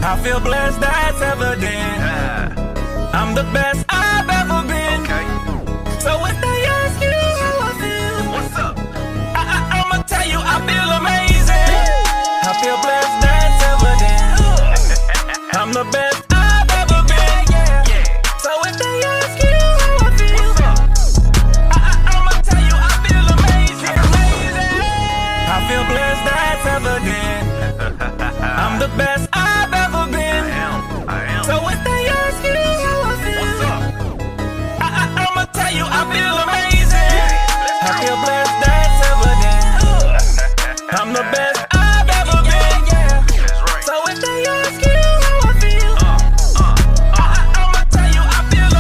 I feel blessed, that's evident. I'm the best I've ever been. Okay. So if they ask you how I feel, what's up? I'ma tell you I feel amazing. I feel blessed, that's evident. I'm the best I've ever been. Yeah. So if they ask you how I feel, what's up? I'ma tell you I feel amazing. I feel blessed, that's evident. I'm the best I've ever been. I am. So if they ask you how I feel, what's up? I'ma tell you I feel amazing. I feel blessed, that's evident. I'm the best I've ever been. Yeah. So if they ask you how I feel, I'ma tell you I feel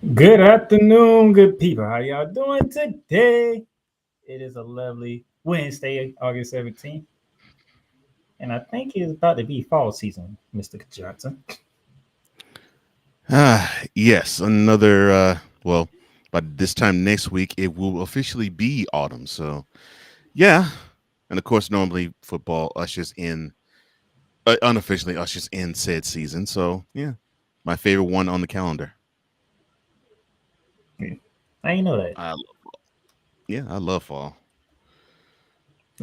amazing. Good afternoon, good people. How y'all doing today? It is a lovely Wednesday, August 17th. And I think it's about to be fall season, Mr. Johnson. Yes, another well, by this time next week it will officially be autumn. So yeah. And of course normally football ushers in unofficially ushers in said season. So yeah. My favorite one on the calendar. I didn't know that. I love fall. Yeah, I love fall.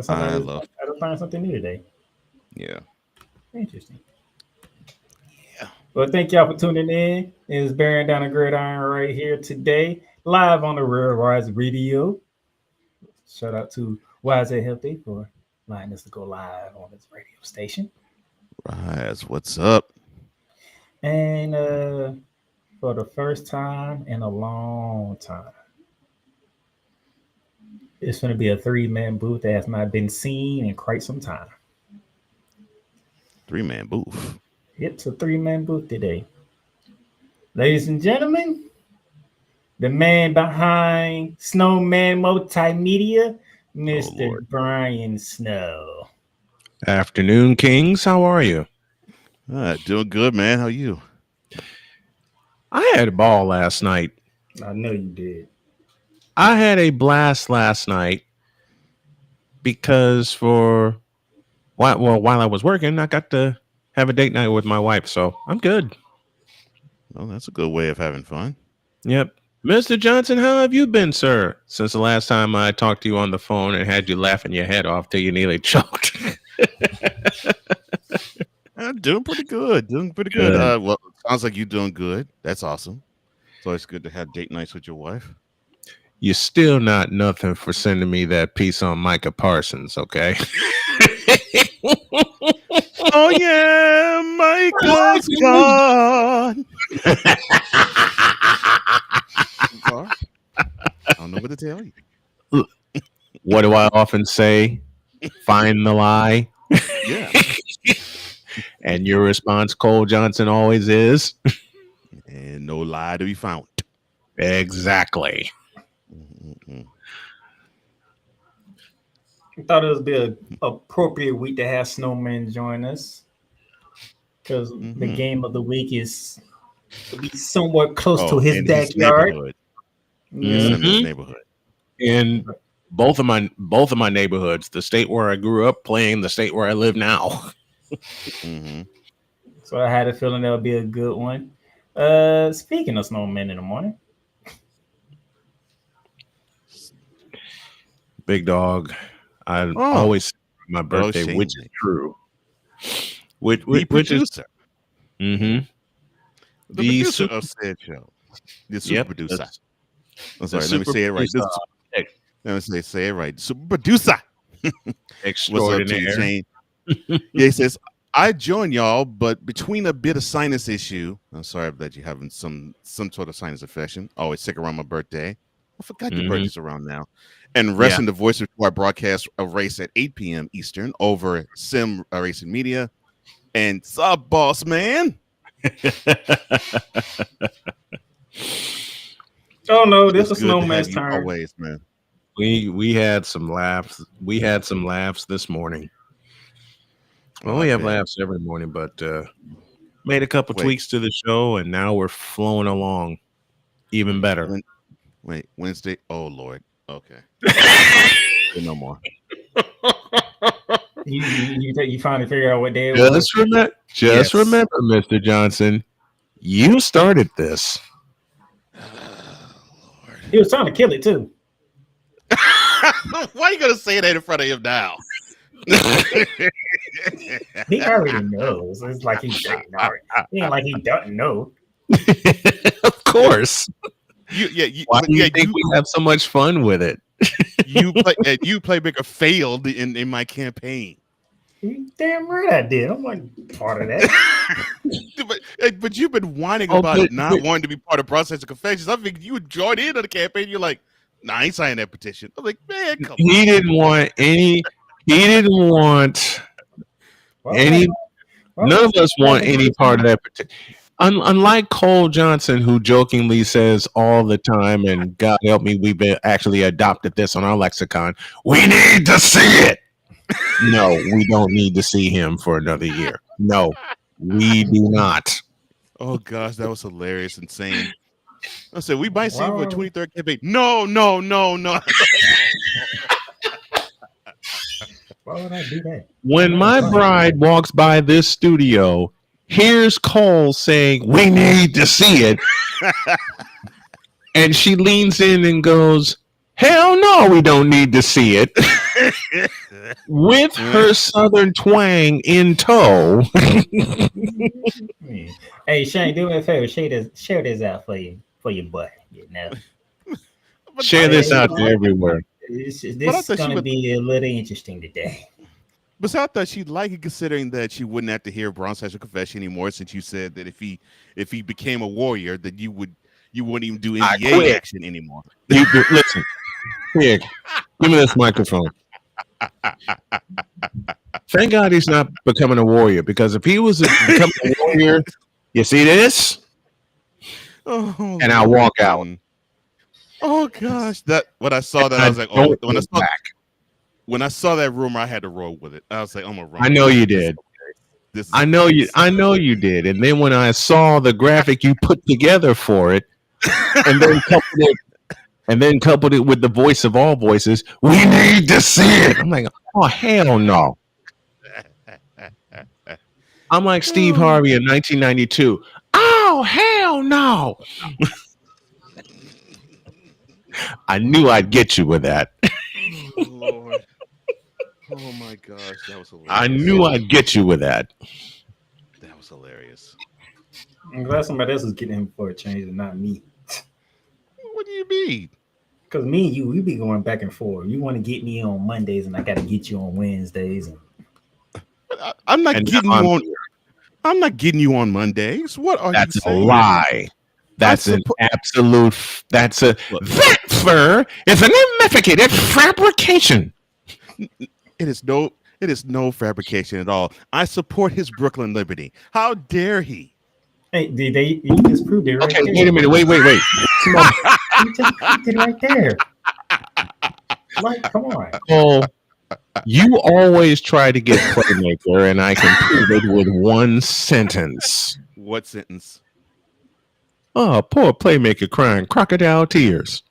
I love. I just learned something new today. Yeah. Interesting. Yeah. Well, thank y'all for tuning in. It's bearing down a gridiron right here today, live on the Real Rise Radio. Shout out to Wise and Healthy for allowing us to go live on this radio station. Rise, what's up? And for the first time in a long time, it's going to be a 3-man booth that has not been seen in quite some time. 3-man booth. It's a 3-man booth today. Ladies and gentlemen, the man behind Snowman Multimedia, Mr. Brian Snow. Afternoon, Kings. How are you? Doing good, man. How are you? I had a ball last night. I know you did. I had a blast last night because while I was working, I got to have a date night with my wife, so I'm good. Well, that's a good way of having fun. Yep. Mr. Johnson, how have you been, sir, since the last time I talked to you on the phone and had you laughing your head off till you nearly choked? I'm doing pretty good. Well, sounds like you're doing good. That's awesome. It's always good to have date nights with your wife. You're still not nothing for sending me that piece on Micah Parsons, okay? Oh, yeah, Michael's gone. I don't know what to tell you. What do I often say? Find the lie. Yeah. And your response, Cole Johnson, always is? And no lie to be found. Exactly. Mm-mm. I thought it would be an appropriate week to have Snowman join us because the game of the week is to be somewhat close to his backyard. In his neighborhood. In both of my neighborhoods, the state where I grew up playing the state where I live now. So I had a feeling that would be a good one. Speaking of Snowman in the morning. Big dog. I always my birthday, which is true. Which producer. Is the producer of said show. The super producer. I'm sorry, let me say it right. Let me say it right. Super producer. Extraordinaire. What's up, Jane? Yeah, he says, I join y'all, but between a bit of sinus issue, I'm sorry that you're having some sort of sinus infection. Always sick around my birthday. I forgot your birthday's around now. And resting the voice before I broadcast a race at 8 p.m. Eastern over Sim Racing Media. And sup, boss man? Oh no, this is Snowman's turn. Always, man. We had some laughs. We had some laughs this morning. Well, we have laughs every morning, but made a couple tweaks to the show, and now we're flowing along even better. Wednesday. Oh Lord. Okay. No more. You finally figured out what day it was. Just remember, Mr. Johnson, you started this. He was trying to kill it too. Why are you gonna say that in front of him now? He already knows. It's like he doesn't know. It ain't like he doesn't know. Of course. Why do you think you we have so much fun with it? you playmaker failed in my campaign. Damn right I did. I'm like part of that. but you've been whining about not wanting to be part of Process of Confessions. I think you would join in on the campaign. You're like, nah, I ain't signing that petition. I'm like, man, come on. He didn't want any. He didn't want any. None of us want any part of that petition. Unlike Cole Johnson, who jokingly says all the time, and God help me, we've actually adopted this on our lexicon. We need to see it. No, we don't need to see him for another year. No, we do not. Oh gosh, that was hilarious, insane. I said we might see him for a 23rd campaign. No. Why would I do that? When my bride walks by this studio, here's Cole saying, "We need to see it," and she leans in and goes, "Hell no, we don't need to see it." With her southern twang in tow. Hey, Shane, do me a favor. Share this out for your butt. You know, share this out to everywhere. This is going to be a little interesting today. But I thought she'd like it, considering that she wouldn't have to hear Braun Sexual Confession anymore, since you said that if he became a warrior, that you wouldn't even do NBA action anymore. Listen, here, give me this microphone. Thank God he's not becoming a warrior, because if he was becoming a warrior, you see this, and I walk out. Oh gosh, when I saw that, I was like, oh, when I saw that rumor, I had to roll with it. I was like, I'm gonna run. I know you did. I know you did. And then when I saw the graphic you put together for it, and then coupled it with the voice of all voices, we need to see it. I'm like, oh hell no. I'm like Steve Harvey in 1992. Oh hell no. I knew I'd get you with that. Oh, Lord. Oh my gosh, that was hilarious. I knew I'd get you with that. That was hilarious. I'm glad somebody else is getting him for a change and not me. What do you mean? Because me and you, we be going back and forth. You want to get me on Mondays, and I got to get you on Wednesdays. I'm not getting you on. I'm not getting you on Mondays. What are you saying? That's a lie. That's an absolute. That fur is an investigated fabrication. It is no fabrication at all. I support his Brooklyn liberty. How dare he? Hey, you just proved it right there. Wait a minute. Wait. Come on. You just proved it right there. Like, come on. Oh, you always try to get Playmaker, and I can prove it with one sentence. What sentence? Oh, poor Playmaker crying crocodile tears.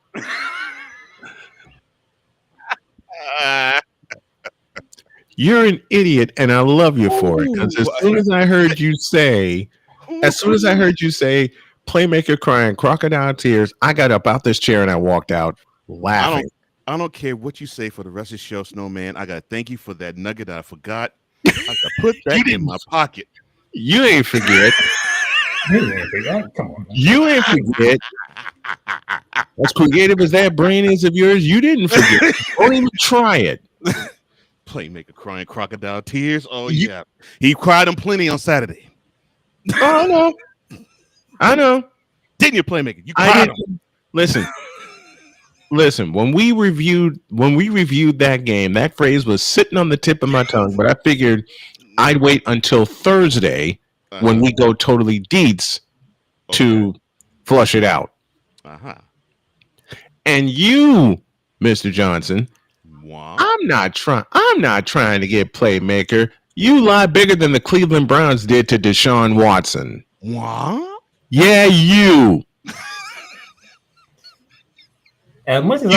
You're an idiot, and I love you for it. Because as soon as I heard you say, Playmaker crying crocodile tears, I got up out this chair and I walked out laughing. I don't care what you say for the rest of the show, Snowman. I gotta thank you for that nugget that I forgot. I gotta put that in my pocket. You ain't forget. Come on. You ain't forget. As creative as that brain is of yours, you didn't forget. Don't even try it. Playmaker crying crocodile tears. Oh yeah, he cried them plenty on Saturday. Oh I know. Didn't you, Playmaker? You cried them. Listen. When we reviewed that game, that phrase was sitting on the tip of my tongue. But I figured I'd wait until Thursday when we go totally deets to flush it out. And you, Mr. Johnson. Wow. I'm not trying to get Playmaker. You lie bigger than the Cleveland Browns did to Deshaun Watson. What? Yeah, you. As much as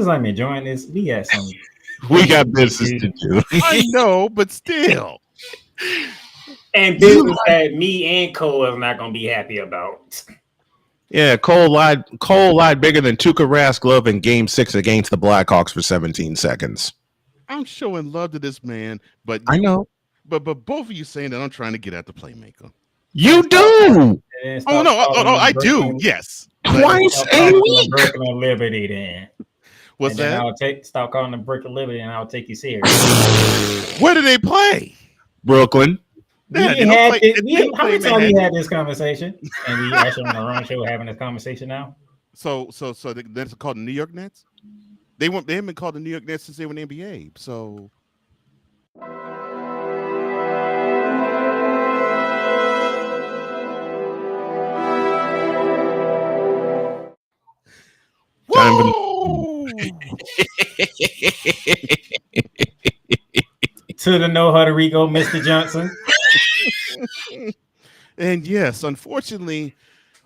I'm enjoying this, we got some We got business to do. I know, but still. And business that me and Cole are not going to be happy about. Yeah, Cole lied bigger than Tuukka Rask in Game 6 against the Blackhawks for 17 seconds. I'm showing love to this man, but I know. But both of you saying that I'm trying to get at the playmaker. You do. Oh no, I do. Yes, twice a week. Breaking Liberty, then. What's that? Stop calling them Brick of Liberty, and I'll take you serious. Where do they play? Brooklyn. How many times we had this conversation? And we actually on the wrong show having this conversation now. So that's called the New York Nets. They haven't been called the New York Nets since they were in the NBA. So. To the know how to Rico, Mr. Johnson. And yes, unfortunately,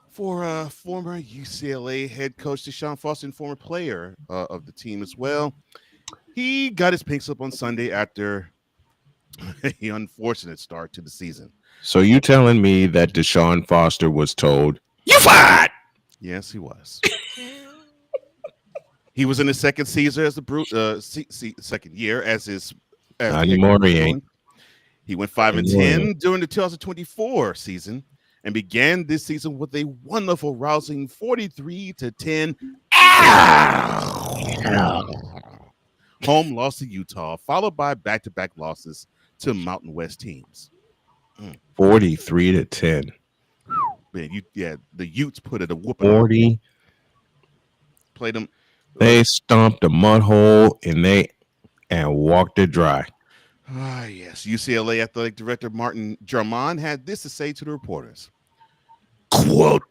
for former UCLA head coach Deshaun Foster and former player of the team as well, he got his pink slip on Sunday after an unfortunate start to the season. So you telling me that Deshaun Foster was told, "You fired"? Yes, he was. He was in his second season as second year as his. Anymore, he ain't. He went 5-10 during the 2024 season and began this season with a wonderful, rousing 43-10 home loss to Utah, followed by back-to-back losses to Mountain West teams. 43-10. Man, the Utes put it a whooping. 40. Played them. They stomped a mud hole and walked it dry. Yes. UCLA athletic director Martin Drummond had this to say to the reporters. Quote,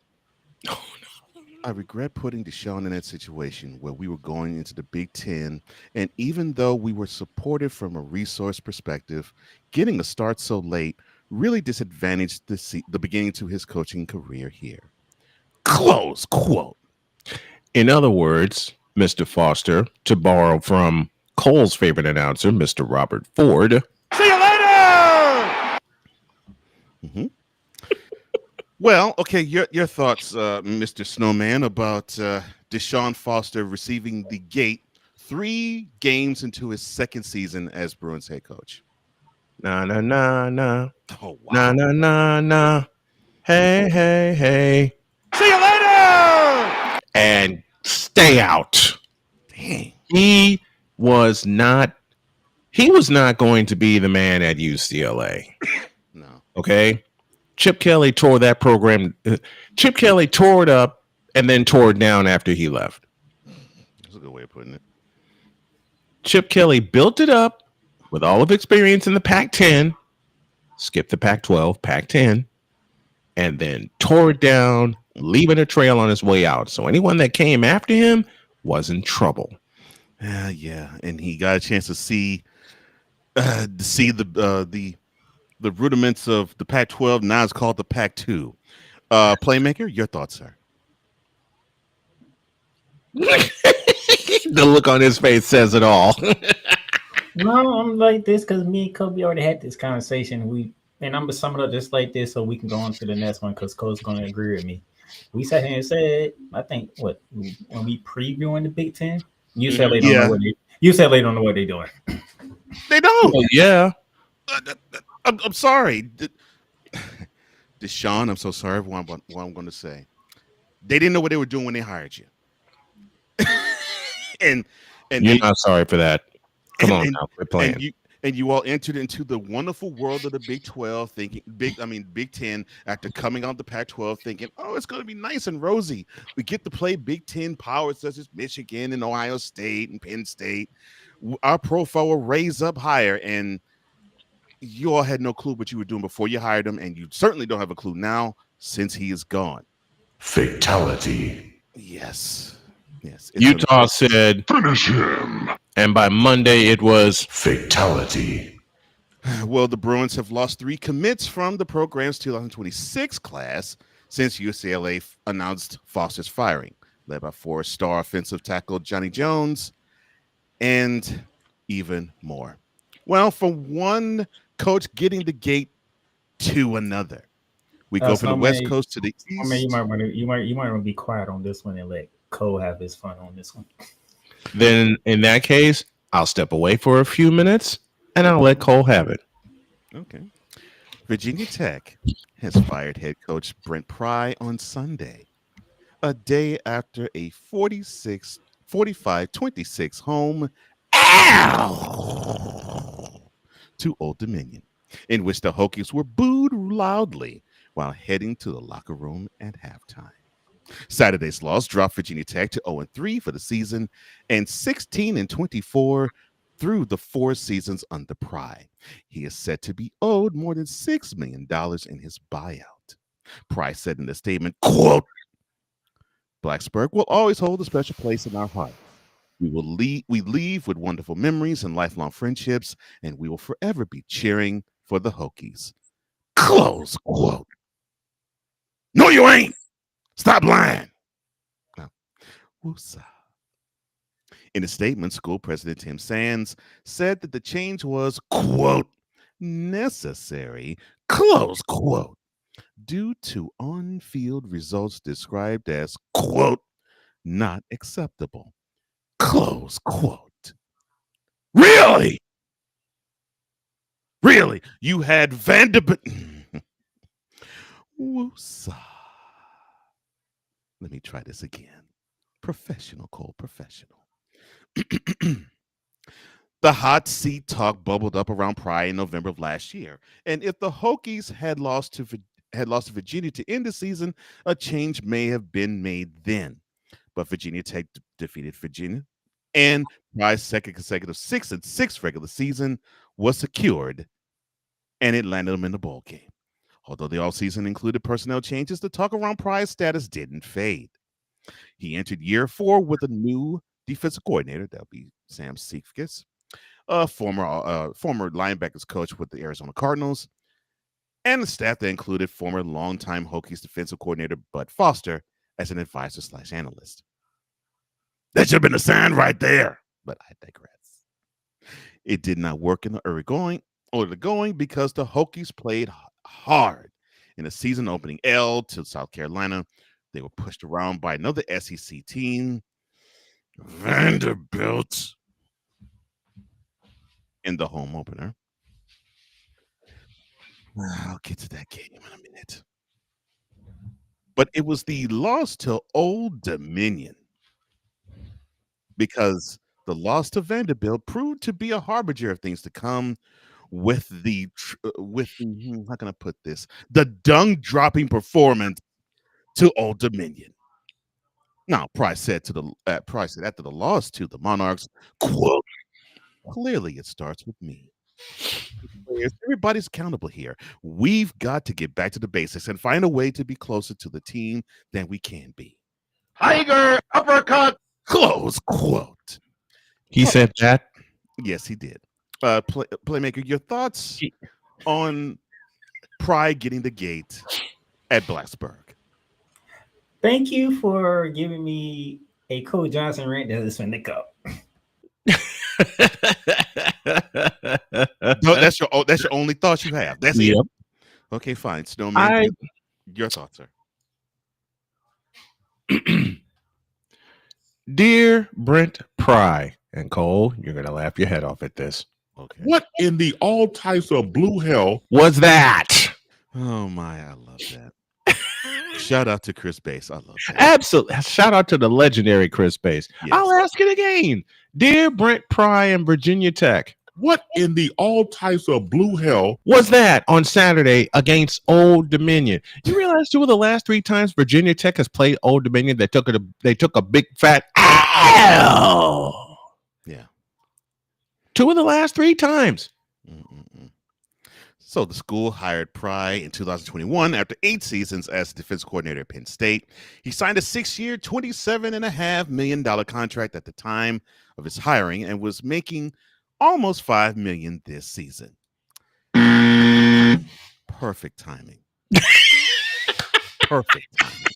I regret putting Deshaun in that situation where we were going into the Big Ten, and even though we were supported from a resource perspective, getting a start so late really disadvantaged the beginning to his coaching career here. Close quote. In other words, Mr. Foster, to borrow from Cole's favorite announcer, Mr. Robert Ford. See you later! Mm-hmm. Well, okay, your thoughts, Mr. Snowman, about Deshaun Foster receiving the gate 3 games into his second season as Bruins head coach. Nah. Oh, wow. Nah. Hey. See you later! And stay out. Dang. He was not going to be the man at UCLA. No. Okay. Chip Kelly tore that program. Chip Kelly tore it up and then tore it down after he left. That's a good way of putting it. Chip Kelly built it up with all of experience in the Pac-10, skipped the Pac-12, Pac-10, and then tore it down, leaving a trail on his way out. So anyone that came after him was in trouble. Yeah, and he got a chance to see the rudiments of the Pac-12. Now it's called the Pac-2. Playmaker, your thoughts, sir? The look on his face says it all. No, I'm like this because me and Kobe already had this conversation. I'm gonna sum it up just like this so we can go on to the next one because Cole's gonna agree with me. We sat here and said, I think when we previewing the Big Ten, UCLA don't know what they're doing. They don't. Oh, yeah. I'm sorry. Deshaun, I'm so sorry for what I'm going to say. They didn't know what they were doing when they hired you. and you're not sorry for that. Come on now, we're playing. And you all entered into the wonderful world of the Big 12, Big 10 after coming out the Pac-12, thinking, oh, it's going to be nice and rosy. We get to play Big 10 powers such as Michigan and Ohio State and Penn State. Our profile will raise up higher, and you all had no clue what you were doing before you hired him, and you certainly don't have a clue now since he is gone. Fatality. Yes. Utah said, Finish him. And by Monday, it was fatality. Well, the Bruins have lost 3 commits from the program's 2026 class since UCLA announced Foster's firing, led by 4-star offensive tackle Johnny Jones and even more. Well, from one coach getting the gate to another. We go from the West Snowman, Coast to the you East. might want to be quiet on this one and let Cole have his fun on this one. Then in that case, I'll step away for a few minutes and I'll let Cole have it. Okay. Virginia Tech has fired head coach Brent Pry on Sunday, a day after a 45-26 home to Old Dominion, in which the Hokies were booed loudly while heading to the locker room at halftime. Saturday's loss dropped Virginia Tech to 0-3 for the season and 16-24 through the 4 seasons under Pry. He is said to be owed more than $6 million in his buyout. Pry said in the statement, quote, Blacksburg will always hold a special place in our heart. We leave with wonderful memories and lifelong friendships, and we will forever be cheering for the Hokies. Close quote. No, you ain't. Stop lying. Now, woosah. In a statement, school president Tim Sands said that the change was, quote, necessary, close quote, due to on-field results described as, quote, not acceptable, close quote. Really? Really? You had Vanderbilt. Woosah. Let me try this again. Professional, Cole, professional. The hot seat talk bubbled up around Pry in November of last year, and if the Hokies had lost to Virginia to end the season, a change may have been made then. But Virginia Tech defeated Virginia, and Pry's second consecutive 6-6 regular season was secured, and it landed him in the bowl game. Although the offseason included personnel changes, the talk around Pry's status didn't fade. He entered year 4 with a new defensive coordinator. That'll be Sam Seifkes, a former linebackers coach with the Arizona Cardinals, and a staff that included former longtime Hokies defensive coordinator Bud Foster as an advisor/analyst. That should have been a sign right there, but I digress. It did not work in the early going because the Hokies played hard in a season-opening L to South Carolina. They were pushed around by another SEC team, Vanderbilt, in the home opener. I'll get to that game in a minute. But it was the loss to Old Dominion, because the loss to Vanderbilt proved to be a harbinger of things to come with how can I put this? The dung-dropping performance to Old Dominion. Now, Price said after the loss to the Monarchs, quote, clearly it starts with me. Everybody's accountable here. We've got to get back to the basics and find a way to be closer to the team than we can be. Tiger uppercut, close quote. He said that? Yes, he did. Playmaker, your thoughts on Pride getting the gate at Blacksburg? Thank you for giving me a Cole Johnson rant that is finna go. No, that's your only thoughts you have. That's it. Okay, fine. Snowman, your thoughts, sir. Dear Brent Pry, and Cole, you're gonna laugh your head off at this. Okay. What in the all types of blue hell was that? Oh my, I love that. Shout out to Chris Bass. I love that. Absolutely. Shout out to the legendary Chris Bass. Yes. I'll ask it again. Dear Brent Pry and Virginia Tech, what in the all types of blue hell was that on Saturday against Old Dominion? You realize 2 of the last 3 times Virginia Tech has played Old Dominion, they took a big fat L. Yeah. 2 of the last 3 times. So the school hired Pry in 2021 after 8 seasons as defense coordinator at Penn State. He signed a 6-year, $27.5 million contract at the time of his hiring and was making almost $5 million this season. Perfect timing. Perfect timing.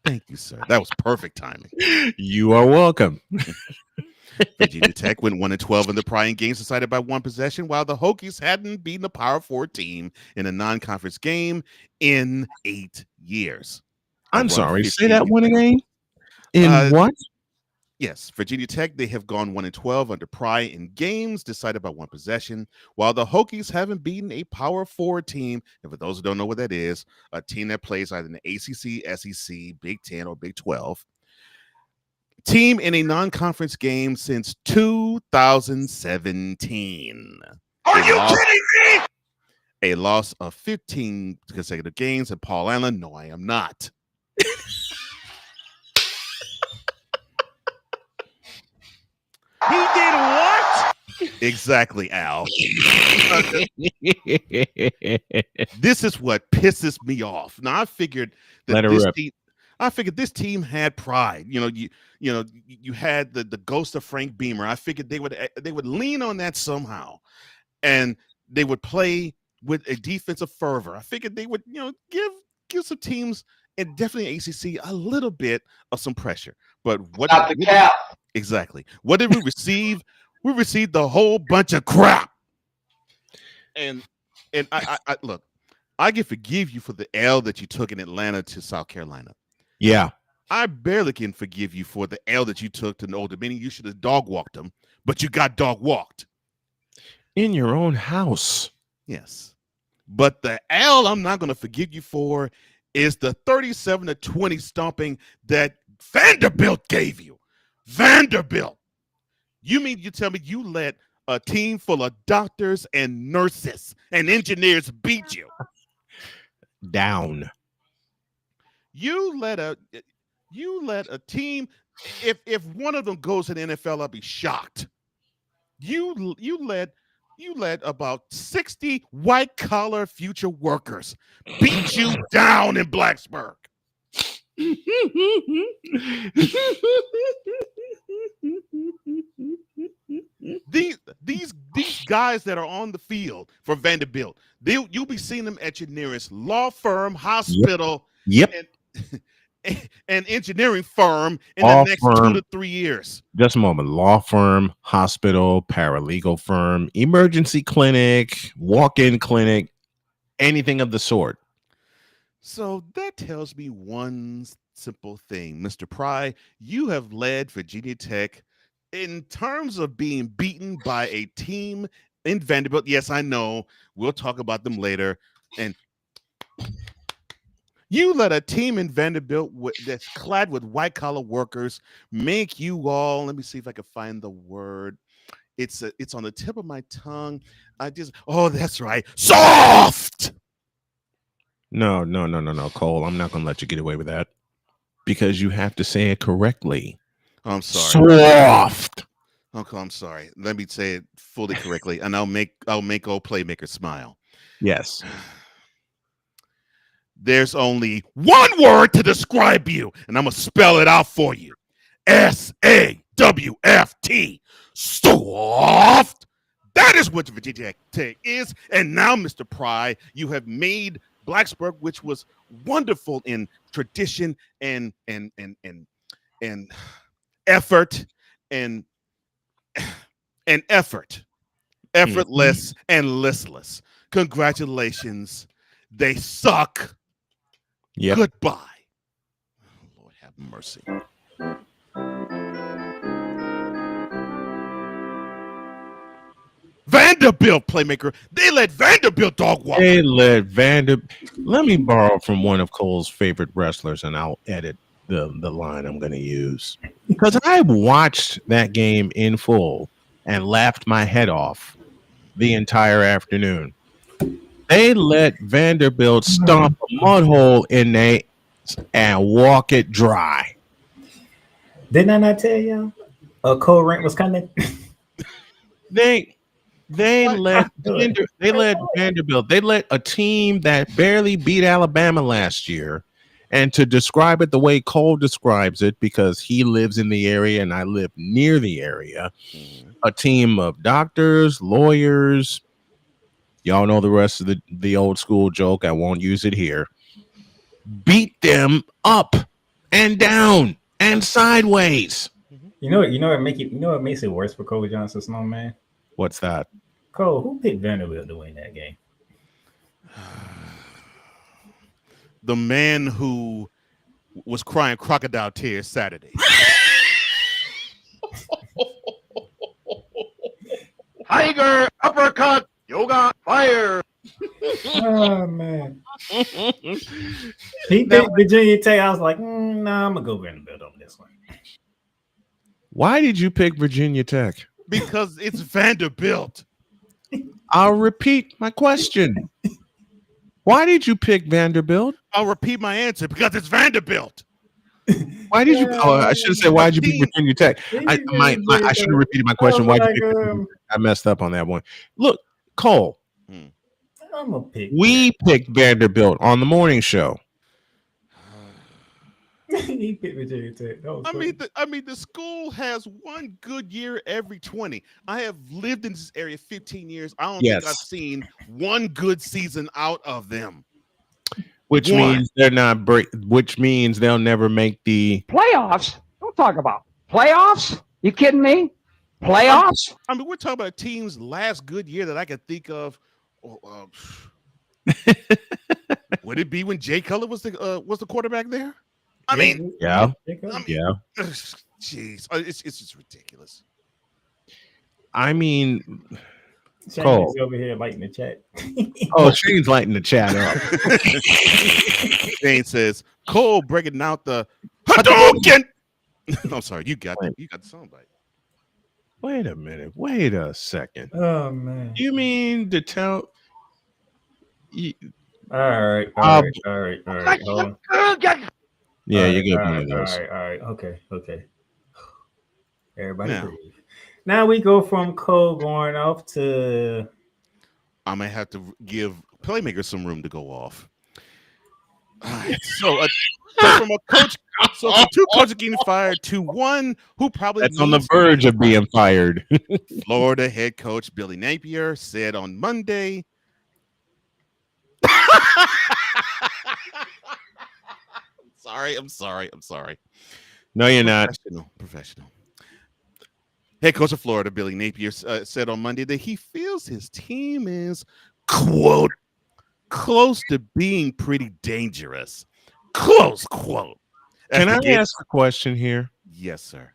Thank you, sir. That was perfect timing. You are welcome. Virginia Tech went 1-12 in the prior games decided by one possession, while the Hokies hadn't beaten a Power 4 team in a non-conference game in 8 years. I'm sorry. Say that one again. In what? Yes, Virginia Tech, they have gone 1-12 under Pry in games decided by one possession, while the Hokies haven't beaten a Power 4 team. And for those who don't know what that is, a team that plays either in the ACC, SEC, Big 10, or Big 12. Team in a non-conference game since 2017. Are you kidding me? A loss of 15 consecutive games. And Paul Allen, no, I am not. He did what? Exactly, Al. This is what pisses me off. Now I figured that this team had pride. You had the ghost of Frank Beamer. I figured they would lean on that somehow, and they would play with a defensive fervor. I figured they would give some teams, and definitely ACC, a little bit of some pressure. But what? Not the cap. Exactly. What did we receive? We received a whole bunch of crap. And I look, I can forgive you for the L that you took in Atlanta to South Carolina. Yeah. I barely can forgive you for the L that you took to Old Dominion. You should have dog walked them, but you got dog walked. In your own house. Yes. But the L I'm not going to forgive you for is the 37-20 stomping that Vanderbilt gave you. Vanderbilt. You mean you tell me you let a team full of doctors and nurses and engineers beat you? Down. You let a team, if one of them goes to the NFL, I'll be shocked. You let about 60 white collar future workers beat you down in Blacksburg. These guys that are on the field for Vanderbilt, you'll be seeing them at your nearest law firm, hospital, and engineering firm in the next 2 to 3 years. Just a moment. Law firm, hospital, paralegal firm, emergency clinic, walk-in clinic, anything of the sort. So that tells me one simple thing. Mr. Pry, you have led Virginia Tech in terms of being beaten by a team in Vanderbilt. Yes, I know. We'll talk about them later. And you let a team in Vanderbilt that's clad with white-collar workers make you all, let me see if I can find the word. It's on the tip of my tongue. That's right. Soft! No, Cole. I'm not going to let you get away with that because you have to say it correctly. I'm sorry. Soft. Okay, I'm sorry. Let me say it fully correctly, and I'll make old Playmaker smile. Yes. There's only one word to describe you, and I'm going to spell it out for you. SAWFT. Soft. That is what Virginia Tech is. And now, Mr. Pry, you have made Blacksburg, which was wonderful in tradition and effort and effortless and listless. Congratulations. They suck. Yep. Goodbye. Lord have mercy. Vanderbilt, Playmaker. They let Vanderbilt dog walk. Let me borrow from one of Cole's favorite wrestlers, and I'll edit the line I'm going to use. Because I watched that game in full and laughed my head off the entire afternoon. They let Vanderbilt stomp a mud hole in there and walk it dry. Didn't I not tell y'all a cold rant was coming? They let Vanderbilt. They let a team that barely beat Alabama last year, and to describe it the way Cole describes it, because he lives in the area and I live near the area, a team of doctors, lawyers. Y'all know the rest of the old school joke. I won't use it here. Beat them up and down and sideways. What makes it worse for Cole Johnson, Snowman? What's that? Cole, who picked Vanderbilt to win that game? The man who was crying crocodile tears Saturday. Tiger uppercut, yoga fire. Oh man, he picked Virginia Tech. I was like, nah, I'm gonna go Vanderbilt on this one. Why did you pick Virginia Tech? Because it's Vanderbilt. I'll repeat my question. Why did you pick Vanderbilt? I'll repeat my answer because it's Vanderbilt. Why did you? Oh, I should have said, why did you pick Virginia Tech? I should have repeated my question. Why did you pick Virginia Tech? I messed up on that one. Look, Cole, I'm gonna pick. We picked Vanderbilt on the morning show. He picked Virginia Tech. I mean, the school has one good year every 20. I have lived in this area 15 years. I don't think I've seen one good season out of them. Which means they're not which means they'll never make the Playoffs? Don't talk about playoffs. You kidding me? Playoffs? I mean, we're talking about a team's last good year that I can think of. Would it be when Jay Cutler was the quarterback there? I mean, yeah. Jeez, it's just ridiculous. I mean, Shane's over here lighting the chat. Oh, Shane's lighting the chat up. Shane says, Cole breaking out the Hadouken. I'm sorry, you got the soundbite. Wait a minute. Wait a second. Oh man. You mean to tell? All right. Hold on. Yeah, you get one of those. All right. Okay. Everybody breathe. Now we go from Cole going off to. I might have to give playmakers some room to go off. All right. So from a coach, from two coaches getting fired to one who probably that's on the verge of being fired. Florida head coach Billy Napier said on Monday. I'm sorry. No, you're not. Professional. Head coach of Florida, Billy Napier, said on Monday that he feels his team is, quote, close to being pretty dangerous. Close quote. Can I ask a question here? Yes, sir.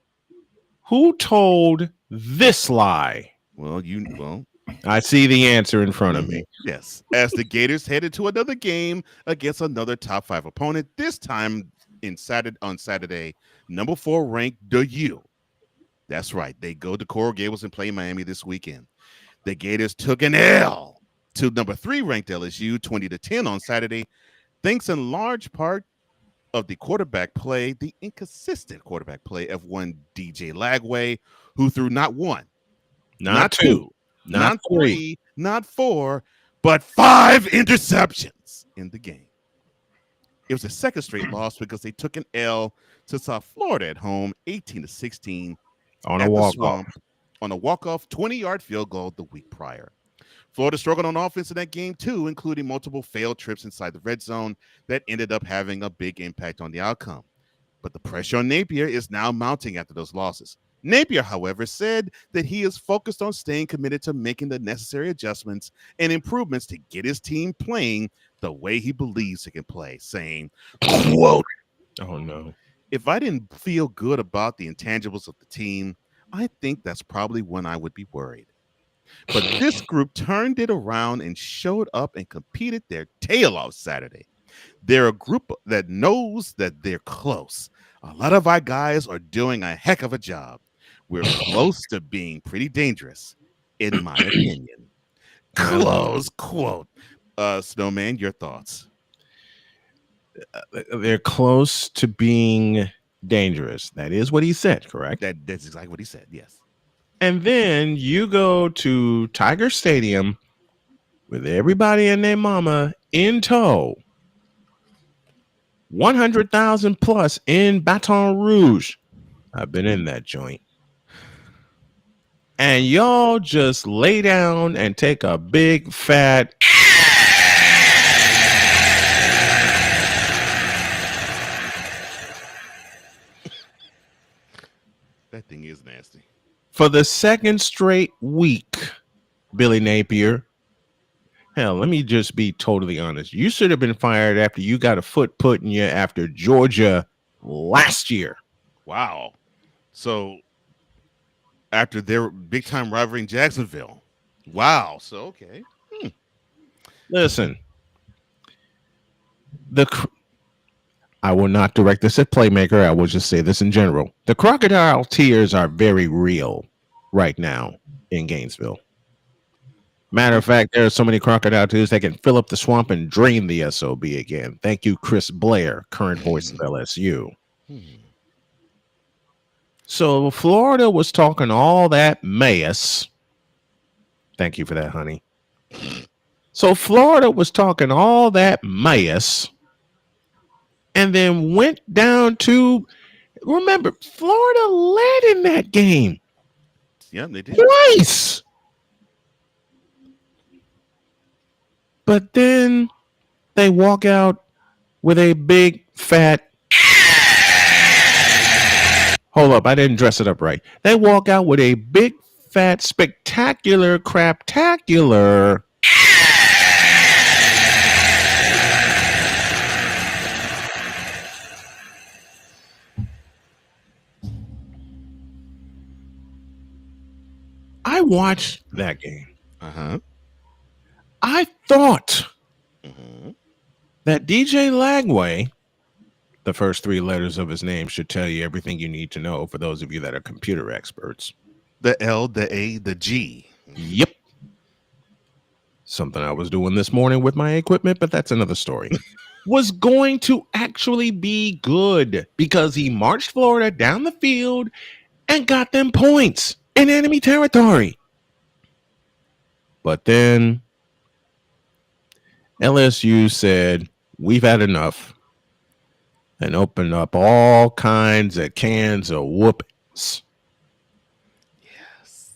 Who told this lie? Well, I see the answer in front of me. Yes. As the Gators headed to another game against another top 5 opponent, this time on Saturday, number 4 ranked the U. That's right. They go to Coral Gables and play Miami this weekend. The Gators took an L to number 3 ranked LSU 20-10 on Saturday, thanks in large part of the inconsistent quarterback play of one DJ Lagway, who threw not one, not two, not 3, not 4, but 5 interceptions in the game. It was a second straight loss because they took an L to South Florida at home, 18-16 on a walk-off. On a walk-off 20-yard field goal the week prior. Florida struggled on offense in that game too, including multiple failed trips inside the red zone that ended up having a big impact on the outcome. But the pressure on Napier is now mounting after those losses. Napier, however, said that he is focused on staying committed to making the necessary adjustments and improvements to get his team playing the way he believes it can play, saying, quote, "Oh no. If I didn't feel good about the intangibles of the team, I think that's probably when I would be worried. But this group turned it around and showed up and competed their tail off Saturday. They're a group that knows that they're close. A lot of our guys are doing a heck of a job. We're close to being pretty dangerous, in my opinion." Close quote. Snowman, your thoughts? They're close to being dangerous. That is what he said, correct? That's exactly what he said, yes. And then you go to Tiger Stadium with everybody and their mama in tow. 100,000 plus in Baton Rouge. I've been in that joint. And y'all just lay down and take a big fat That thing is nasty. For the second straight week, Billy Napier. Hell, let me just be totally honest. You should have been fired after you got a foot put in you after Georgia last year. Wow. So after their big time rivalry in Jacksonville. Wow. So okay. Listen, I will not direct this at Playmaker. I will just say this in general. The crocodile tears are very real right now in Gainesville. Matter of fact, there are so many crocodile tears that can fill up the swamp and drain the SOB again. Thank you, Chris Blair, current voice of LSU. So Florida was talking all that mess. Thank you for that, honey. So Florida was talking all that mess and then went down to, remember, Florida led in that game. Yeah, they did. Twice. But then they walk out with a big fat. Hold up, I didn't dress it up right. They walk out with a big fat spectacular craptacular. I watched that game. I thought that DJ Lagway, the first three letters of his name should tell you everything you need to know for those of you that are computer experts. The L, the A, the G. Yep. Something I was doing this morning with my equipment, but that's another story. Was going to actually be good because he marched Florida down the field and got them points in enemy territory. But then LSU said, we've had enough, and opened up all kinds of cans of whoopings. Yes.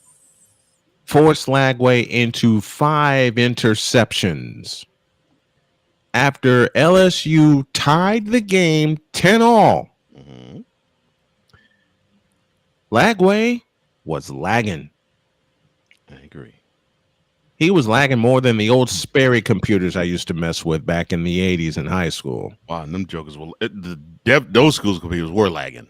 Forced Lagway into 5 interceptions. After LSU tied the game 10-all, Lagway was lagging. I agree. He was lagging more than the old Sperry computers I used to mess with back in the 80s in high school. Wow, and them jokers were those schools computers were lagging.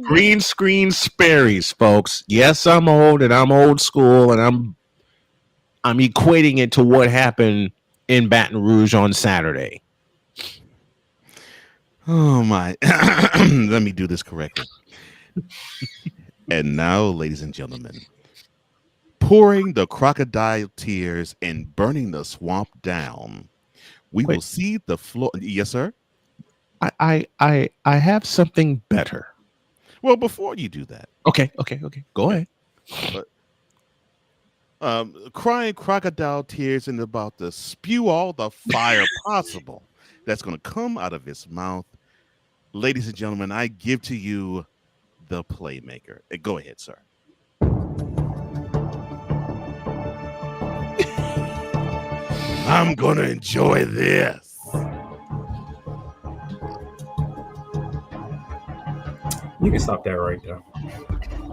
Green screen Sperry's, folks. Yes, I'm old and I'm old school, and I'm equating it to what happened in Baton Rouge on Saturday. Oh my! Let me do this correctly. And now, ladies and gentlemen, pouring the crocodile tears and burning the swamp down, we will see the floor. Yes, sir. I have something better. Well, before you do that, Okay. Go ahead. crying crocodile tears and about to spew all the fire possible that's going to come out of his mouth. Ladies and gentlemen, I give to you the Playmaker. Go ahead, sir. I'm going to enjoy this. You can stop that right there.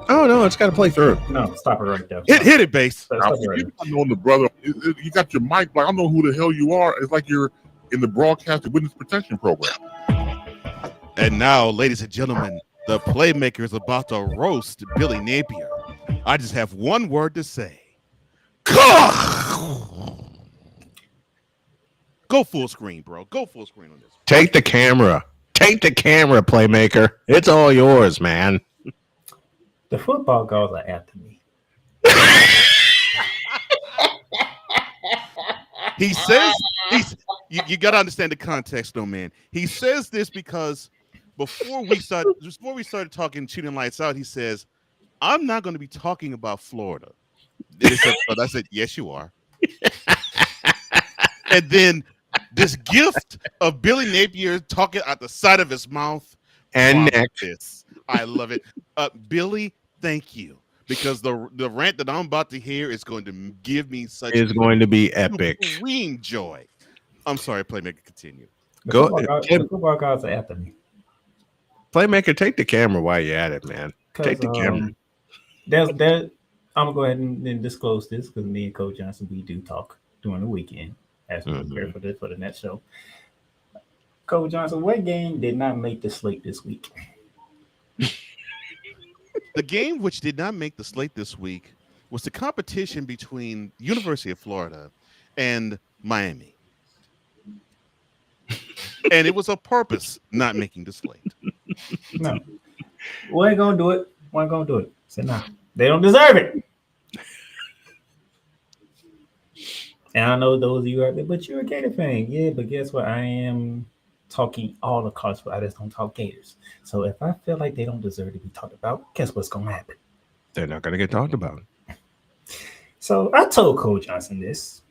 Oh, no, it's got to play through. No, stop it right there. Hit it, bass. Stop it right You know the brother. You got your mic. Like, I don't know who the hell you are. It's like you're in the broadcast witness protection program. And now, ladies and gentlemen, the Playmaker is about to roast Billy Napier. I just have one word to say. Go full screen, bro. Go full screen on this. Take the camera. Take the camera, Playmaker. It's all yours, man. The football gods are after me. He says you got to understand the context, though, man. He says this because before we started talking shooting lights out, he says, "I'm not going to be talking about Florida." But I said, "Yes, you are." And then this gift of Billy Napier talking out the side of his mouth and neck. This, I love it. Billy, thank you, because the rant that I'm about to hear is going to give me such going to be epic, extreme joy. I'm sorry, Playmaker, continue. The football gods are after me. Playmaker, take the camera while you're at it, man. Take the camera. I'm gonna go ahead and disclose this because me and Coach Johnson, we do talk during the weekend as we prepare for the next show. Coach Johnson, what game did not make the slate this week? The game which did not make the slate this week was the competition between University of Florida and Miami. And it was a purpose not making the slate. No. We ain't gonna do it. We ain't gonna do it. Say no. They don't deserve it. And I know those of you out there, but you're a Gator fan. Yeah, but guess what? I am talking all the college, but I just don't talk Gators. So if I feel like they don't deserve to be talked about, guess what's gonna happen? They're not gonna get talked about. So I told Coach Johnson this.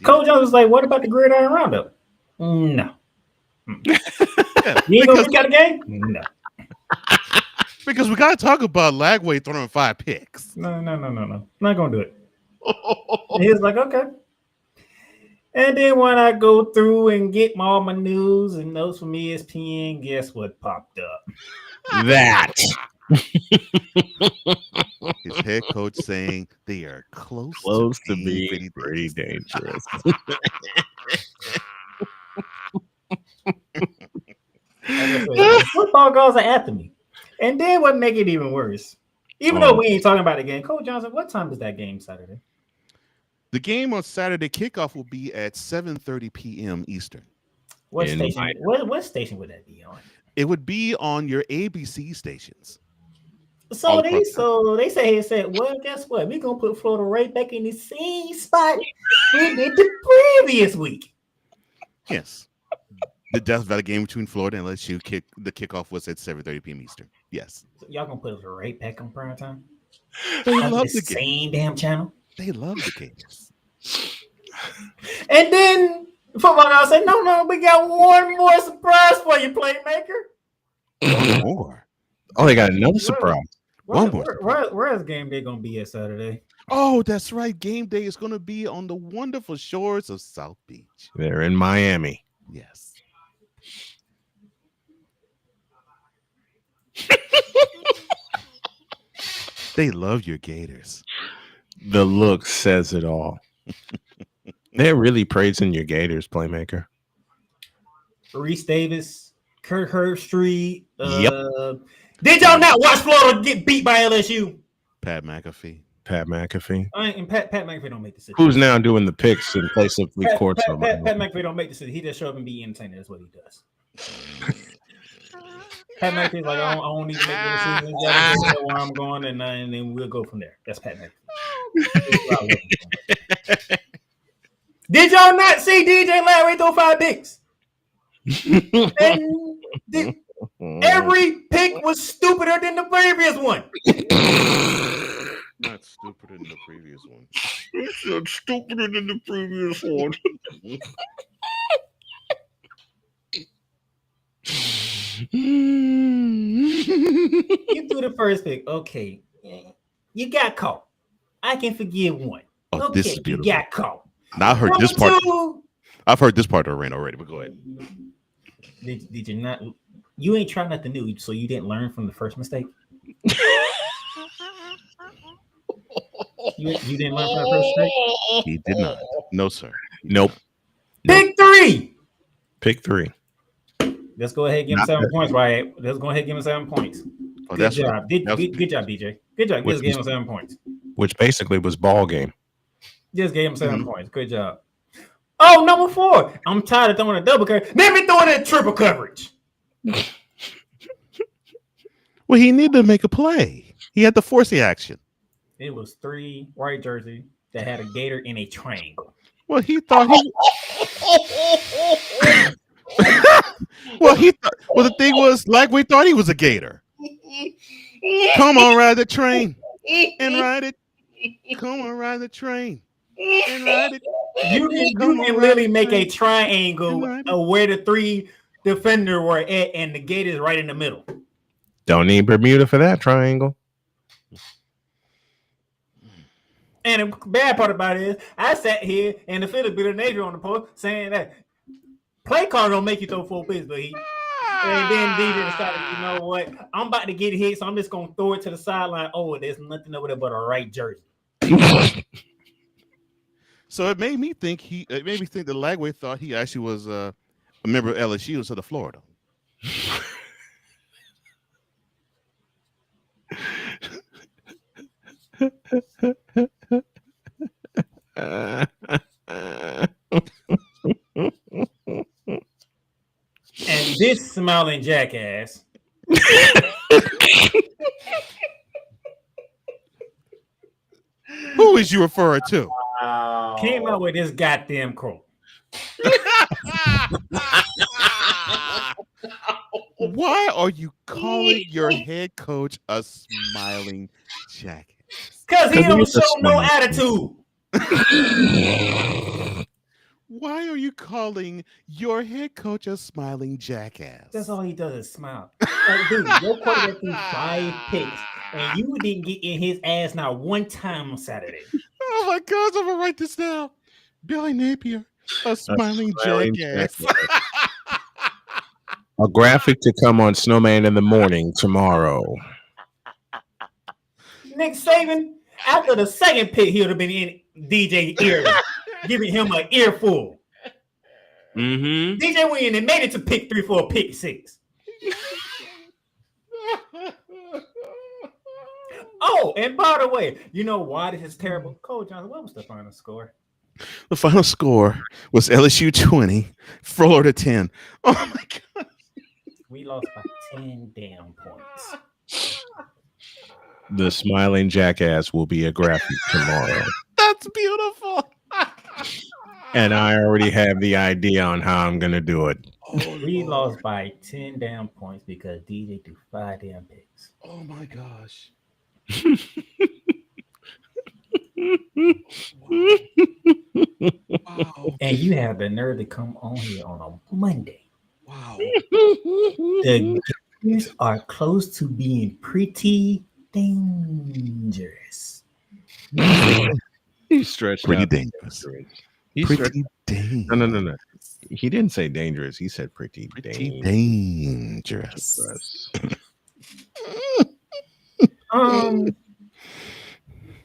Coach Johnson was like, "What about the Gridiron Roundup?" No. Yeah, You ain't gonna got a game? No. because we gotta talk about Lagway throwing 5 picks. No. Not gonna do it. And he was like, okay. And then when I go through and get all my news and notes from ESPN, guess what popped up? That. His head coach saying they are close to being pretty dangerous. Football goes after me. And then what make it even worse? Even though we ain't talking about the game, Coach Johnson, what time is that game Saturday? The game on Saturday kickoff will be at 7:30 p.m. Eastern. What station? What station would that be on? It would be on your ABC stations. So they said, well, guess what? We're gonna put Florida right back in the same spot we did the previous week. Yes. The Death Valley game between Florida and LSU the kickoff was at 7:30 p.m. Eastern. Yes. So y'all gonna put us right back on prime time? They love the same damn channel. They love the Gators. And then football now said, no, we got one more surprise for you, playmaker. One more. Oh, they got another surprise. Where's game day gonna be at Saturday? Oh, that's right. Game day is gonna be on the wonderful shores of South Beach. They're in Miami. Yes. They love your Gators. The look says it all. They're really praising your Gators, playmaker. Reese Davis, Kirk Herbstreit. Yep. Did y'all not watch Florida get beat by LSU? Pat McAfee. Pat McAfee. And Pat McAfee don't make decisions. Who's now doing the picks in place of Lee Courts? Pat McAfee don't make decisions. He just show up and be entertaining. That's what he does. Pat McAfee's like, I don't need to make the decisions. Y'all just know where I'm going, and then we'll go from there. That's Pat McAfee. Did y'all not see DJ Larry throw 5 picks? And every pick was stupider than the previous one. Not stupider than the previous one. It's stupider than the previous one. You threw the first pick. Okay. You got caught. I can forgive one. Oh, okay, this is beautiful. You got caught. Now I heard this part. I've heard this part of the rain already, but go ahead. Did you not? You ain't trying nothing new, so you didn't learn from the first mistake. You didn't learn from the first mistake. He did not. No, sir. Nope. Pick 3. Pick 3. Let's go ahead and give him 7 points, right? Let's go ahead and give him 7 points. Oh, Good job. Good job, DJ. Good job. Just gave him 7 points. Which basically was ball game. Just gave him 7 points. Good job. Oh, number 4. I'm tired of throwing a double coverage. Let me throw it in triple coverage. Well, he needed to make a play. He had to force the action. It was 3 white jersey that had a gator in a triangle. Well, he thought he. Well, the thing was, like we thought he was a gator. Come on, ride the train and ride it. Come on, ride the train and ride it. You can literally make a triangle where the 3 defender were at, and the gate is right in the middle. Don't need Bermuda for that triangle. And the bad part about it is, I sat here and the Philip bit of Navy on the post saying that play call don't make you throw 4 picks, but And then DJ decided, you know what? I'm about to get hit, so I'm just gonna throw it to the sideline. Oh, there's nothing over there but a right jersey. So it made me think that Lagway thought he actually was a member of LSU instead of Florida. And this smiling jackass Who is you referring to? came up with this goddamn quote. Why are you calling your head coach a smiling jackass? Because he don't is a show no smiling attitude. Why are you calling your head coach a smiling jackass? That's all he does is smile. Like, dude, your quarterback threw 5 picks, and you didn't get in his ass not one time on Saturday. Oh my gosh, I'm gonna write this down. Billy Napier, a smiling jackass. A graphic to come on Snowman in the Morning tomorrow. Nick Saban, after the second pick, he would have been in DJ ear, giving him an earful. Mm-hmm. DJ went in and made it to pick 3 for a pick 6. Oh, and by the way, you know why this is terrible? Cole Johnson, what was the final score? The final score was LSU 20, Florida 10. Oh my god. We lost by 10 damn points. The smiling jackass will be a graphic tomorrow. That's beautiful. And I already have the idea on how I'm going to do it. We lost by 10 damn points because DJ threw 5 damn picks. Oh my gosh. Wow. And you have the nerve to come on here on a Monday. Wow. The Gators are close to being pretty dangerous. He stretched Pretty out. dangerous. He stretched. Pretty dangerous. No. He didn't say dangerous. He said pretty dangerous.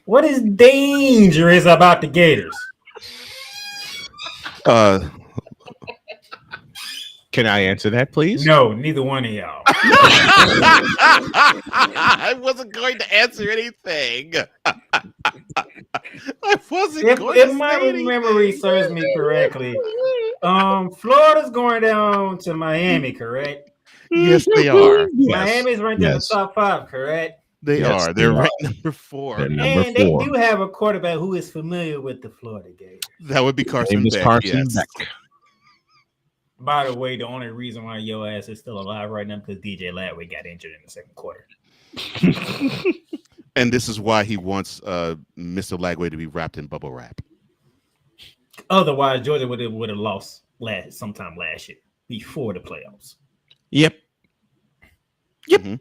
What is dangerous about the Gators? Can I answer that, please? No, neither one of y'all. I wasn't going to answer anything. If my memory serves me correctly, Florida's going down to Miami, correct? Yes, they are. Miami's ranked in the top 5, correct? They Yes, are. They're they ranked number 4. They're number And they 4. do have a quarterback who is familiar with the Florida Gators. That would be Carson Name is Beck. Carson Yes. Beck. By the way, the only reason why your ass is still alive right now is because DJ Latway got injured in the second quarter. And this is why he wants Mr. Lagway to be wrapped in bubble wrap. Otherwise, Georgia would have lost sometime last year before the playoffs. Yep. Mm-hmm.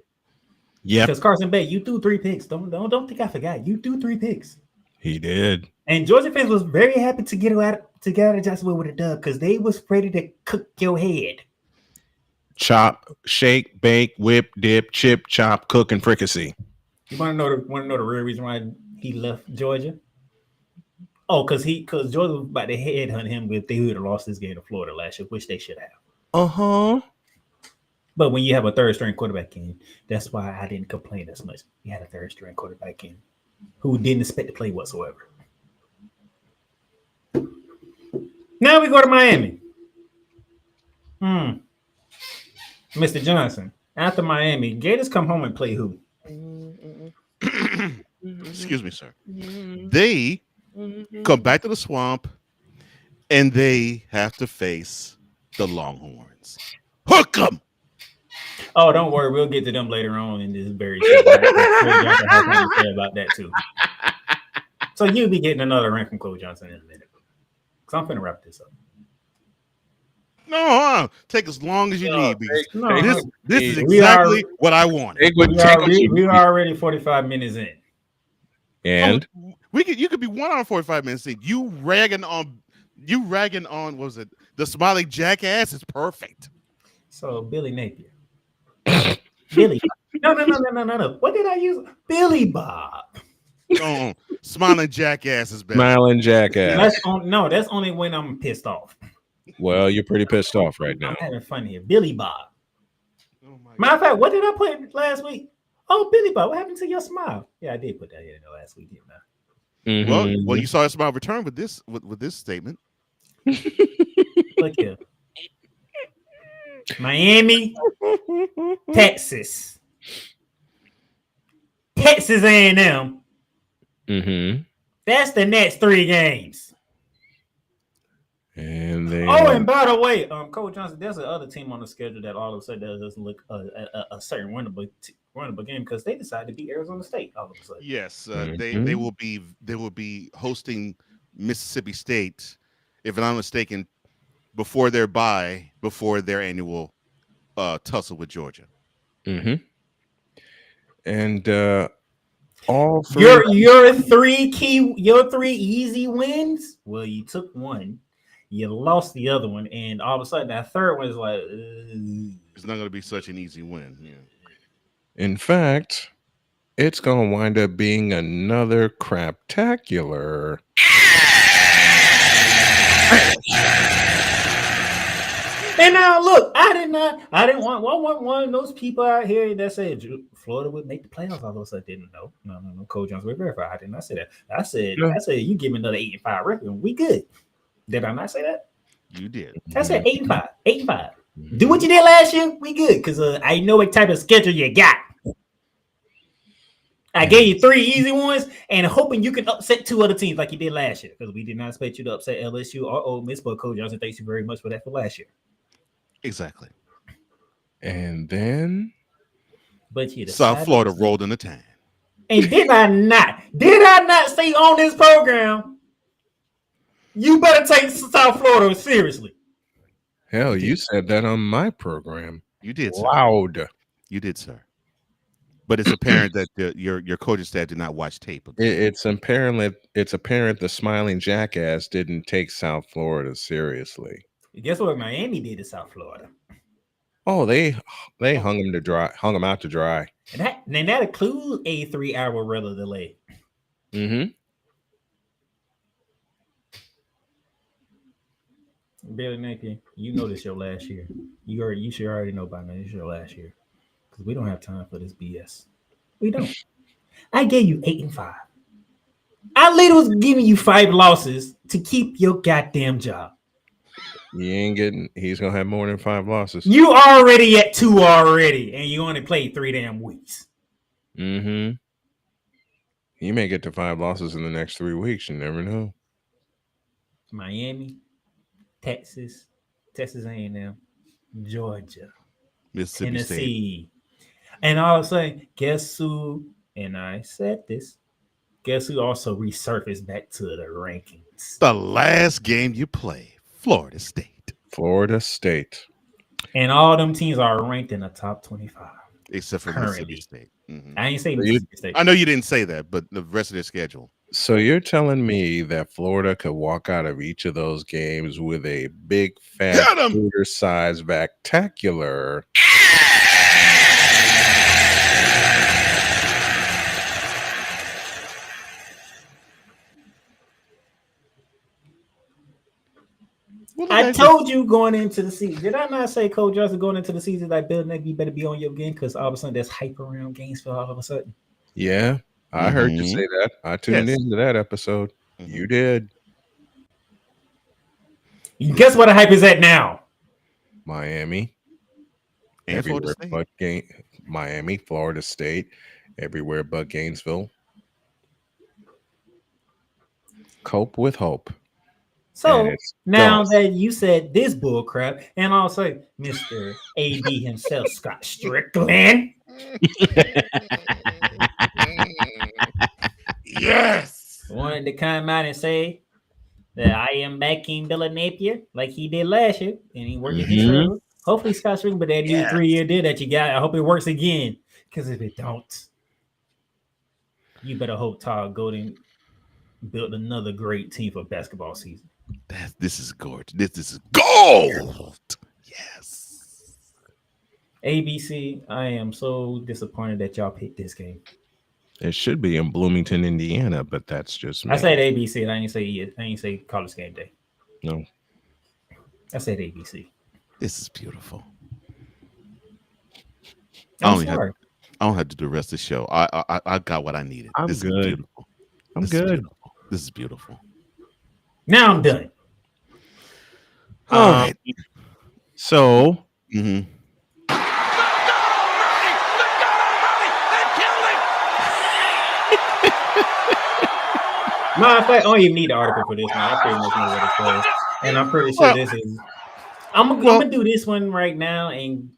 Yep. Because Carson Beck, you threw 3 picks. Don't think I forgot. You threw 3 picks. He did. And Georgia fans was very happy to get out of Jacksonville with a dub because they was ready to cook your head. Chop, shake, bake, whip, dip, chip, chop, cook, and fricassee. You want to know the real reason why he left Georgia? Oh, because Georgia was about to headhunt him if they would have lost this game to Florida last year, which they should have. Uh-huh. But when you have a third string quarterback in, that's why I didn't complain as much. You had a third string quarterback in who didn't expect to play whatsoever. Now we go to Miami. Mr. Johnson, after Miami, Gators come home and play who? Excuse me, sir. They come back to the swamp and they have to face the Longhorns. Hook them! Oh, don't worry. We'll get to them later on in this very show. Y'all can have something to say about that too. So you'll be getting another rant from Cole Johnson in a minute. Because I'm going to wrap this up. No, take as long as you need. Because No, this is exactly what I wanted. we are already 45 minutes in. And You could be 1 hour 45 minutes in. You ragging on what was it? The smiling jackass is perfect. So Billy Napier. Billy. No. What did I use? Billy Bob. Oh, smiling jackass is better. Smiling jackass. That's only when I'm pissed off. Well, you're pretty pissed off right now. I'm having fun here. Billy Bob. Oh my Matter of fact, what did I put last week? Oh, Billy Bob, what happened to your smile? Yeah, I did put that in there last week, didn't I? Mhm. Well, you saw a smile return with this statement. Look here. Miami, Texas. Texas A&M. Mm-hmm. That's the next 3 games. And then, and by the way, Coach Johnson, there's another team on the schedule that all of a sudden doesn't look a certain winnable game because they decided to beat Arizona State all of a sudden. Yes, they will be hosting Mississippi State, if I'm not mistaken, before their annual tussle with Georgia. mm-hmm. And all three. Your 3 easy wins. Well, you took one. You lost the other one, and all of a sudden that third one is like it's not going to be such an easy win. Yeah. In fact, it's going to wind up being another craptacular. And now look, I didn't want one of those people out here that said Florida would make the playoffs. All of a sudden, didn't know. No. Coach Johnson, we verified. I did not say that. I said you give me another 8-5 record, and we good. Did I not say that? You did. I said 8-5. 8-5. Do what you did last year. We good because I know what type of schedule you got. I gave you 3 easy ones and hoping you can upset 2 other teams like you did last year because we did not expect you to upset LSU or Ole Miss. But Coach Johnson, thanks you very much for that for last year. Exactly. And then, but you South Florida rolled in the tan. And did I not say on this program? You better take South Florida seriously. Hell, you said that on my program. You did, sir. Loud. You did, sir. But it's apparent that your coaching staff did not watch tape. It's apparent the smiling jackass didn't take South Florida seriously. Guess what Miami did to South Florida? Oh, they hung him out to dry. And that includes a 3-hour weather delay. Mm-hmm. Billy Napier, you know this your last year. You should already know by now this is your last year. Because we don't have time for this BS. We don't. I gave you 8-5. I literally was giving you 5 losses to keep your goddamn job. He's gonna have more than 5 losses. You already at 2 already, and you only played 3 damn weeks. Mm-hmm. He may get to 5 losses in the next 3 weeks. You never know. Miami, Texas A&M, Georgia, Mississippi Tennessee. And all of a sudden, guess who? And I said this. Guess who also resurfaced back to the rankings? The last game you played, Florida State. Florida State. And all them teams are ranked in the top 25. Except for currently. Mississippi State. Mm-hmm. I ain't saying Mississippi State. I know you didn't say that, but the rest of their schedule. So you're telling me that Florida could walk out of each of those games with a big, fat, shooter-sized spectacular. I told you going into the season. Did I not say Coach Johnson going into the season like Bill Navy, you better be on your game because all of a sudden there's hype around Gainesville all of a sudden? Yeah, I heard you say that. I tuned into that episode. Mm-hmm. You did. Guess what the hype is at now? Miami. And everywhere but Miami, Florida State, everywhere but Gainesville. Cope with hope. So now that you said this bull crap, and also Mr. AD himself, Scott Strickland. Yes. Wanted to come out and say that I am backing Billy Napier like he did last year, and he worked his road. Hopefully Scott Strickland, but that new 3-year deal that you got, I hope it works again. Because if it don't, you better hope Todd Golden built another great team for basketball season. This is gorgeous. This is gold. Yes. ABC, I am so disappointed that y'all picked this game. It should be in Bloomington, Indiana, but that's just me. I said ABC, and I ain't say College Game Day. No. I said ABC. This is beautiful. I'm sorry. I don't have to do the rest of the show. I got what I needed. I'm This good. is beautiful. I'm This good. Is beautiful. This is beautiful. Now I'm done. All right. So, Mm-hmm. Matter of fact, I don't even need the article for this one. I pretty much know what it says, and I'm pretty sure this is. I'm gonna do this one right now and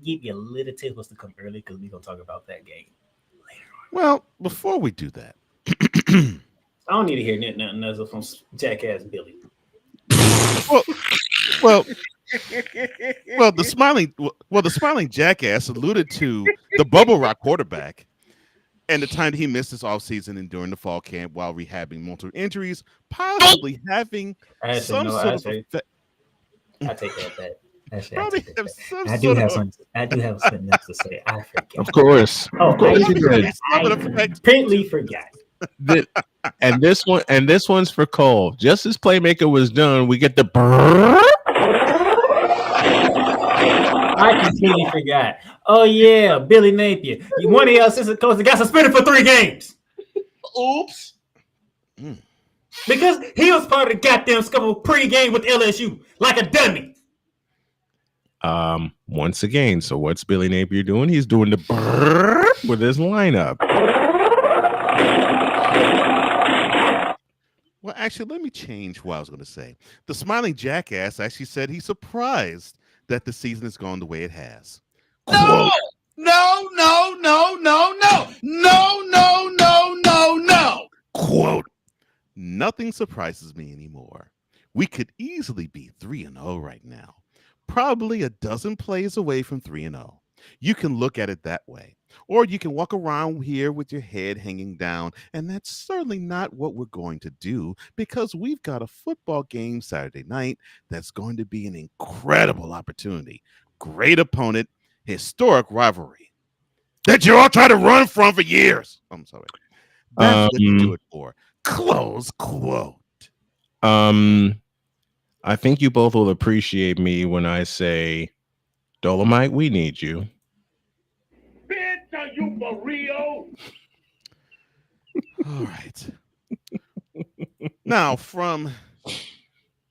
give you a little tips to come early because we're gonna talk about that game later on. Well, before we do that, I don't need to hear nothing else from Jackass Billy. well, the smiling jackass alluded to the bubble rock quarterback and the time that he missed his offseason and during the fall camp while rehabbing multiple injuries, possibly having some sort of effect. I take that back. Actually, Probably I, have some I do sort have of something. I do have something else to say. I forget. of course. Oh, Of course I, you did. I completely forgot. And this one's for Cole. Just as Playmaker was done, we get the I completely forgot. Oh yeah, Billy Napier. One of your assistant coaches got suspended for 3 games. Oops. Because he was part of the goddamn scum pre-game with LSU, like a dummy. Once again, so what's Billy Napier doing? He's doing the with his lineup. Well, actually, let me change what I was going to say. The smiling jackass actually said he's surprised that the season has gone the way it has. No, no. Quote, nothing surprises me anymore. We could easily be 3-0 right now. Probably a dozen plays away from 3-0. You can look at it that way. Or you can walk around here with your head hanging down, and that's certainly not what we're going to do because we've got a football game Saturday night that's going to be an incredible opportunity. Great opponent, historic rivalry that you all try to run from for years. I'm sorry. That's what you do it for. Close quote. I think you both will appreciate me when I say, Dolomite, we need you. Bitch, are you for real? All right. Now, from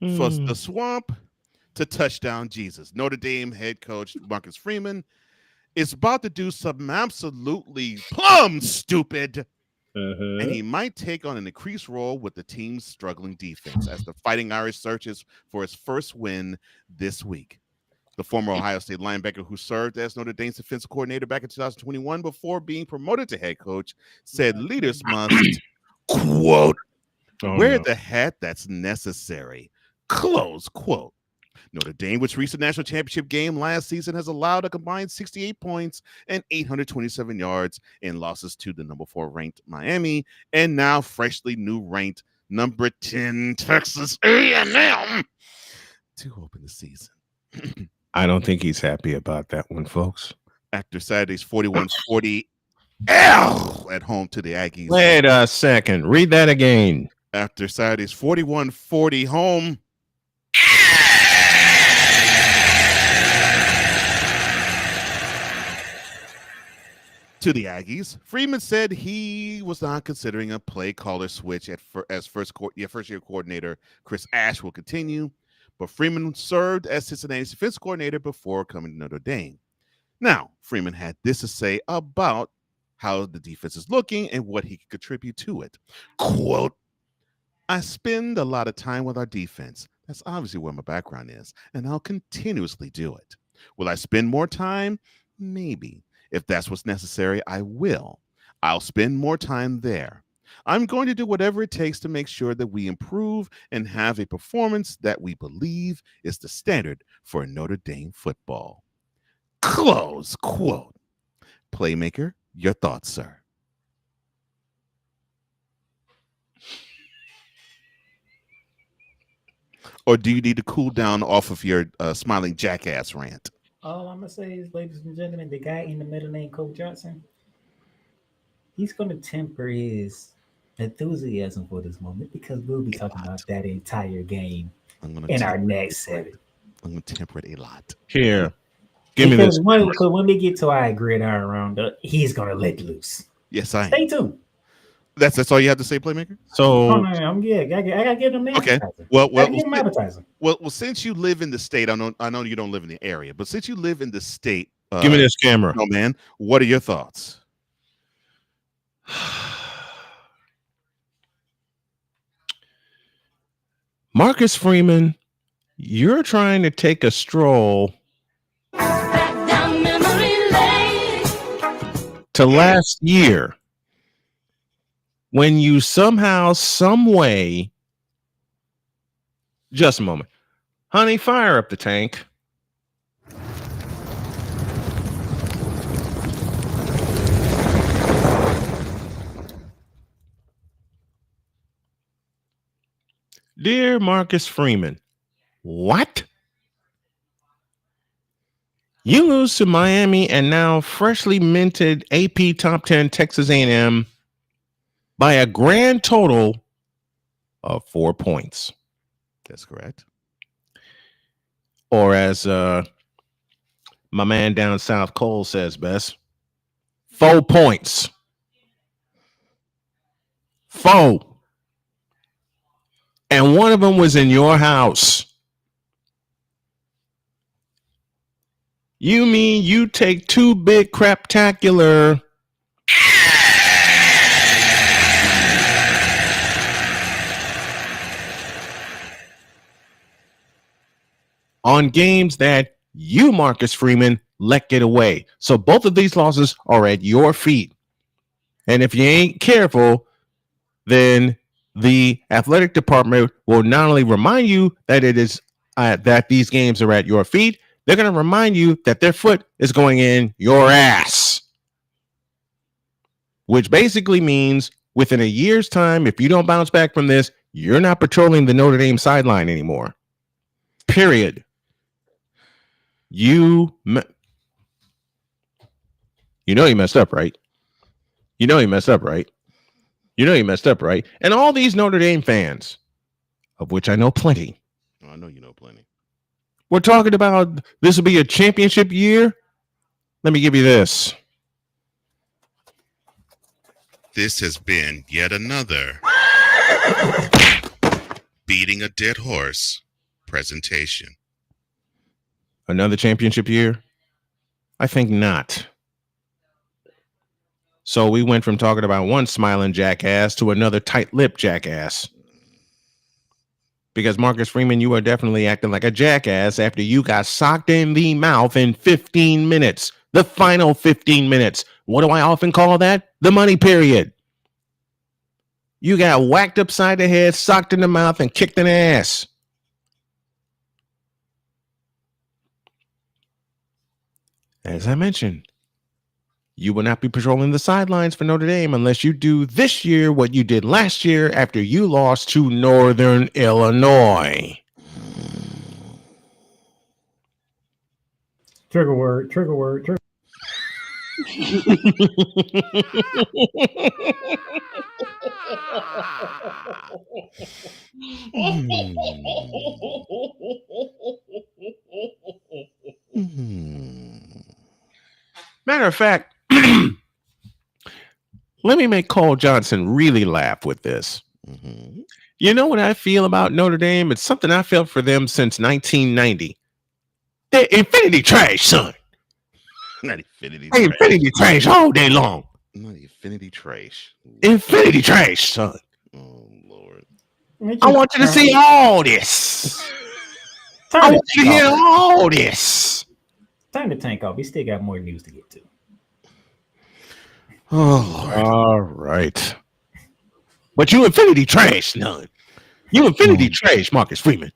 the swamp to touchdown Jesus, Notre Dame head coach Marcus Freeman is about to do something absolutely plumb stupid. And he might take on an increased role with the team's struggling defense as the Fighting Irish searches for his first win this week. The former Ohio State linebacker who served as Notre Dame's defensive coordinator back in 2021 before being promoted to head coach said leaders must, quote, wear the hat that's necessary, close quote. Notre Dame, which reached the national championship game last season, has allowed a combined 68 points and 827 yards in losses to the number 4 ranked Miami and now freshly new ranked number 10 Texas A&M to open the season. I don't think he's happy about that one, folks. After Saturday's 41-40 at home to the Aggies. Wait a second. Read that again. After Saturday's 41-40 home to the Aggies, Freeman said he was not considering a play caller switch as first-year coordinator Chris Ash will continue, but Freeman served as Cincinnati's defense coordinator before coming to Notre Dame. Now, Freeman had this to say about how the defense is looking and what he could contribute to it. Quote, I spend a lot of time with our defense. That's obviously where my background is, and I'll continuously do it. Will I spend more time? Maybe. If that's what's necessary, I will. I'll spend more time there. I'm going to do whatever it takes to make sure that we improve and have a performance that we believe is the standard for Notre Dame football. Close quote. Playmaker, your thoughts, sir? Or do you need to cool down off of your smiling jackass rant? All I'm gonna say is, ladies and gentlemen, the guy in the middle named Coach Johnson, he's gonna temper his enthusiasm for this moment because we'll be talking about that entire game I'm gonna in our temper next it. segment. I'm gonna temper it a lot. Here, give me this. Because when we get to our gridiron roundup, he's gonna let loose. Yes, I Stay am. tuned. That's all you have to say, Playmaker? Oh So no, I'm good. I gotta give them Okay. advertising. Well, I gotta give them advertising. well, since you live in the state, I know you don't live in the area, but since you live in the state, give me this camera. no man, what are your thoughts? Marcus Freeman, you're trying to take a stroll to last year when you somehow, some way, just a moment, honey, fire up the tank. Dear Marcus Freeman, what? You lose to Miami and now freshly minted AP Top 10 Texas A&M by a grand total of 4 points. That's correct. Or as my man down south, Cole, says best, 4 points. 4. And one of them was in your house. You mean you take 2 big craptacular on games that you, Marcus Freeman, let get away. So both of these losses are at your feet. And if you ain't careful, then the athletic department will not only remind you that it is that these games are at your feet, they're going to remind you that their foot is going in your ass. Which basically means within a year's time, if you don't bounce back from this, you're not patrolling the Notre Dame sideline anymore. Period. You know you messed up, right? You know you messed up, right? You know you messed up, right? And all these Notre Dame fans, of which I know plenty. I know you know plenty. We're talking about this will be a championship year. Let me give you this. This has been yet another beating a dead horse presentation. Another championship year? I think not. So we went from talking about one smiling jackass to another tight-lipped jackass. Because Marcus Freeman, you are definitely acting like a jackass after you got socked in the mouth in 15 minutes. The final 15 minutes. What do I often call that? The money period. You got whacked upside the head, socked in the mouth, and kicked in the ass. As I mentioned, you will not be patrolling the sidelines for Notre Dame unless you do this year what you did last year after you lost to Northern Illinois. Trigger word. Matter of fact, let me make Cole Johnson really laugh with this. Mm-hmm. You know what I feel about Notre Dame? It's something I felt for them since 1990. They're infinity trash, son. Not infinity trash. Infinity trash all day long. Not infinity trash. Infinity trash, son. Oh, Lord. I want you to see all this. I want you to hear all this. Time to tank off. We still got more news to get to. Oh, Lord. All right. But you infinity trash, none. You infinity trash, Marcus Freeman.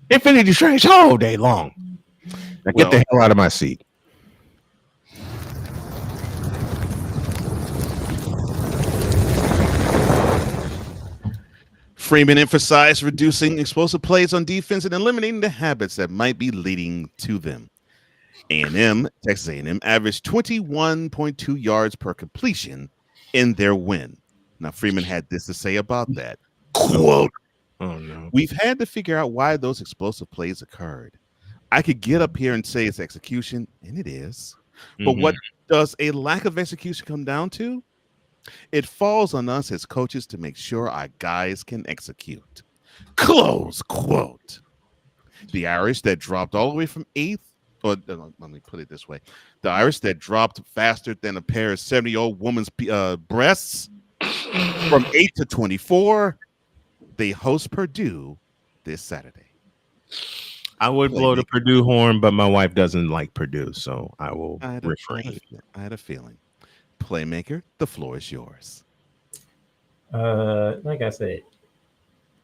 Infinity trash all day long. Now get the hell out of my seat. Freeman emphasized reducing explosive plays on defense and eliminating the habits that might be leading to them. Texas A&M averaged 21.2 yards per completion in their win. Now, Freeman had this to say about that. Quote, Oh, no. "We've had to figure out why those explosive plays occurred. I could get up here and say it's execution, and it is. But what does a lack of execution come down to? It falls on us as coaches to make sure our guys can execute." Close quote. The Irish that dropped all the way from 8th, or let me put it this way. The Irish that dropped faster than a pair of 70-year-old woman's breasts from 8 to 24, they host Purdue this Saturday. I would blow the Purdue horn, but my wife doesn't like Purdue, so I will refrain. I had a feeling. Playmaker, the floor is yours. Like I said,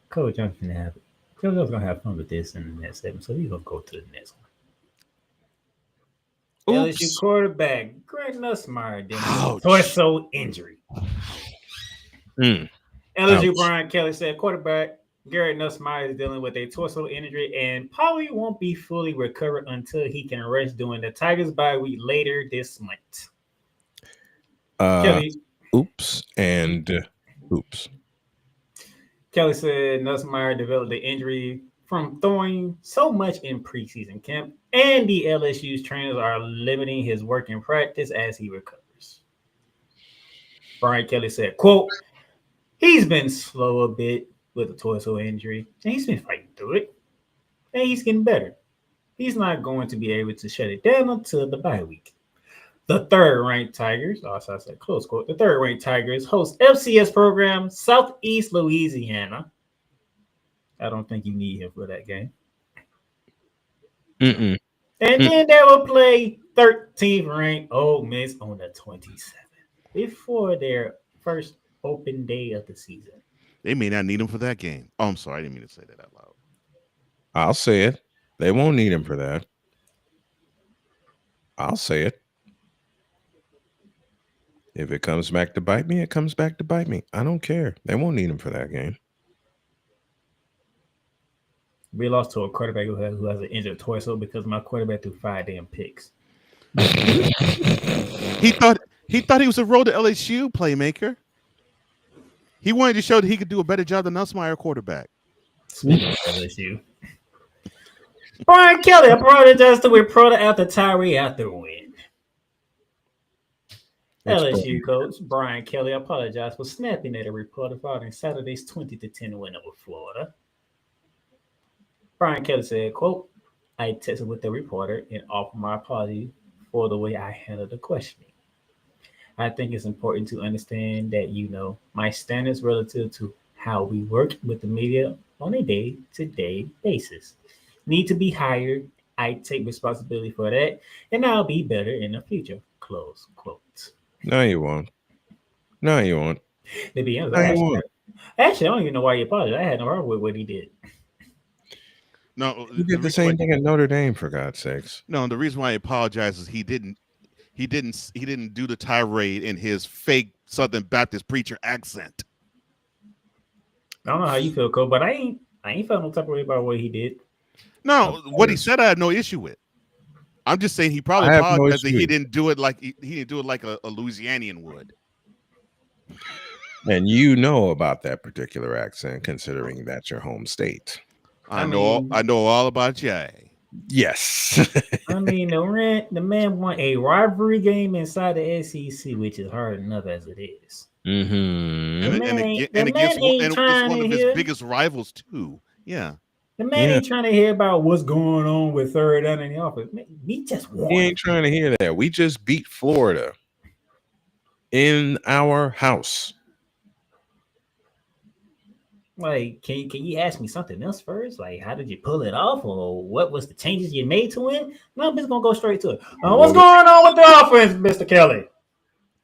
Coach Jones gonna have fun with this in the next segment, so we're gonna go to the next one. Oops. LSU quarterback Greg Nussmeier dealing with torso injury. LSU Brian Kelly said quarterback Garrett Nussmeier is dealing with a torso injury and probably won't be fully recovered until he can rest during the Tigers bye week later this month. Kelly, oops and oops. Kelly said Nussmeier developed the injury from throwing so much in preseason camp, and the LSU's trainers are limiting his work in practice as he recovers. Brian Kelly said, quote, "He's been slow a bit with a torso injury, and he's been fighting through it, and he's getting better. He's not going to be able to shut it down until the bye week." The third-ranked Tigers, also I said close quote, the third-ranked Tigers host FCS program Southeast Louisiana. I don't think you need him for that game. And then they will play 13th-ranked Ole Miss on the 27th before their first open day of the season. They may not need him for that game. Oh, I'm sorry. I didn't mean to say that out loud. I'll say it. They won't need him for that. I'll say it. If it comes back to bite me, it comes back to bite me. I don't care. They won't need him for that game. We lost to a quarterback who has an injured torso because my quarterback threw 5 damn picks. He thought he was a road to LSU playmaker. He wanted to show that he could do a better job than Nussmeier quarterback. LSU. Brian Kelly apologized to reporter after Tyree after win. LSU coach Brian Kelly apologized for snapping at a reporter following Saturday's 20-10 win over Florida. Brian Kelly said, quote, "I texted with the reporter and offered my apology for the way I handled the questioning. I think it's important to understand that, my standards relative to how we work with the media on a day-to-day basis need to be higher. I take responsibility for that, and I'll be better in the future." Close quote. No, you won't. No, you won't. To be honest, actually, I don't even know why he apologized. I had no problem with what he did. No, he did the same thing at Notre Dame, for God's sakes. No, the reason why he apologized is he didn't do the tirade in his fake Southern Baptist preacher accent. I don't know how you feel, Cole, but I ain't felt no type of way about what he did. No, what he said I had no issue with. I'm just saying he probably apologized that he didn't do it like he didn't do it like a Louisianian would. And you know about that particular accent, considering that's your home state. I know all about Jay. Yes. I mean, the man won a rivalry game inside the SEC, which is hard enough as it is. And against one of his biggest rivals too. Yeah. The man ain't trying to hear about what's going on with third down in the office. We just won. He ain't trying to hear that. We just beat Florida in our house. Like, can you ask me something else first? Like, how did you pull it off, or what was the changes you made to win? No, I'm just gonna go straight to it. What's going on with the offense, Mr. Kelly?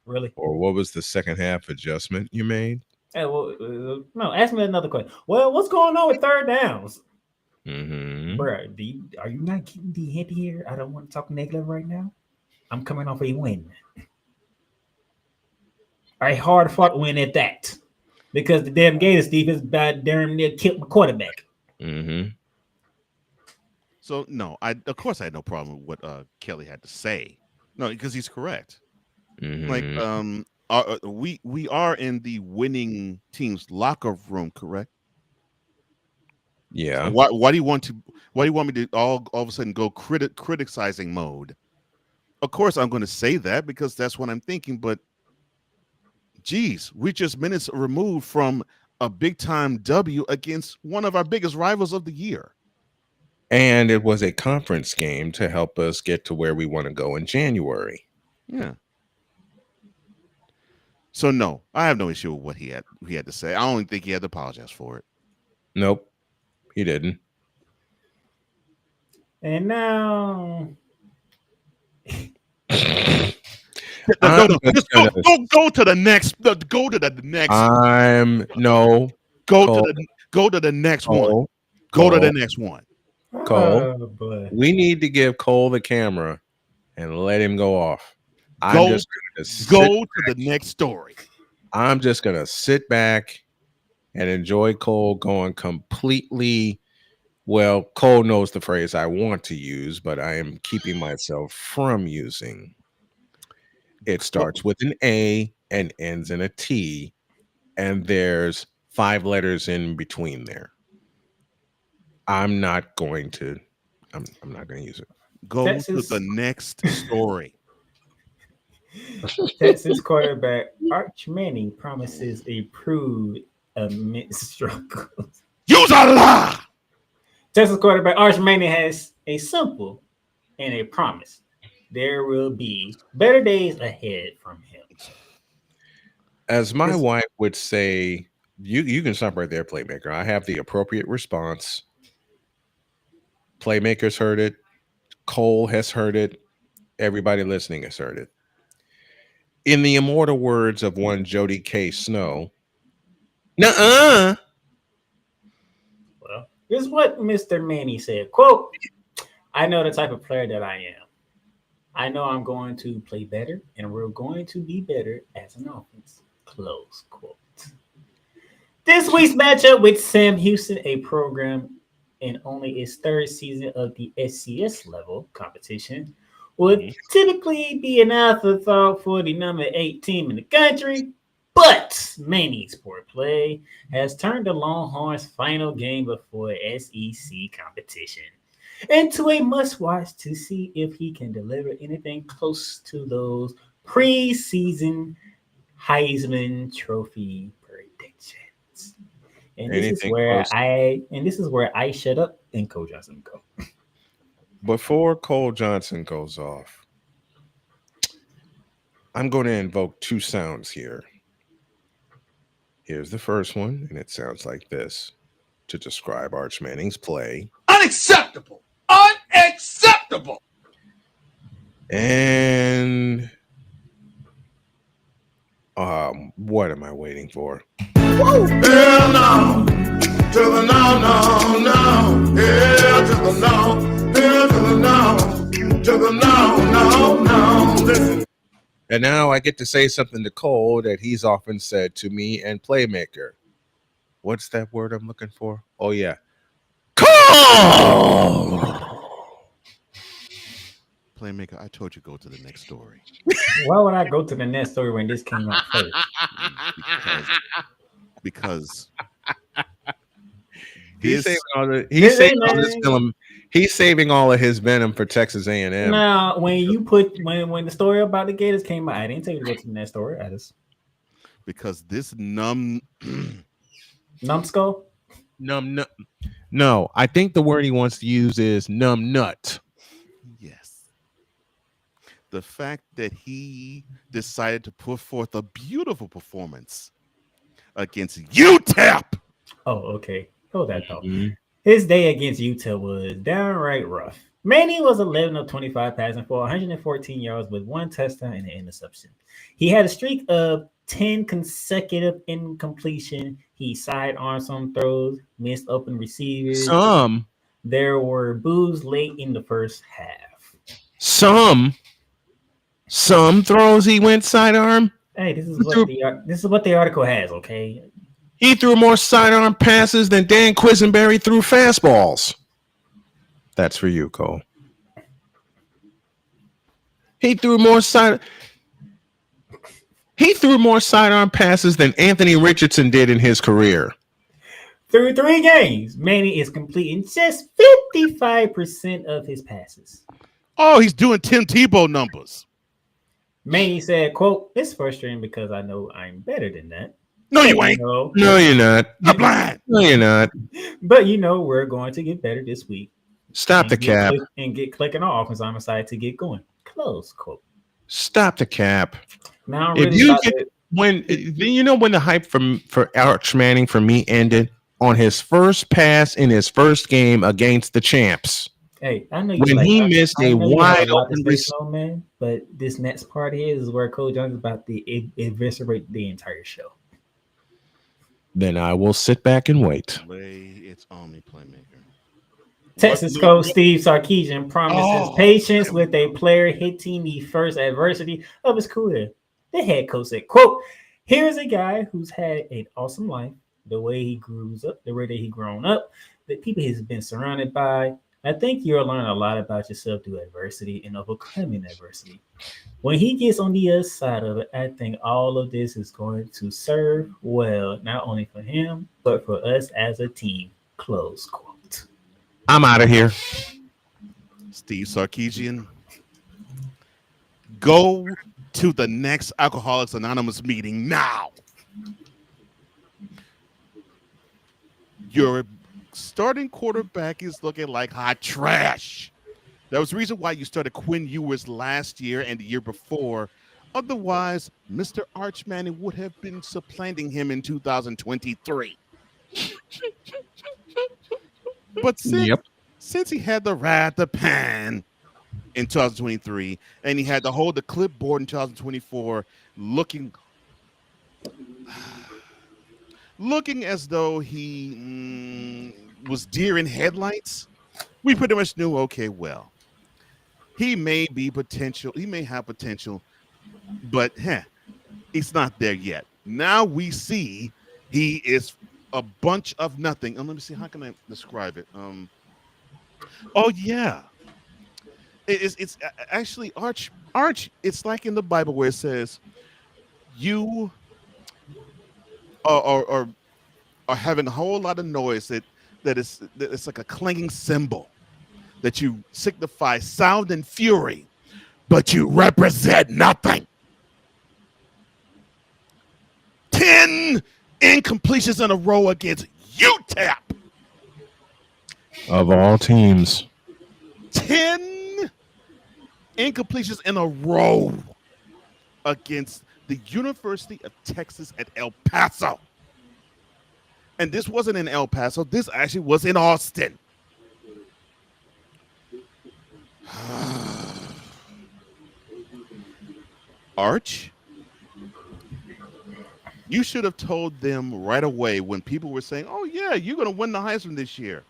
Really? Or what was the second half adjustment you made? Hey, well, no, ask me another question. Well, what's going on with third downs? Bro, are you not getting the hint here? I don't want to talk negative right now. I'm coming off a win. A hard fought win at that. Because the damn Gators defense damn near killed my quarterback. So no, of course I had no problem with what Kelly had to say. No, because he's correct. Like we are in the winning team's locker room, correct? Yeah. Why do you want me to all of a sudden go criticizing mode? Of course I'm going to say that because that's what I'm thinking, but geez, we're just minutes removed from a big time W against one of our biggest rivals of the year. And it was a conference game to help us get to where we want to go in January. Yeah. So no, I have no issue with what he had to say. I don't think he had to apologize for it. Nope, he didn't. And now, Go to the next. Go to the next. Go to the next one. Go to the next one. Cole, boy. we need to give Cole the camera and let him go off. Go to the next story. I'm just gonna sit back and enjoy Cole going completely. Well, Cole knows the phrase I want to use, but I am keeping myself from using. It starts with an A and ends in a T, and there's 5 letters in between there. I'm not going to use it. Go to the next story. Texas quarterback Arch Manning promises improved amid struggles. Use a lie. Texas quarterback Arch Manning has a simple and a promise. There will be better days ahead from him. As my wife would say, you can stop right there, Playmaker. I have the appropriate response. Playmakers heard it. Cole has heard it. Everybody listening has heard it. In the immortal words of one Jody K. Snow, nuh-uh. Well, this is what Mr. Manning said. Quote, I know the type of player that I am. I know I'm going to play better, and we're going to be better as an offense. Close quote. This week's matchup with Sam Houston, a program in only its 3rd season of the SCS level competition, would typically be an afterthought for the number 8 team in the country, but Manning's poor play has turned the Longhorns' final game before SEC competition into a must-watch to see if he can deliver anything close to those preseason Heisman Trophy predictions. And this is where I shut up and Cole Johnson go. Before Cole Johnson goes off, I'm going to invoke 2 sounds here. Here's the first one, and it sounds like this to describe Arch Manning's play. Unacceptable! Unacceptable! And what am I waiting for? Hell no! To the no, no, no! Hell to the no! Hell to the no! To the no, no, no! Listen. And now I get to say something to Cole that he's often said to me and Playmaker. What's that word I'm looking for? Oh, yeah. Cole! Playmaker, I told you go to the next story. Why would I go to the next story when this came out first? Because he's saving all of his venom for Texas A&M. Now, when the story about the Gators came out, I didn't tell you to go to the next story. Because this numbskull? No, I think the word he wants to use is numb nut. Yes. The fact that he decided to put forth a beautiful performance against UTEP. Oh, okay. Hold that thought. His day against Utah was downright rough. Manning was 11 of 25 passing for 114 yards with 1 touchdown and an interception. He had a streak of 10 consecutive incompletion. He sidearmed some throws, missed open receivers. There were boos late in the first half. Some throws he went sidearm. Hey, this is what the article has, okay? He threw more sidearm passes than Dan Quisenberry threw fastballs. That's for you, Cole. He threw more sidearm passes than Anthony Richardson did in his career. Through 3 games, Manny is completing just 55% of his passes. Oh, he's doing Tim Tebow numbers. Manny said, quote, "It's frustrating because I know I'm better than that. No, you ain't. No, you're not. You're blind. No, you're not. But we're going to get better this week. Stop the cap. And get clicking on offense. I'm excited to get going." Close quote. Stop the cap. Now, if you get, when the hype for Arch Manning for me ended on his first pass in his first game against the champs. Hey, I know when he missed a wide open man, but this next part here is where Cole Jones is about to eviscerate the entire show. Then I will sit back and wait. It's Omni Playmaker. Texas coach Steve Sarkisian promises patience with a player hitting the first adversity of his career. The head coach said, quote, "Here's a guy who's had an awesome life, the way he grows up, the way that he grown up, the people he's been surrounded by. I think you'll learn a lot about yourself through adversity and overcoming adversity. When he gets on the other side of it, I think all of this is going to serve well, not only for him, but for us as a team." Close quote. I'm out of here. Steve Sarkisian, go to the next Alcoholics Anonymous meeting now. Your starting quarterback is looking like hot trash. That was the reason why you started Quinn Ewers last year and the year before. Otherwise, Mr. Arch Manning would have been supplanting him in 2023. But since he had the ride the pan in 2023 and he had to hold the clipboard in 2024 looking as though he was deer in headlights, we pretty much knew, okay, well, he may have potential, but he's not there yet. Now we see he is a bunch of nothing. And let me see, how can I describe it? It's actually Arch. It's like in the Bible where it says you are having a whole lot of noise that it's like a clanging cymbal that you signify sound and fury, but you represent nothing. 10 incompletions in a row against UTEP. Of all teams. 10 incompletions in a row against the University of Texas at El Paso. And this wasn't in El Paso. This actually was in Austin. Arch, you should have told them right away when people were saying, "Oh yeah, you're going to win the Heisman this year."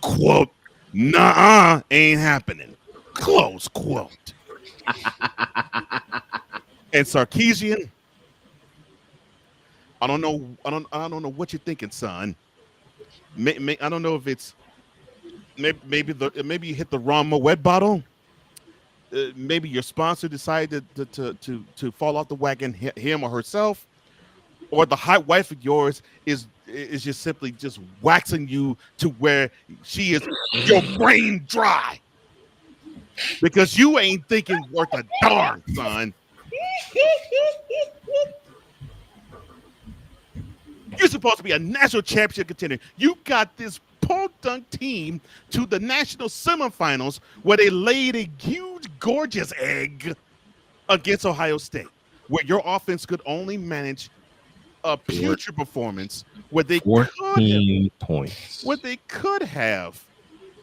Quote, "Nuh-uh, ain't happening." Close quote. And Sarkisian, I don't know what you're thinking, son. I don't know if it's maybe you hit the wrong Moet bottle. Maybe your sponsor decided to fall off the wagon, him or herself, or the hot wife of yours is just simply just waxing you to where she is your brain dry because you ain't thinking worth a darn, son. You're supposed to be a national championship contender. You got this podunk team to the national semifinals where they laid a huge, gorgeous egg against Ohio State, where your offense could only manage a putrid performance, where they 14 points, where they could have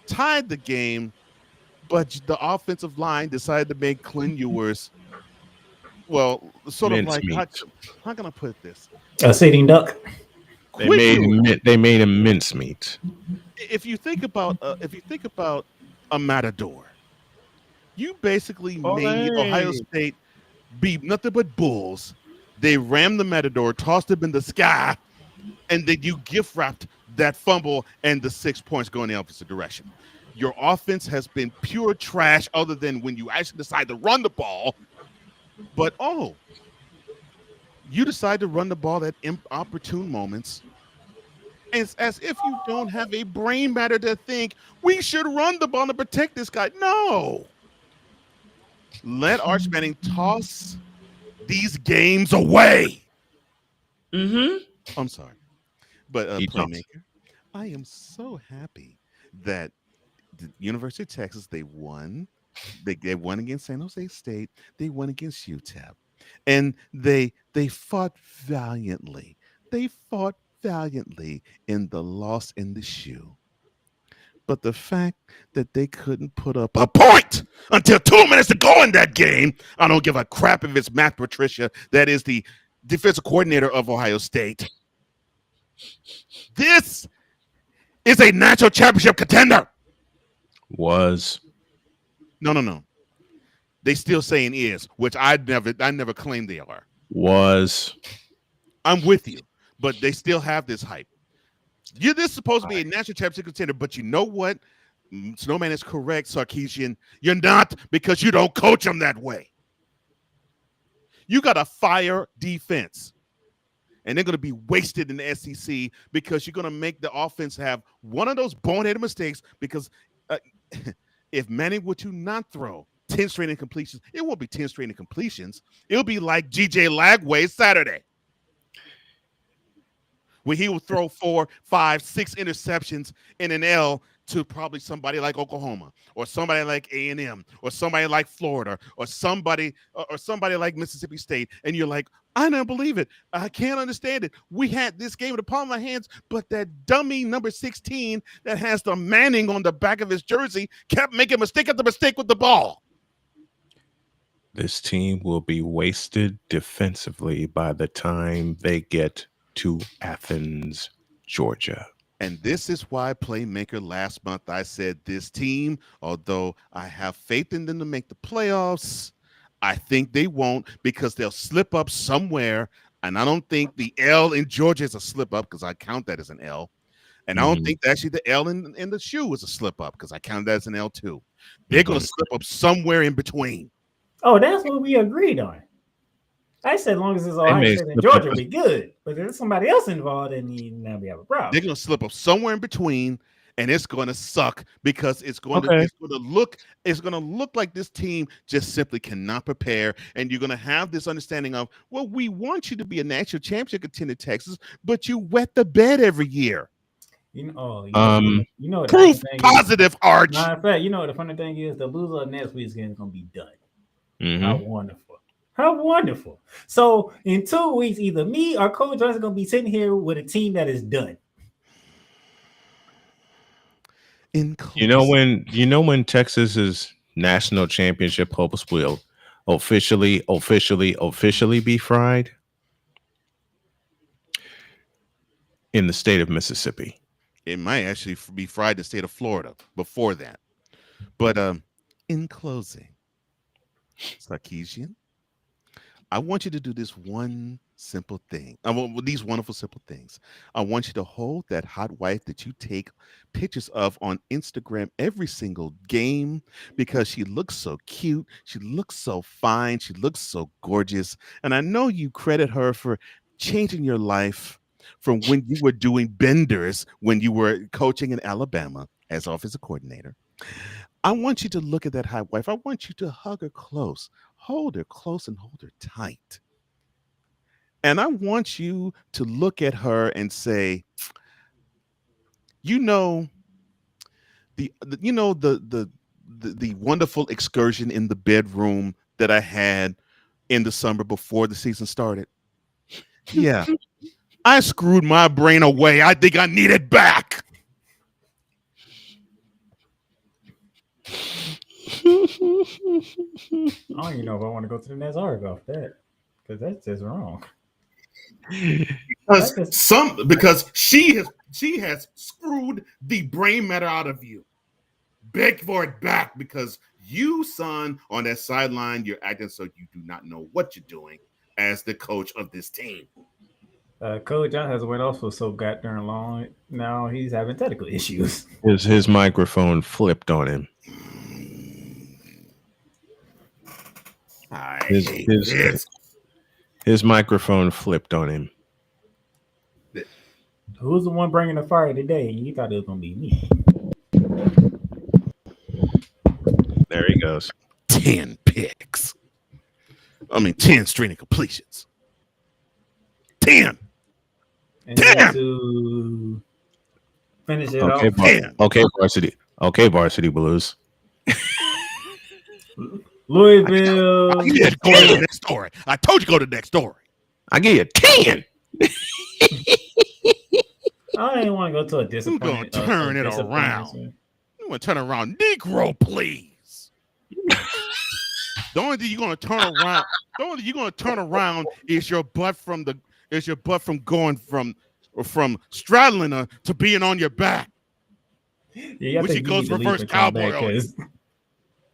tied the game, but the offensive line decided to make Quinn Ewers, well, sort of like how can I put this? A sitting duck. They made him mincemeat. If you think about a matador, you basically made Ohio State be nothing but bulls. They rammed the matador, tossed him in the sky, and then you gift wrapped that fumble and the 6 points going the opposite direction. Your offense has been pure trash other than when you actually decide to run the ball. But, you decide to run the ball at inopportune moments. It's as if you don't have a brain matter to think we should run the ball to protect this guy. No. Let Arch Manning toss these games away. I'm sorry. But Playmaker, I am so happy that the University of Texas, they won. They won against San Jose State. They won against UTEP. And they fought valiantly. They fought valiantly in the loss in the shoe. But the fact that they couldn't put up a point until 2 minutes to go in that game, I don't give a crap if it's Matt Patricia, that is the defensive coordinator of Ohio State. This is a national championship contender. Was. No. They still saying is, which I never claimed they are. Was. I'm with you, but they still have this hype. This is supposed to be a national championship contender, but you know what? Snowman is correct, Sarkisian. You're not, because you don't coach them that way. You got a fire defense, and they're going to be wasted in the SEC because you're going to make the offense have one of those boneheaded mistakes. Because if Manning were to not throw 10 straight incompletions, it won't be 10 straight incompletions. It'll be like G.J. Lagway Saturday, where he will throw 4, 5, 6 interceptions in an L to probably somebody like Oklahoma or somebody like A&M or somebody like Florida or somebody like Mississippi State. And you're like, I don't believe it. I can't understand it. We had this game in the palm of my hands, but that dummy number 16 that has the Manning on the back of his jersey kept making mistake after mistake with the ball. This team will be wasted defensively by the time they get to Athens, Georgia. And this is why, Playmaker, last month I said this team, although I have faith in them to make the playoffs, I think they won't, because they'll slip up somewhere. And I don't think the L in Georgia is a slip up, because I count that as an L. And I don't think actually the L in the shoe is a slip up, because I count that as an L too. They're going to slip up somewhere in between. Oh, that's what we agreed on. I said, as long as it's Ohio State and Georgia, we good. But if there's somebody else involved, then now we have a problem. They're going to slip up somewhere in between, and it's going to suck, because it's going to look like this team just simply cannot prepare. And you're going to have this understanding of, well, we want you to be a national championship contender, Texas, but you wet the bed every year. Proof positive, Arch. Matter of fact, you know what the funny thing is? The loser of next week's game is going to be done. How wonderful. How wonderful. So in 2 weeks, either me or Coach Johnson are going to be sitting here with a team that is done. You know when Texas's national championship hopes will officially be fried? In the state of Mississippi. It might actually be fried in the state of Florida before that. But in closing, Sarkisian, I want you to do this one simple thing. I want these wonderful simple things. I want you to hold that hot wife that you take pictures of on Instagram every single game, because she looks so cute. She looks so fine. She looks so gorgeous. And I know you credit her for changing your life from when you were doing benders when you were coaching in Alabama as offensive coordinator. I want you to look at that hot wife. I want you to hug her close, hold her close, and hold her tight. And I want you to look at her and say, the wonderful excursion in the bedroom that I had in the summer before the season started. Yeah, I screwed my brain away. I think I need it back. I don't even know if I want to go to the next article off that, because that's just wrong. Because she has screwed the brain matter out of you. Beg for it back, because you, son, on that sideline, you're acting so you do not know what you're doing as the coach of this team. Cole Johnson has went off for so goddamn long. Now he's having technical issues. His microphone flipped on him. His microphone flipped on him. Who's the one bringing the fire today? You thought it was gonna be me. There he goes. 10 picks. 10 straight completions. 10. And then to finish it off. Okay, varsity. Okay, varsity Blues. Louisville. I give you go to the next story. I told you go to the next story. I give you 10. I didn't want to go to a disappointment. I'm gonna turn it around. You want to turn around, Negro, please. The only thing you're gonna turn around. The only thing you're gonna turn around is your butt from going from straddling her to being on your back. Yeah, when she goes reverse cowboy on you.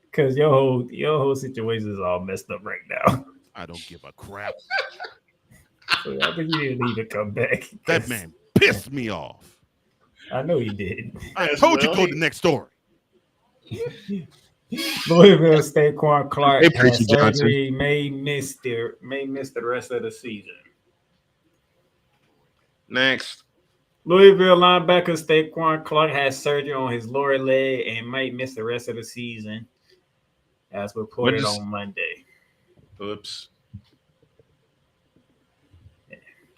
Because your whole situation is all messed up right now. I don't give a crap. So I think you need to leave and come back. That man pissed me off. I know he did. I told you go to the next story. Louisville Saquon Clark Hey, Preacher surgery may miss the rest of the season. Next. Louisville linebacker Saquon Clark has surgery on his lower leg and might miss the rest of the season, as reported on Monday. Oops.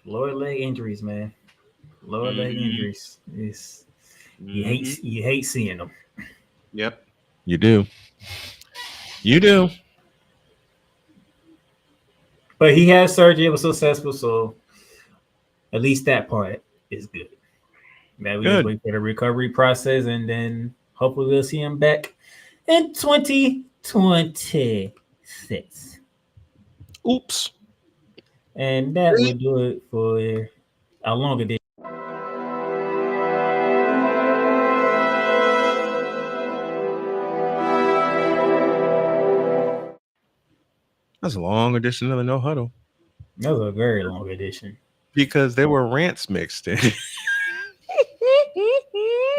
Lower leg injuries, man. Lower leg injuries. You hate seeing them. Yep. You do. You do. But he had surgery. It was successful, so at least that part is good. Now we just wait for the recovery process, and then hopefully we'll see him back in 2026. Oops. And that will do it for a longer day. That's a long edition of the No Huddle. That was a very long edition. Because there were rants mixed in.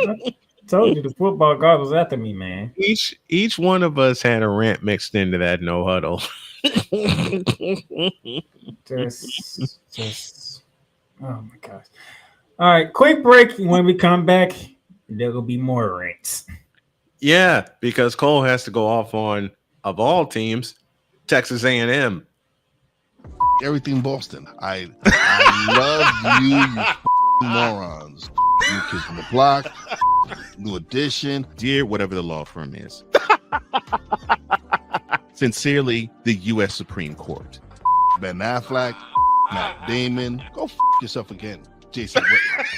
I told you the football god was after me, man. Each one of us had a rant mixed into that No Huddle. just oh my gosh. All right, quick break. When we come back, there will be more rants. Yeah, because Cole has to go off on, of all teams, Texas A&M. Everything Boston. I love you morons. New Kids on the Block, New Edition. Dear whatever the law firm is. Sincerely, the U.S. Supreme Court. Ben Affleck, Matt Damon. Go yourself again, Jason Whitlock.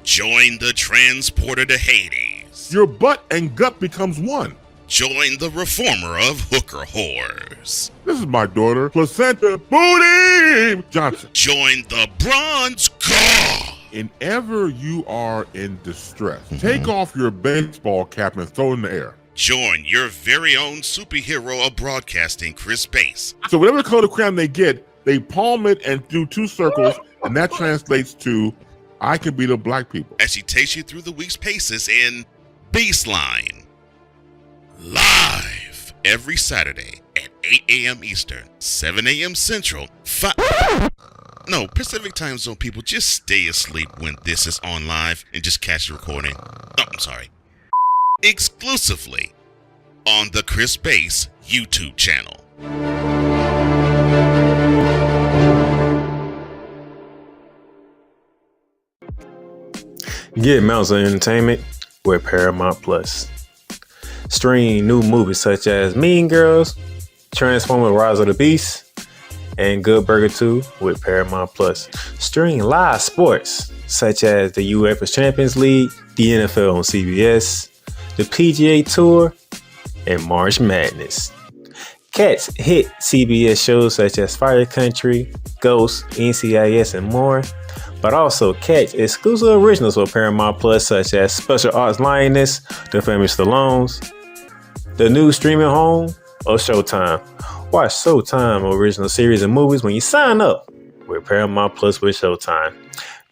Join the transporter to Hades. Your butt and gut becomes one. Join the reformer of hooker whores. This is my daughter, Placenta Booty Johnson. Join the bronze god. Whenever you are in distress, take off your baseball cap and throw it in the air. Join your very own superhero of broadcasting, Chris Bass. So whatever color crayon they get, they palm it and do 2 circles, and that translates to I can be the black people. As she takes you through the week's paces in Baseline. Live every Saturday at 8 a.m. Eastern, 7 a.m. Central, Pacific time zone people, just stay asleep when this is on live and just catch the recording. Exclusively on the Chris Bass YouTube channel. Get mounts of entertainment with Paramount Plus. Stream new movies such as Mean Girls, Transformers: Rise of the Beast, and Good Burger 2 with Paramount Plus. Stream live sports such as the UEFA Champions League, the NFL on CBS, the PGA Tour, and March Madness. Catch hit CBS shows such as Fire Country, Ghost, NCIS, and more but also catch exclusive originals for Paramount Plus, such as Special Arts Lioness, The Famous Stallones, the new streaming home of Showtime. Watch Showtime original series and movies when you sign up with Paramount Plus with Showtime.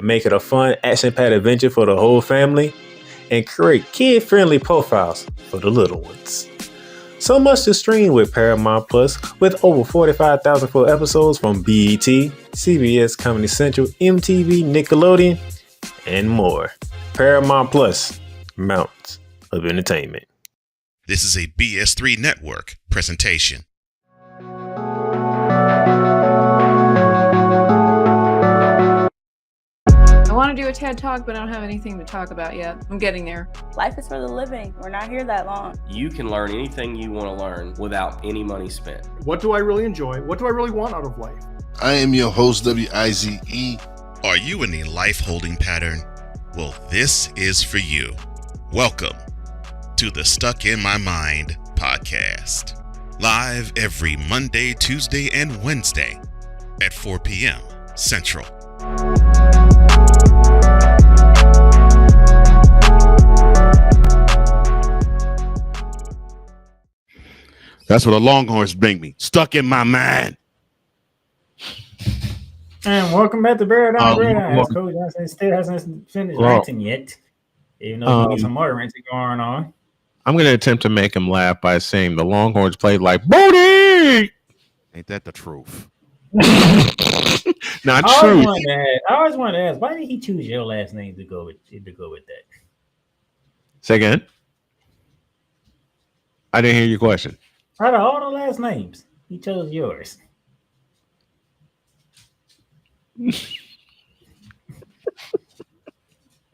Make it a fun, action-packed adventure for the whole family and create kid-friendly profiles for the little ones. So much to stream with Paramount Plus, with over 45,000 full episodes from BET, CBS, Comedy Central, MTV, Nickelodeon, and more. Paramount Plus, mountains of entertainment. This is a BS3 Network presentation. I want to do a TED Talk, but I don't have anything to talk about yet. I'm getting there. Life is for the living. We're not here that long. You can learn anything you want to learn without any money spent. What do I really enjoy? What do I really want out of life? I am your host, WIZE. Are you in a life holding pattern? Well, this is for you. Welcome to the Stuck in My Mind podcast. Live every Monday, Tuesday, and Wednesday at 4 p.m. Central. That's what the Longhorns bring me. Stuck in my mind. And welcome back to Gridiron. As Coach Johnson still hasn't finished ranting yet. Even though he needs some more ranting going on. I'm going to attempt to make him laugh by saying the Longhorns played like booty. Ain't that the truth? Not I true. always wanted to ask, why did he choose your last name to go with that? Say again. I didn't hear your question. Out of all the last names, he chose yours. I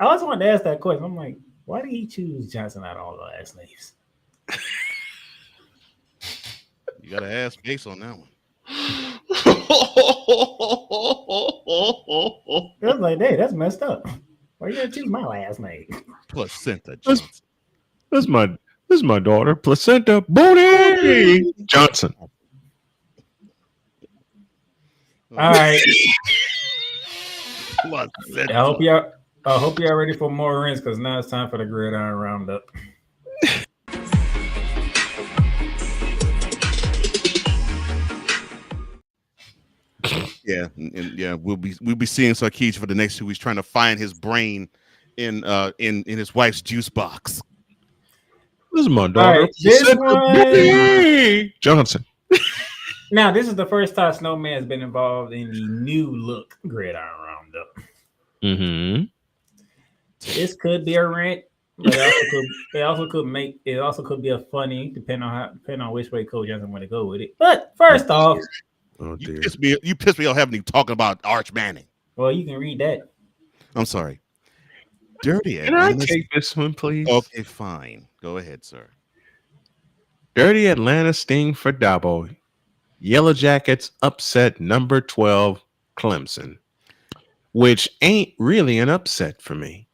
always wanted to ask that question. I'm like, why did he choose Johnson out of all the last names? You gotta ask Ace on that one. I was like, hey, that's messed up. Why you gonna choose my last name? Placenta Johnson. This is my daughter, Placenta Booty Johnson. All right. Placenta. I hope y'all ready for more rings, because now it's time for the Gridiron Roundup. Yeah, and we'll be seeing Sarkeesian for the next 2 weeks, trying to find his brain in his wife's juice box. This is my daughter, This Johnson. Now, this is the first time Snowman has been involved in the new look Gridiron Roundup. Mm-hmm. This could be a rant, but it also could be a funny, depending on which way Coach Johnson want to go with it. But first off, you pissed me off having you talking about Arch Manning. Well, you can read that. I'm sorry. Dirty. Can I take this one, please? Okay, fine. Go ahead, sir. Dirty Atlanta sting for Dabo. Yellow Jackets upset number 12 Clemson, which ain't really an upset for me.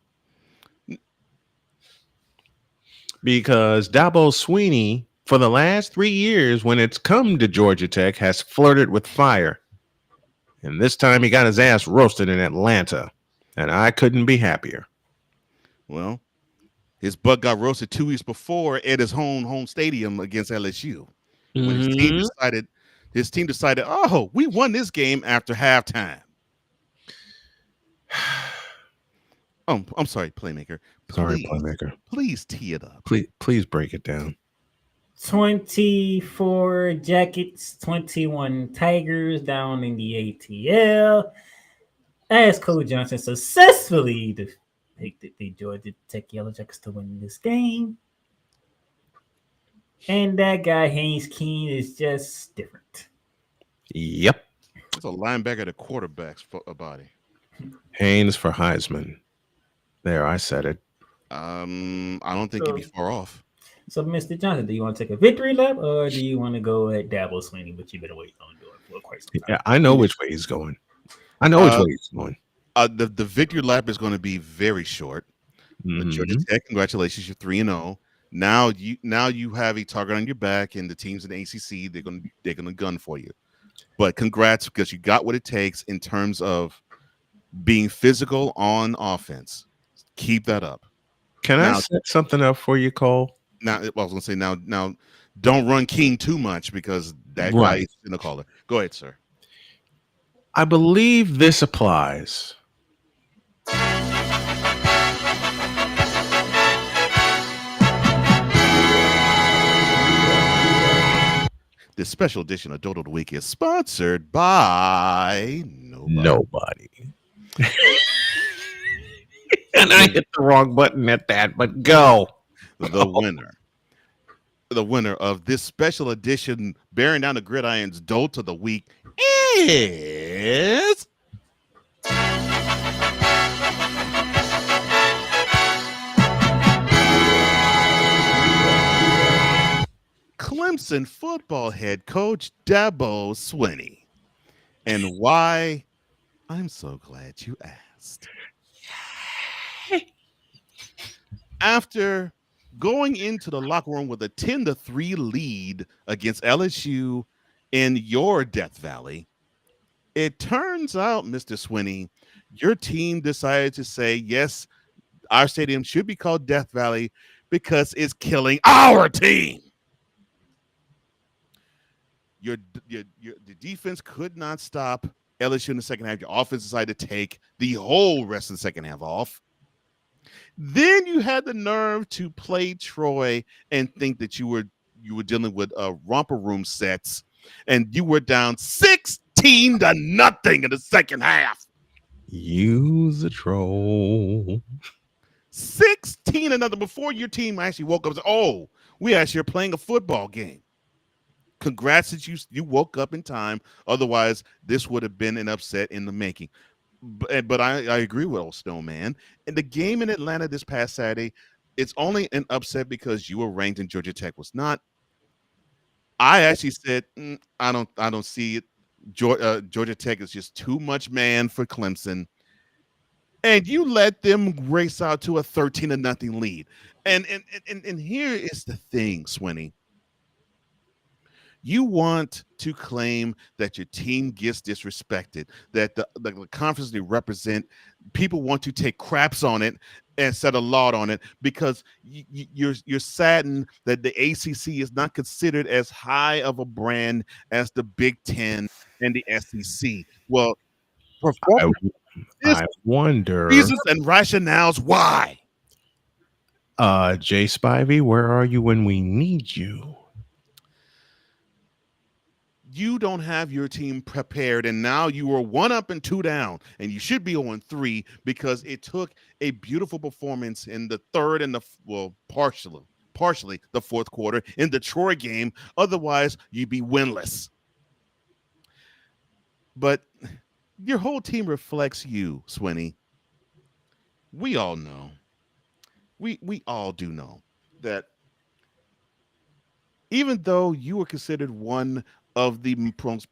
Because Dabo Swinney, for the last 3 years, when it's come to Georgia Tech, has flirted with fire. And this time he got his ass roasted in Atlanta. And I couldn't be happier. Well, his butt got roasted 2 weeks before at his home stadium against LSU. When his team decided, oh, we won this game after halftime. Oh, I'm sorry, Playmaker. Sorry, Playmaker. Please tee it up. Please break it down. 24 Jackets, 21 Tigers down in the ATL. As Coach Johnson successfully depicted the Georgia Tech Yellow Jackets to win this game. And that guy, Haynes King, is just different. Yep. It's a linebacker to quarterback's body. Haynes for Heisman. There, I said it. I don't think he'd be far off. So, Mr. Johnson, do you want to take a victory lap, or do you want to go at Dabo Swinney, but you've been waiting on doing for quite some time? Yeah, I know which way he's going. The victory lap is going to be very short. Mm-hmm. Georgia Tech, congratulations, you're 3-0. Now you have a target on your back, and the teams in the ACC, they're gonna gun for you. But congrats, because you got what it takes in terms of being physical on offense. Keep that up. Can I set something up for you, Cole? Now, I was going to say now, don't run King too much because that guy is in the caller. Go ahead, sir. I believe this applies. This special edition of Dodo of the Week is sponsored by nobody. And I hit the wrong button at that, but go. The winner of this special edition bearing down the gridiron's Dodo of the Week is Clemson football head coach Dabo Swinney. And why? I'm so glad you asked. After going into the locker room with a 10-3 lead against LSU in your Death Valley, it turns out, Mr. Swinney, your team decided to say, yes, our stadium should be called Death Valley because it's killing our team. The defense could not stop LSU in the second half. Your offense decided to take the whole rest of the second half off. Then you had the nerve to play Troy and think that you were dealing with romper room sets, and you were down 16-0 in the second half. Use a troll. 16-0 before your team actually woke up and said, "Oh, we actually are playing a football game." Congrats that you woke up in time. Otherwise, this would have been an upset in the making. But I agree with old Snowman. In the game in Atlanta this past Saturday, it's only an upset because you were ranked and Georgia Tech was not. I actually said, I don't see it. Georgia Tech is just too much man for Clemson. And you let them race out to a 13-0 lead. And here is the thing, Swinney. You want to claim that your team gets disrespected, that the conference they represent, people want to take craps on it and set a laud on it because you're saddened that the ACC is not considered as high of a brand as the Big Ten and the SEC. Well, I wonder reasons and rationales why. Jay Spivey, where are you when we need you? You don't have your team prepared, and now you are 1 up and 2 down, and you should be 0-3 because it took a beautiful performance in the third and partially the fourth quarter in the Troy game. Otherwise, you'd be winless. But your whole team reflects you, Swinney. We all know. We all do know that even though you were considered one of the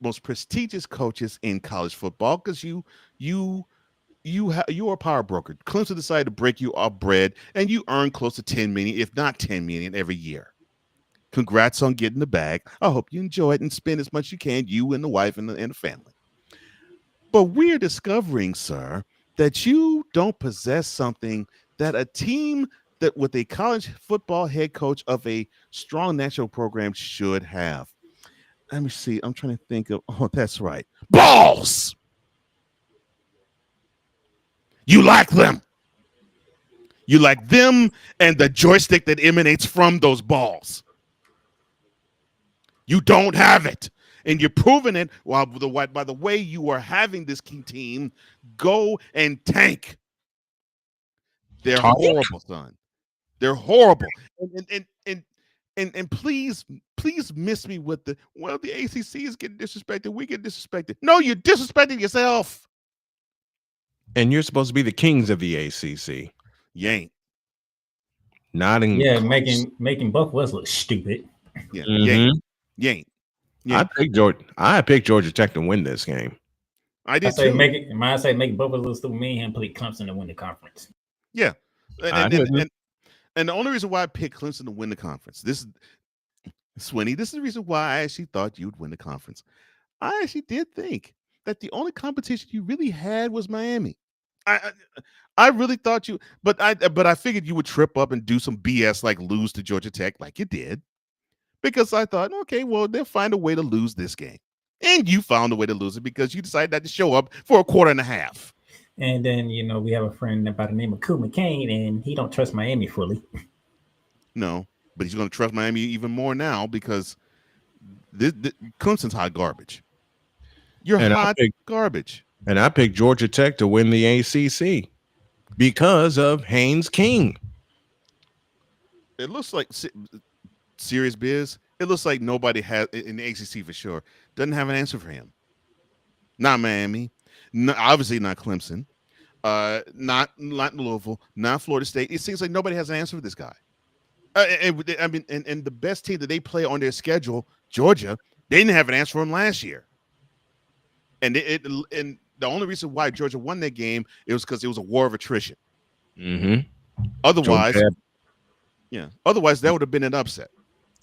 most prestigious coaches in college football, because you are a power broker. Clemson decided to break you off bread, and you earn close to $10 million, if not $10 million, every year. Congrats on getting the bag. I hope you enjoy it and spend as much as you can, you and the wife and the family. But we're discovering, sir, that you don't possess something that a team that with a college football head coach of a strong national program should have. Let me see. I'm trying to think of. Oh, that's right. Balls. You like them. You like them and the joystick that emanates from those balls. You don't have it. And you're proving it by the way you are having this key team go and tank. They're horrible, son. They're horrible. And please miss me with the ACC is getting disrespected. We get disrespected. No, you're disrespecting yourself. And you're supposed to be the kings of the ACC. You ain't. Not in. Yeah, making both of us look stupid. Yeah, you ain't. Yeah. I picked Georgia Tech to win this game. I did too. Making both of us look stupid. Me and him played Clemson to win the conference. Yeah, and the only reason why I picked Clemson to win the conference, this is the reason why I actually thought you'd win the conference. I actually did think that the only competition you really had was Miami. I really thought you, but I figured you would trip up and do some BS like lose to Georgia Tech like you did, because I thought, okay, well, they'll find a way to lose this game, and you found a way to lose it because you decided not to show up for a quarter and a half. And then we have a friend by the name of Ku McCain, and he don't trust Miami fully. No, but he's going to trust Miami even more now because Clemson's hot garbage. You're hot garbage. And I picked Georgia Tech to win the ACC because of Haynes King. It looks like serious biz. It looks like nobody has in the ACC for sure. Doesn't have an answer for him. Not Miami. Obviously not Clemson. Not Louisville. Not Florida State. It seems like nobody has an answer for this guy. And the best team that they play on their schedule, Georgia, they didn't have an answer for him last year. And and the only reason why Georgia won that game was because it was a war of attrition. Mm-hmm. Otherwise, otherwise that would have been an upset.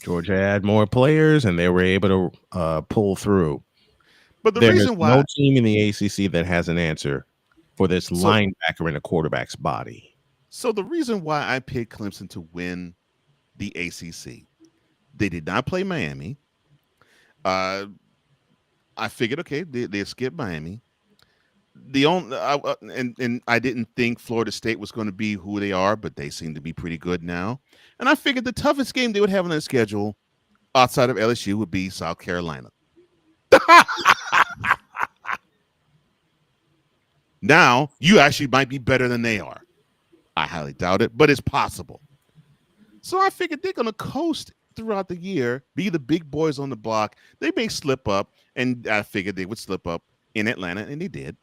Georgia had more players, and they were able to pull through. But the reason why no team in the ACC that has an answer for this linebacker in a quarterback's body. So the reason why I picked Clemson to win the ACC, they did not play Miami. I figured, okay, they skipped Miami. The only and I didn't think Florida State was going to be who they are, but they seem to be pretty good now. And I figured the toughest game they would have on their schedule outside of LSU would be South Carolina. Now you actually might be better than they are. I highly doubt it, but it's possible. So I figured they're going to coast throughout the year, be the big boys on the block. They may slip up, and I figured they would slip up in Atlanta, and they did.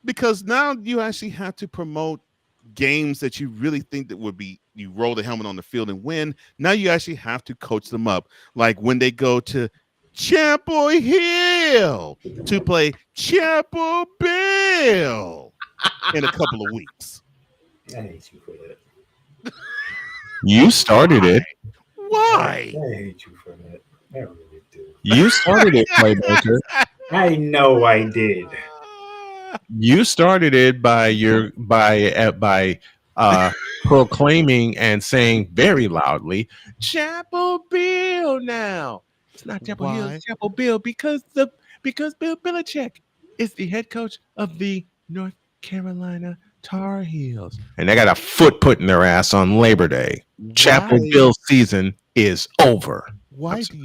Because now you actually have to promote games that you really think that would be, you roll the helmet on the field and win. Now you actually have to coach them up. Like when they go to Chapel Hill to play Chapel Bill in a couple of weeks. I hate you for that. You started it. Why? I hate you for that. I really do. You started it, Playmaker. I know I did. You started it by proclaiming and saying very loudly, Chapel Bill now. It's not Chapel Hill, it's Chapel Bill because Bill Belichick is the head coach of the North Carolina Tar Heels. And they got a foot put in their ass on Labor Day. Chapel Bill season is over. Why do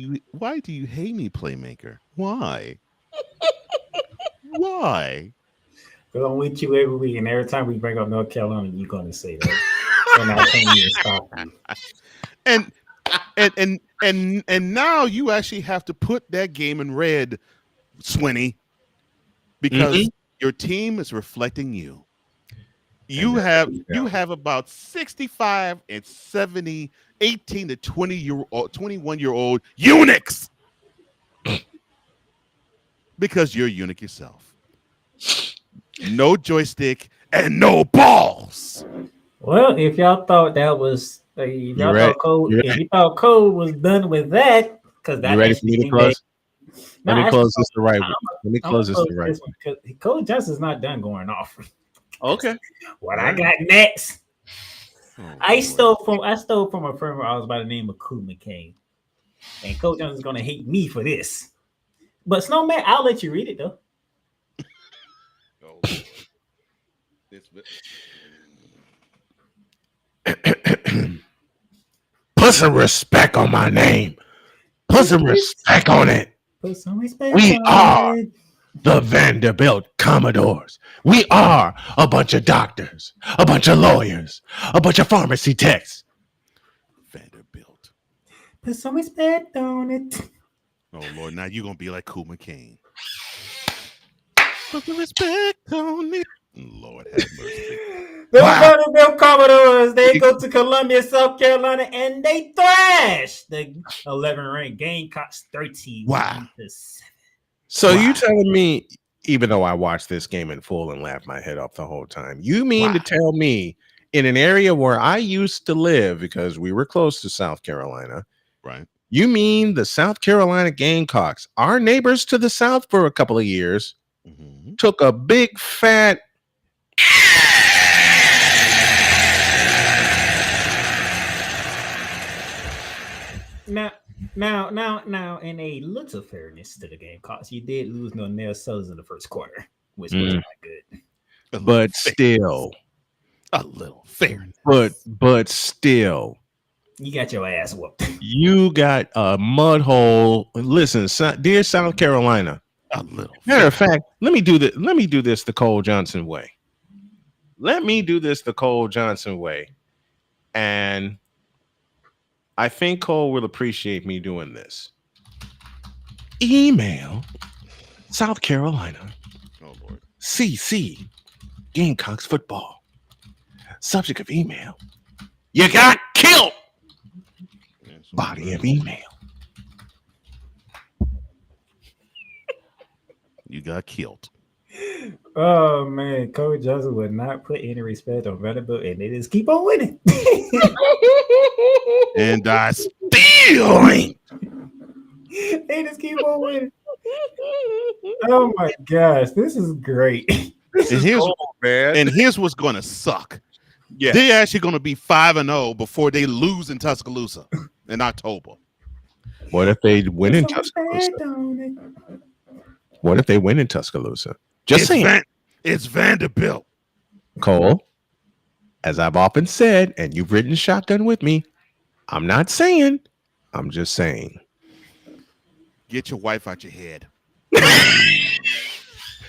you hate me, Playmaker? Why? Why? Because I'm with you every week, and every time we bring up North Carolina, you're going to say that. And I can't even stop you. And now you actually have to put that game in red, Swinney, because your team is reflecting you. You have about 65 and 70, 18 to 21-year-old eunuchs. Because you're a eunuch yourself. No joystick and no balls. Well, if y'all thought that was, if you thought Cole was done with that, because that's ready for me to close. Let me close this the right way. Let me close this the right way. Because Cole Johnson's not done going off. Okay. What I got next? I stole from a friend I was by the name of Ku McCain, and Coach Johnson's gonna hate me for this. But Snowman, I'll let you read it though. Put some respect on my name. Put some respect on it. Put some respect. We are the Vanderbilt Commodores. We are a bunch of doctors, a bunch of lawyers, a bunch of pharmacy techs. Vanderbilt. Put some respect on it. Oh Lord, now you're gonna be like Ku McCain. Put some respect on it. Lord have mercy. The Vanderbilt Commodores, they go to Columbia, South Carolina, and they thrash the 11th-ranked Gamecocks 13. Wow. So you telling me, even though I watched this game in full and laughed my head off the whole time, you mean to tell me in an area where I used to live, because we were close to South Carolina, right? You mean the South Carolina Gamecocks, our neighbors to the south for a couple of years, took a big fat Now, in a little fairness to the game, cause you did lose no nail sellers in the first quarter, which was not good. But still, a little fairness. But still, you got your ass whooped. You got a mud hole. Listen, dear South Carolina. A little. Matter of fact, let me do this the Cole Johnson way. And I think Cole will appreciate me doing this. Email South Carolina. Oh Lord. CC Gamecocks football. Subject of email. You got killed. Body of email. You got killed. Oh man, Coach Johnson would not put any respect on Vanderbilt, and they just keep on winning. And I still ain't. They just keep on winning. Oh my gosh, this is great. And here's what's going to suck. Yeah, they're actually going to be 5-0 before they lose in Tuscaloosa in October. What if they win in Tuscaloosa? What if they win in Tuscaloosa? Just saying. It's Vanderbilt. Cole, as I've often said, and you've ridden shotgun with me, I'm not saying, I'm just saying. Get your wife out your head.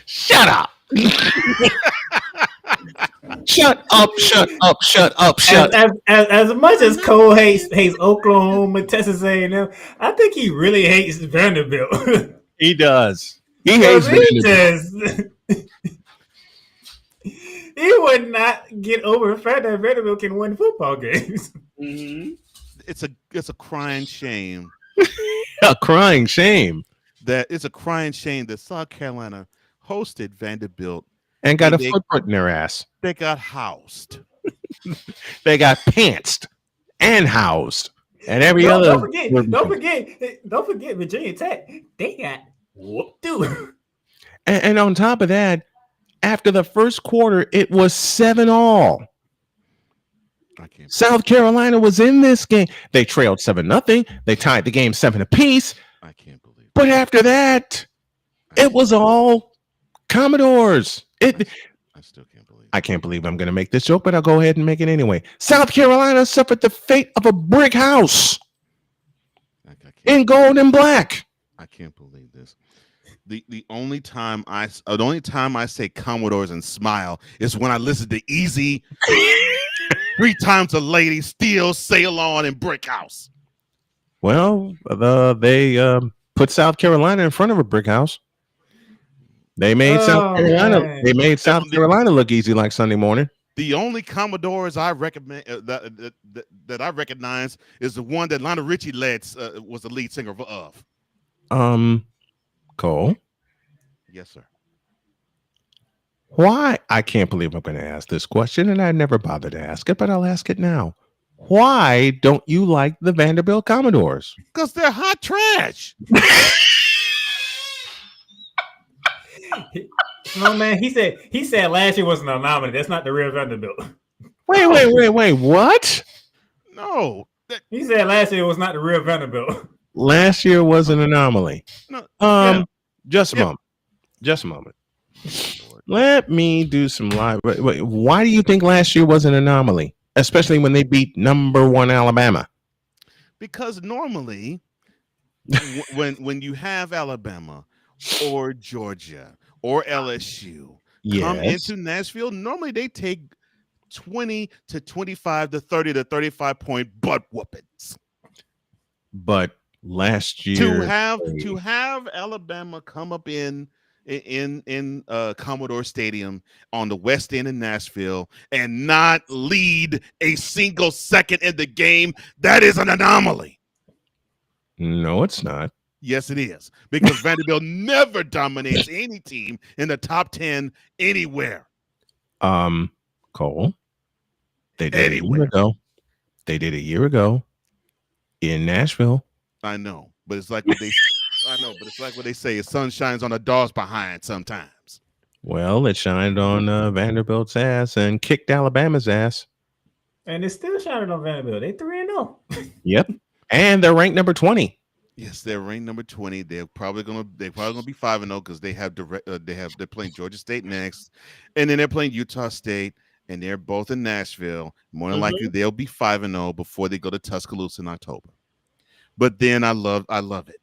Shut up. Shut up. As much as Cole hates Oklahoma, Texas A&M, I think he really hates Vanderbilt. He does. He hates Vanderbilt. He would not get over the fact that Vanderbilt can win football games. Mm-hmm. It's a crying shame. A crying shame. It's a crying shame that South Carolina hosted Vanderbilt and got a footprint in their ass. They got housed. They got pantsed and housed. And every Don't other. Don't forget Virginia Tech. They got whooped too. And on top of that, after the first quarter, it was 7-all. South Carolina was in this game. They trailed 7-0. They tied the game 7 apiece. I can't believe it. But after that, it was all Commodores. I still can't believe it. I can't believe I'm going to make this joke, but I'll go ahead and make it anyway. South Carolina suffered the fate of a brick house in gold and black. I can't believe this. The only time I say Commodores and smile is when I listen to Easy 3 times a lady still sail on in brick house. Well, they put South Carolina in front of a brick house. They made South Carolina. Man. They made South Carolina look easy like Sunday morning. The only Commodores I recommend that I recognize is the one that Lionel Richie was the lead singer of. Cole. Yes, sir. Why? I can't believe I'm going to ask this question, and I never bothered to ask it, but I'll ask it now. Why don't you like the Vanderbilt Commodores? Because they're hot trash. No, man. He said last year was an anomaly. That's not the real Vanderbilt. Wait. What? No. He said last year was not the real Vanderbilt. Last year was an anomaly. No. Just a moment. Let me do some live. Wait, why do you think last year was an anomaly, especially when they beat number 1 Alabama? Because normally, when you have Alabama or Georgia or LSU come into Nashville, normally they take 20 to 25 to 30 to 35 point butt whoopings. But last year, to have Alabama come up in Commodore Stadium on the west end of Nashville and not lead a single second in the game, that is an anomaly. No, it's not. Yes, it is. Because Vanderbilt never dominates any team in the top 10 anywhere. Cole, they did a year ago. They did a year ago in Nashville. I know, but it's like what they say. Sun shines on a dog's behind sometimes. Well, it shined on Vanderbilt's ass and kicked Alabama's ass. And it's still shining on Vanderbilt. They 3-0. Yep. And they're ranked number 20. Yes, they're ranked number 20. They're probably gonna be 5-0 because they're playing Georgia State next, and then they're playing Utah State, and they're both in Nashville. More than likely, they'll be 5-0 before they go to Tuscaloosa in October. But then I love it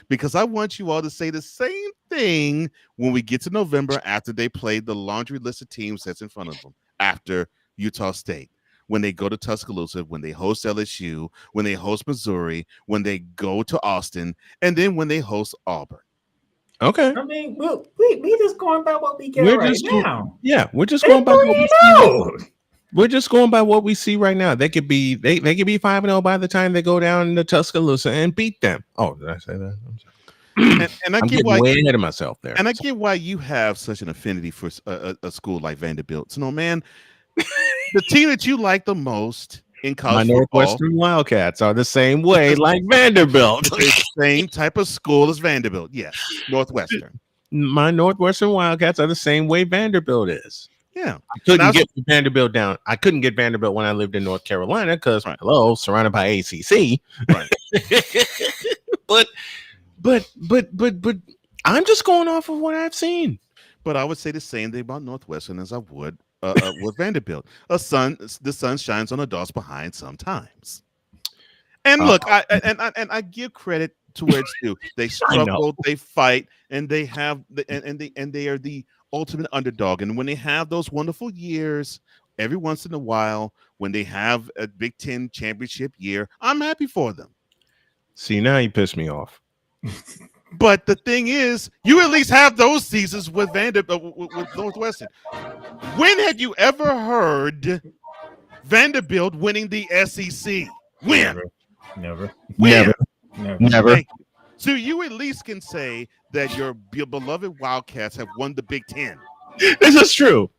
because I want you all to say the same thing when we get to November after they play the laundry list of teams that's in front of them after Utah State. When they go to Tuscaloosa, when they host LSU, when they host Missouri, when they go to Austin, and then when they host Auburn. Okay. I mean, we just going by what we get now. Yeah, we're just going by what we see. We're just going by what we see right now. They could be 5-0 by the time they go down to Tuscaloosa and beat them. Oh, did I say that? I'm sorry. And I I'm get getting why way ahead of myself there. And I get why you have such an affinity for a school like Vanderbilt. So, no, man, the team that you like the most in college football, Northwestern Wildcats are the same way like Vanderbilt. It's the same type of school as Vanderbilt. Yes, Northwestern. My Northwestern Wildcats are the same way Vanderbilt is. Yeah, I couldn't get Vanderbilt down. I couldn't get Vanderbilt when I lived in North Carolina because hello, surrounded by ACC. Right. but I'm just going off of what I've seen. But I would say the same thing about Northwestern as I would with Vanderbilt. The sun shines on a dog's behind sometimes. And look, I give credit to where it's due. They struggle, they fight, and they have and they are the ultimate underdog. And when they have those wonderful years, every once in a while, when they have a Big Ten championship year, I'm happy for them. See, now you piss me off. But the thing is, you at least have those seasons with with Northwestern. When had you ever heard Vanderbilt winning the SEC? When? Never. So you at least can say that your beloved Wildcats have won the Big Ten. This is true.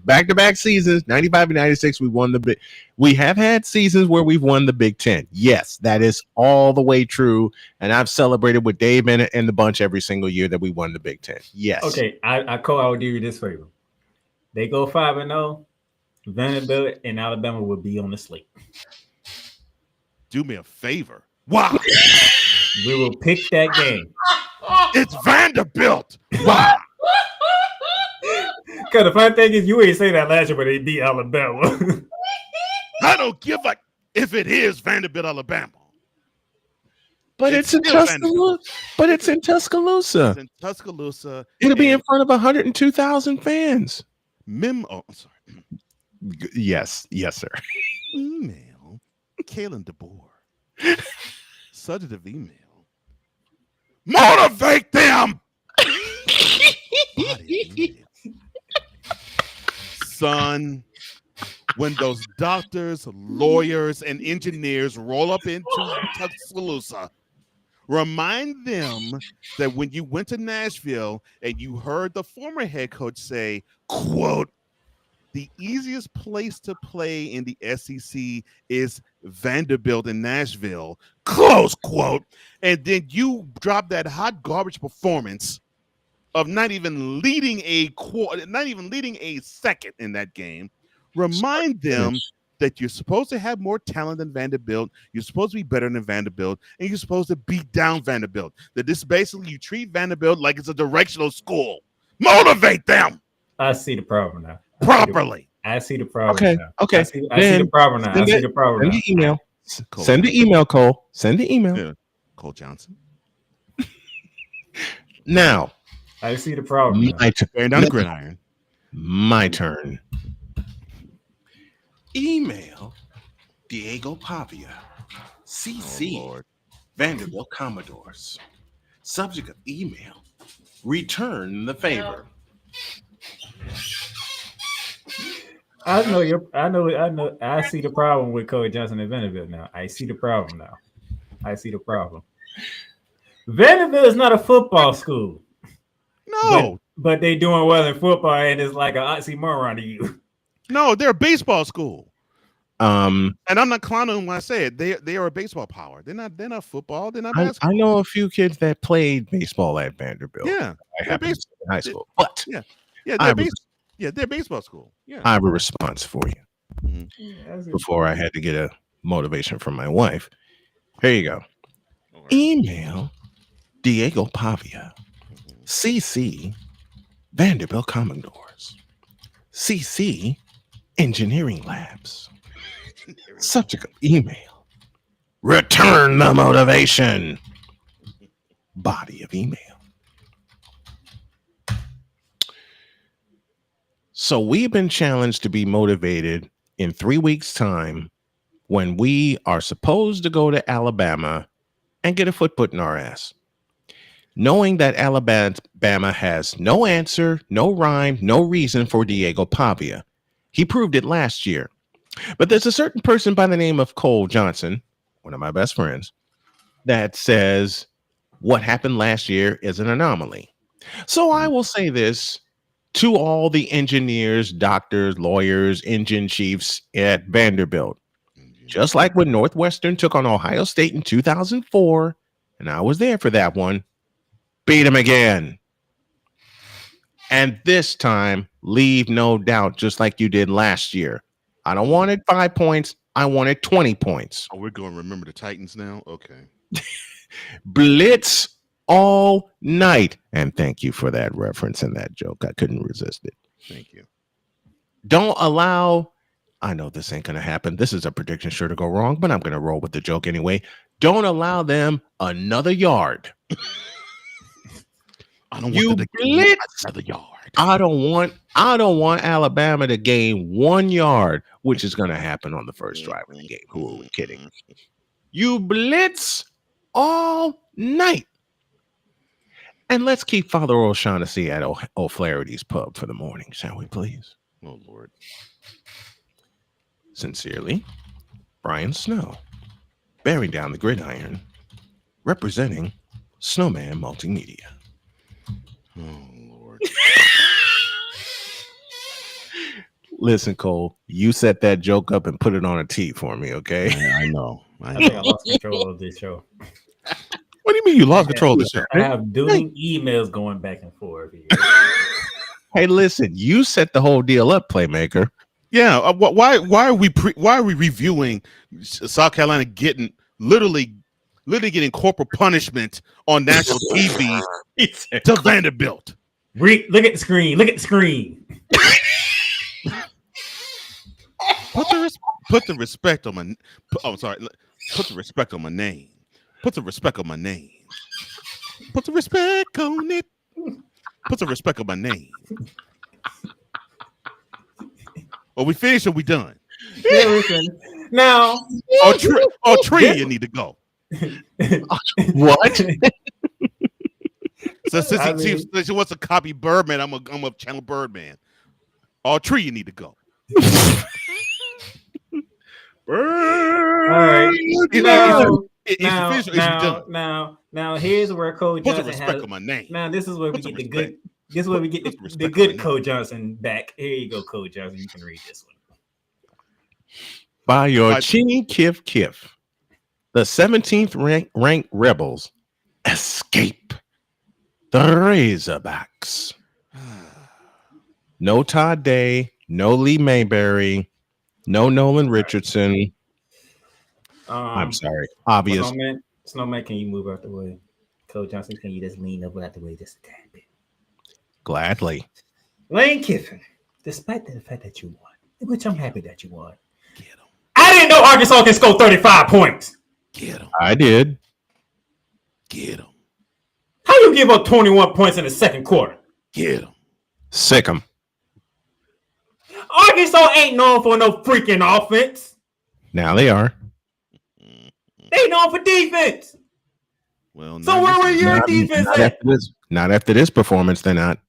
Back-to-back seasons, 95 and 96, we won the Big. We have had seasons where we've won the Big Ten. Yes, that is all the way true. And I've celebrated with Dave and the bunch every single year that we won the Big Ten. Yes. Okay, I will do you this favor. They go 5-0. Vanderbilt and Alabama will be on the slate. Do me a favor. Wow. We will pick that game. It's Vanderbilt. Wow. Because the fun thing is, you ain't say that last year, but they beat Alabama. I don't give a if it is Vanderbilt, Alabama. But it's in Tuscaloosa. It's in Tuscaloosa. It'll be in front of 102,000 fans. I'm sorry. Yes, sir. Email Kalen DeBoer. Subject email. Motivate them. Son, when those doctors, lawyers, and engineers roll up into Tuscaloosa, remind them that when you went to Nashville and you heard the former head coach say, quote, the easiest place to play in the SEC is Vanderbilt in Nashville, close quote. And then you drop that hot garbage performance of not even leading a second in that game. Remind them that you're supposed to have more talent than Vanderbilt. You're supposed to be better than Vanderbilt, and you're supposed to beat down Vanderbilt. That this basically you treat Vanderbilt like it's a directional school. Motivate them. I see the problem now. Properly. I see the problem now. Okay. I see the problem now. I see the problem now. Send the email. Send the email, Cole. Send the email. Yeah. Cole Johnson. Now. I see the problem. Gridiron. My turn. Email Diego Pavia, CC Vanderbilt Commodores. Subject of email: return the favor. I see the problem with Coach Johnson and Vanderbilt now. I see the problem now. Vanderbilt is not a football school. No. But they doing well in football, and it's like an oxymoron to you. No, they're a baseball school. And I'm not clowning when I say it. They are a baseball power. They're not football. They're not basketball. I know a few kids that played baseball at Vanderbilt. Yeah, I happened to in high school. But they're baseball school. Yeah, I have a response for you. Mm-hmm. Before I had to get a motivation from my wife. Here you go. Email Diego Pavia, CC Vanderbilt Commodores, CC Engineering Labs. Subject of email: return the motivation. Body of email. So we've been challenged to be motivated in 3 weeks' time when we are supposed to go to Alabama and get a foot put in our ass. Knowing that Alabama has no answer, no rhyme, no reason for Diego Pavia. He proved it last year. But there's a certain person by the name of Cole Johnson, one of my best friends, that says what happened last year is an anomaly. So I will say this to all the engineers, doctors, lawyers, engine chiefs at Vanderbilt. Just like when Northwestern took on Ohio State in 2004, and I was there for that one, beat them again. And this time, leave no doubt, just like you did last year. I don't want it 5 points. I wanted 20 points. Oh, we're going to remember the Titans now? Okay. Blitz all night. And thank you for that reference and that joke. I couldn't resist it. Thank you. Don't allow... I know this ain't going to happen. This is a prediction sure to go wrong, but I'm going to roll with the joke anyway. Don't allow them another yard. I don't want them to blitz another yard. I don't want Alabama to gain 1 yard, which is going to happen on the first drive of the game. Who are we kidding? You blitz all night. And let's keep Father O'Shaughnessy at O'Flaherty's pub for the morning, shall we please? Oh, Lord. Sincerely, Brian Snow, bearing down the gridiron, representing Snowman Multimedia. Oh, Lord. Listen, Cole, you set that joke up and put it on a tee for me, okay? I know. I think I lost control of this show. What do you mean you lost control of the show? I have dueling emails going back and forth here. Hey, listen, you set the whole deal up, Playmaker. Yeah, why are we reviewing South Carolina literally getting corporal punishment on national TV to Vanderbilt? Look at the screen. Look at the screen. Put the respect on my. Oh, sorry. Put the respect on my name. Put the respect on my name. Put the respect on it. Put the respect on my name. Are we finished or we done? Yeah, listen. Now, Tree, you need to go. What? So since she wants to copy Birdman, I'm a channel Birdman. Tree, you need to go. All right. Now, here's where Cole Johnson put the respect on my name. Now, this is where we get the good. This is where we get the good Cole Johnson back. Here you go, Cole Johnson. You can read this one. By your chinny kif kif, the 17th ranked Rebels escape the Razorbacks. No Todd Day, no Lee Mayberry, no Nolan Richardson. I'm sorry. Obvious. Snowman, can you move out the way? Cole Johnson, can you just lean up out the way just a tad bit? Gladly. Lane Kiffin, despite the fact that you won, which I'm happy that you won. Get him. I didn't know Arkansas can score 35 points. Get him. I did. Get him. How you give up 21 points in the second quarter? Get him. Sick him. Arkansas ain't known for no freaking offense. Now they are. They known for defense. Well, so where were your defense at? Not after this performance, they're not.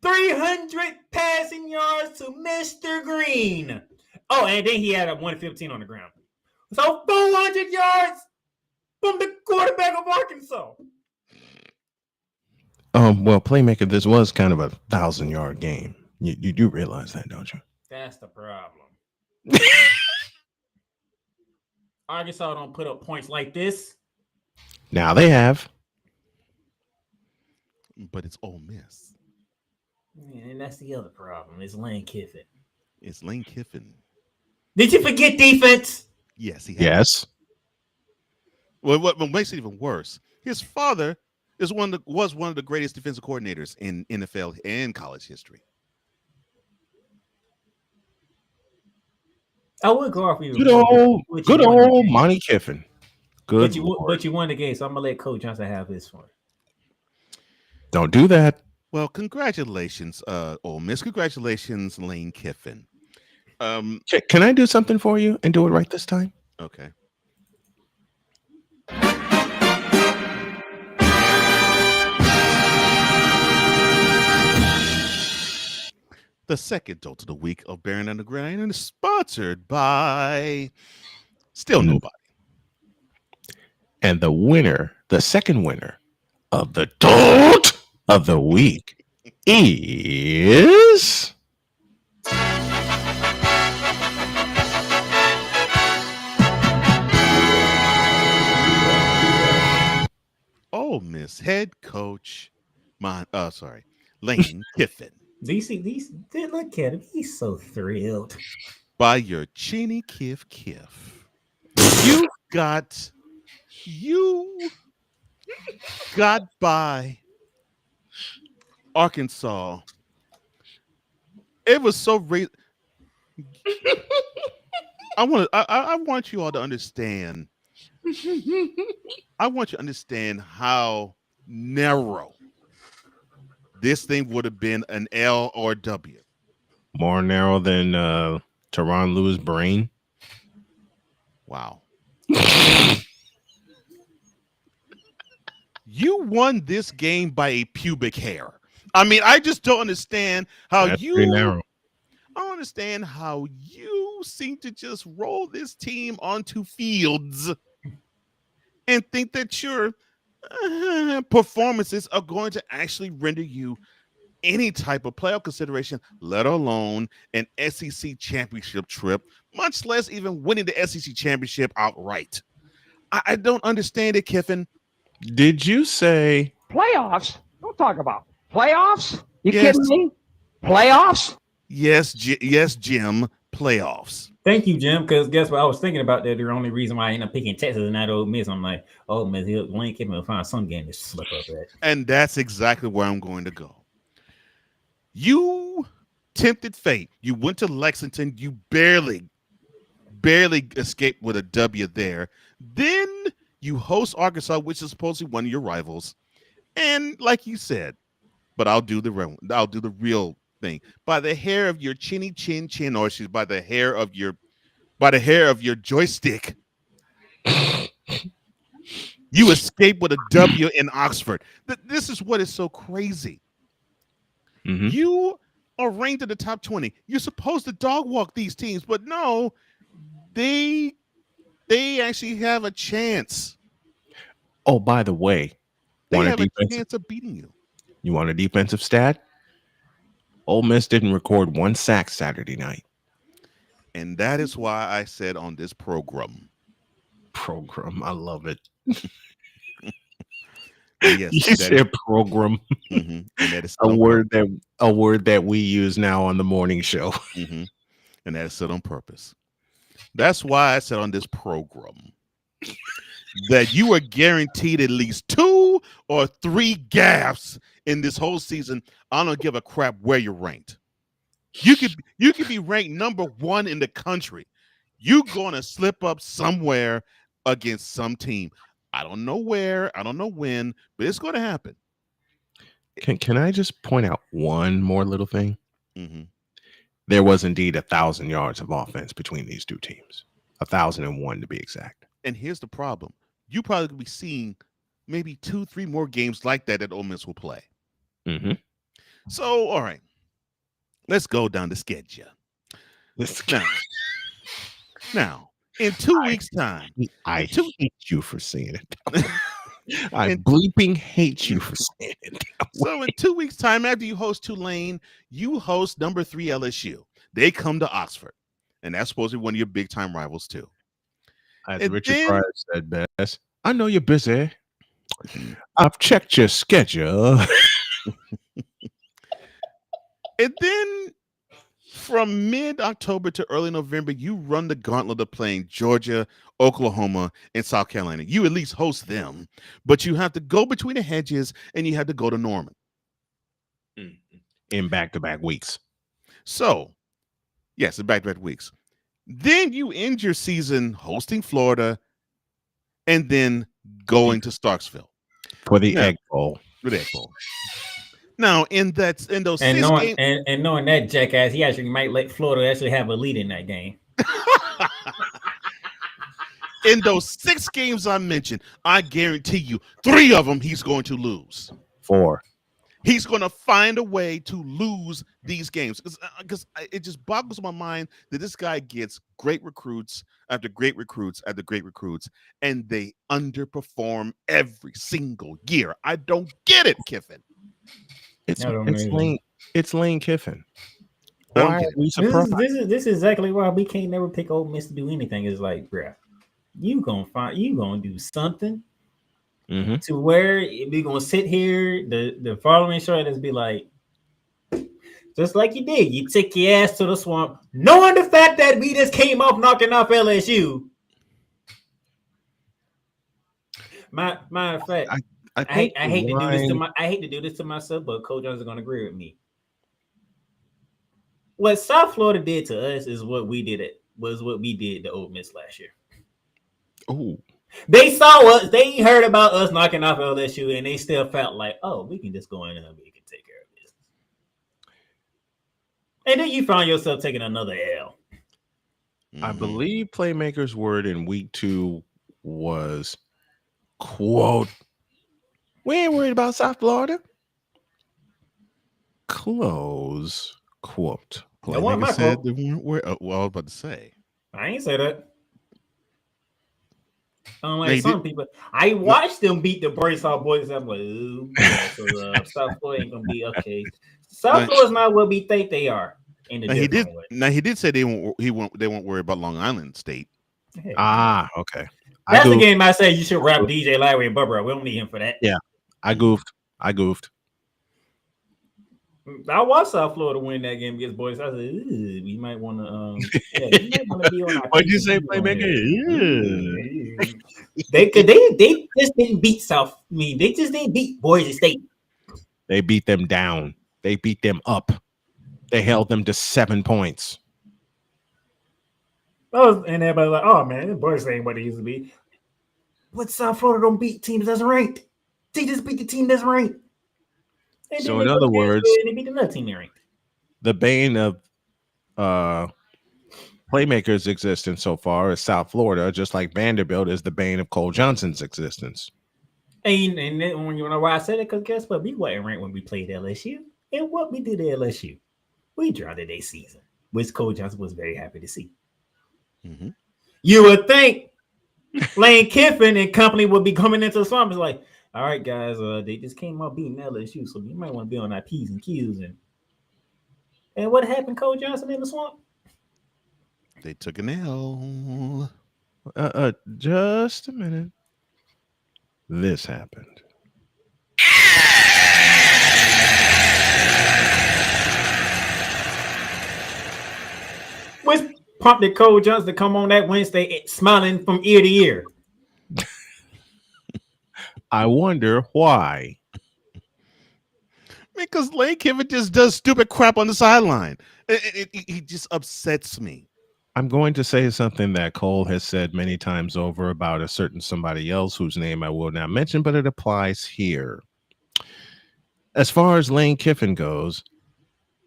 300 passing yards to Mr. Green. Oh, and then he had a 115 on the ground. So 400 yards from the quarterback of Arkansas. Well, Playmaker, this was kind of a 1,000-yard game. You do realize that, don't you? That's the problem. Arkansas don't put up points like this. Now they have. But it's Ole Miss. Yeah, and that's the other problem. It's Lane Kiffin. It's Lane Kiffin. Did you forget defense? Yes, he has. Yes. what makes it even worse, his father was one of the greatest defensive coordinators in NFL and college history. I would go off even Good more. old Monty Kiffin. Good But you won the game, so I'm gonna let Coach Johnson have this one. Don't do that. Well, congratulations, Ole Miss. Congratulations, Lane Kiffin. Can I do something for you and do it right this time? Okay. The second dolt of the week of Baron and the Gridiron is sponsored by Still Nobody. And the second winner of the dolt of the week is Ole Miss head coach, Lane Kiffin. Look at him. He's so thrilled. By your chinny kiff. You got by Arkansas. It was so I want you all to understand. I want you to understand how narrow this thing would have been, an L or W. more narrow than Tyronn Lewis' brain. Wow. You won this game by a pubic hair. I mean, I just don't understand how That's pretty narrow. I don't understand how you seem to just roll this team onto fields and think that your performances are going to actually render you any type of playoff consideration, let alone an SEC championship trip, much less even winning the SEC championship outright. I don't understand it, Kiffin. Did you say Playoffs? Don't talk about playoffs. You Yes. kidding me? Playoffs? Yes, Jim, playoffs. Thank you, Jim. Because guess what? I was thinking about that. The only reason why I ended up picking Texas and not Ole Miss. I'm like, oh, Miss Lane Kiffin will find some game to slip up at. And that's exactly where I'm going to go. You tempted fate. You went to Lexington. You barely escaped with a W there. Then you host Arkansas, which is supposedly one of your rivals. And like you said, but I'll do the real thing. By the hair of your chinny chin, or she's by the hair of your joystick. You escape with a W in Oxford. This is what is so crazy. Mm-hmm. You are ranked in the top 20. You're supposed to dog walk these teams, but no, they actually have a chance. Oh, by the way, They want have a a chance of beating you. You want a defensive stat? Ole Miss didn't record one sack Saturday night. And that is why I said on this program. I love it. Yes, you said program. Mm-hmm. And that is a word that we use now on the morning show. Mm-hmm. And that is said on purpose. That's why I said on this program that you are guaranteed at least 2 or 3 gaffes in this whole season. I don't give a crap where you're ranked. You could be ranked number 1 in the country. You're gonna slip up somewhere against some team. I don't know where, I don't know when, but it's going to happen. Can I just point out one more little thing? Mm-hmm. There was indeed 1,000 yards of offense between these two teams, 1,001 to be exact. And here's the problem: you probably could be seeing maybe 2-3 more games like that Ole Miss will play. Mm-hmm. So, all right, let's go down the schedule. Now, in 2 weeks' time, I hate you for saying it. I bleeping hate you for saying it. So in 2 weeks' time, after you host Tulane, you host number 3 LSU. They come to Oxford, and that's supposed to be one of your big-time rivals too. As Richard Pryor said best, I know you're busy. I've checked your schedule. And then From mid-October to early November, you run the gauntlet of playing Georgia, Oklahoma, and South Carolina. You at least host them, but you have to go between the hedges and you have to go to Norman. In back-to-back weeks. So, yes, in back-to-back weeks. Then you end your season hosting Florida and then going to Starksville. For the Egg Bowl. For the Egg Bowl. Now, in those and 6 knowing, games, and knowing that jackass, he actually might let Florida actually have a lead in that game. In those 6 games I mentioned, I guarantee you 3 of them he's going to lose. 4. He's going to find a way to lose these games because it just boggles my mind that this guy gets great recruits after great recruits after great recruits, and they underperform every single year. I don't get it, Kiffin. It's Lane Kiffin. Why are we surprised? This is exactly why we can't never pick Ole Miss to do anything. It's like, bruh, you gonna do something to where we gonna sit here the following show and be like, just like you did, you took your ass to the swamp, knowing the fact that we just came off knocking off LSU. Matter of fact, I hate to do this to myself, but Coach Jones is gonna agree with me. What South Florida did to us is what we did to Ole Miss last year. Oh, they saw us, they heard about us knocking off LSU, and they still felt like, oh, we can just go in and we can take care of business. And then you found yourself taking another L. I believe Playmaker's word in week 2 was, quote, "We ain't worried about South Florida." Close quote. Playmaker said they weren't worried. Well, I was about to say. I ain't say that. Unlike some people, I watched them beat the Braceout boys. I'm like, ooh, so South Florida ain't gonna be okay. South Florida's not what we think they are. He did say they won't worry about Long Island State. Hey, okay. That's the game I say you should wrap DJ Lowry and Bubba. We don't need him for that. Yeah, I goofed. I watched South Florida win that game against boys. I said, we might want to. Be on our. What'd you say, Playmaker? They just didn't beat South. I mean, they just didn't beat Boise State. They beat them down. They beat them up. They held them to 7 points. And everybody like, oh man, this Boise ain't what it used to be. But South Florida don't beat teams that's ranked. They just beat the team that's ranked. So in other words, they beat the team ranked. The bane of Playmaker's existence so far is South Florida, just like Vanderbilt is the bane of Cole Johnson's existence. And then when you know why I said it, because guess what? We wasn't ranked when we played LSU. And what we did at LSU, we drowned their season, which Cole Johnson was very happy to see. Mm-hmm. You would think Lane Kiffin and company would be coming into the swamp. It's like, all right, guys, they just came out beating LSU, so you might want to be on our P's and Q's. And what happened, Cole Johnson in the swamp? They took an L. Just a minute. This happened. Which prompted Cole Johnson to come on that Wednesday smiling from ear to ear. I wonder why. Because Lane Kiffin just does stupid crap on the sideline. He just upsets me. I'm going to say something that Cole has said many times over about a certain somebody else whose name I will not mention, but it applies here. As far as Lane Kiffin goes,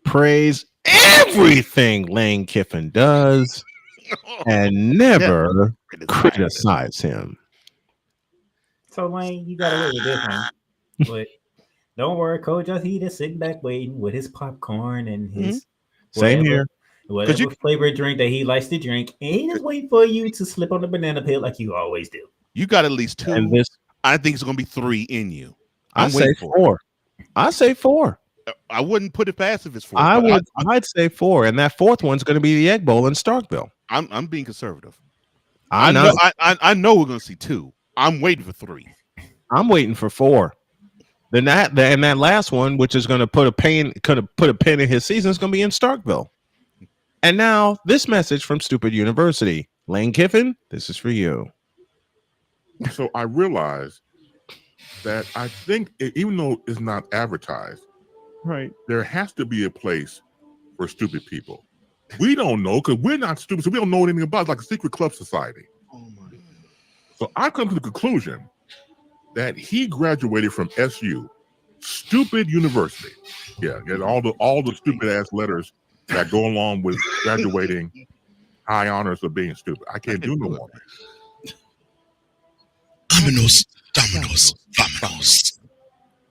praise everything Lane Kiffin does and never criticize him. So, Lane, you got away with this one. But don't worry, Coach. He just sitting back waiting with his popcorn and his same here. Whatever flavor drink that he likes to drink. And he just waiting for you to slip on the banana peel like you always do. You got at least 2. And I think it's going to be 3 in you. I say 4. I say 4. I wouldn't put it past if it's 4. I'd say 4. And that 4th one's going to be the Egg Bowl in Starkville. I'm being conservative. I know. I know we're going to see 2. I'm waiting for 3. I'm waiting for 4. Then that last one, which is going to put a pin in his season, is going to be in Starkville. And now this message from Stupid University. Lane Kiffin, this is for you. So I realized that I think even though it's not advertised, right, there has to be a place for stupid people. We don't know because we're not stupid, so we don't know anything about it. It's like a secret club society. So I've come to the conclusion that he graduated from SU, Stupid University. Yeah, get all the stupid ass letters that go along with graduating, high honors of being stupid. I can't do no more. Dominoes, dominoes, dominoes.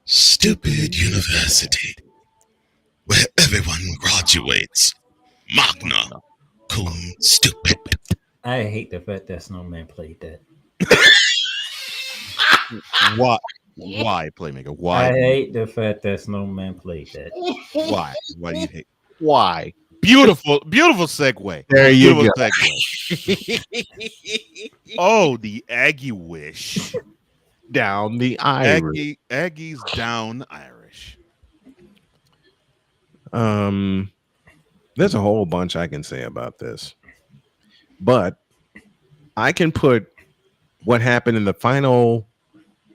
Stupid University, where everyone graduates. Magna cum stupid. I hate the fact that Snowman played that. Why? Why, Playmaker? Why? I hate the fact that Snowman played that. Why? Why do you hate? Why? Beautiful segue. There you Beautiful go. Segue. Oh, the Aggie wish. Down the Irish. Aggies down Irish. There's a whole bunch I can say about this, but I can put what happened in the final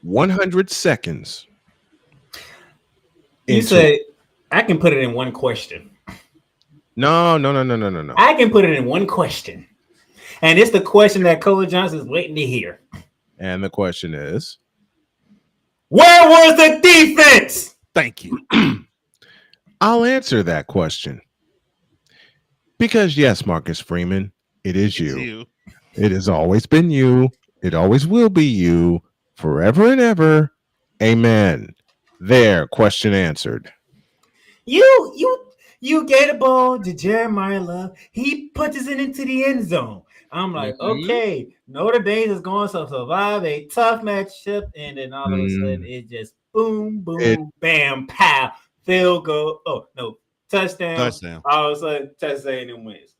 100 seconds. You say I can put it in one question. No. I can put it in one question, and it's the question that Cole Johnson is waiting to hear. And the question is, where was the defense? Thank you. I'll answer that question. Because yes, Marcus Freeman, it is you. It has always been you. It always will be you forever and ever. Amen. There, question answered. You get a ball to Jeremiah Love. He punches it into the end zone. I'm like, okay, Notre Dame is going to survive a tough matchup, and then all of a sudden it just boom, bam, pow, field goal. Oh no, touchdown. All of a sudden, Texas A&M wins.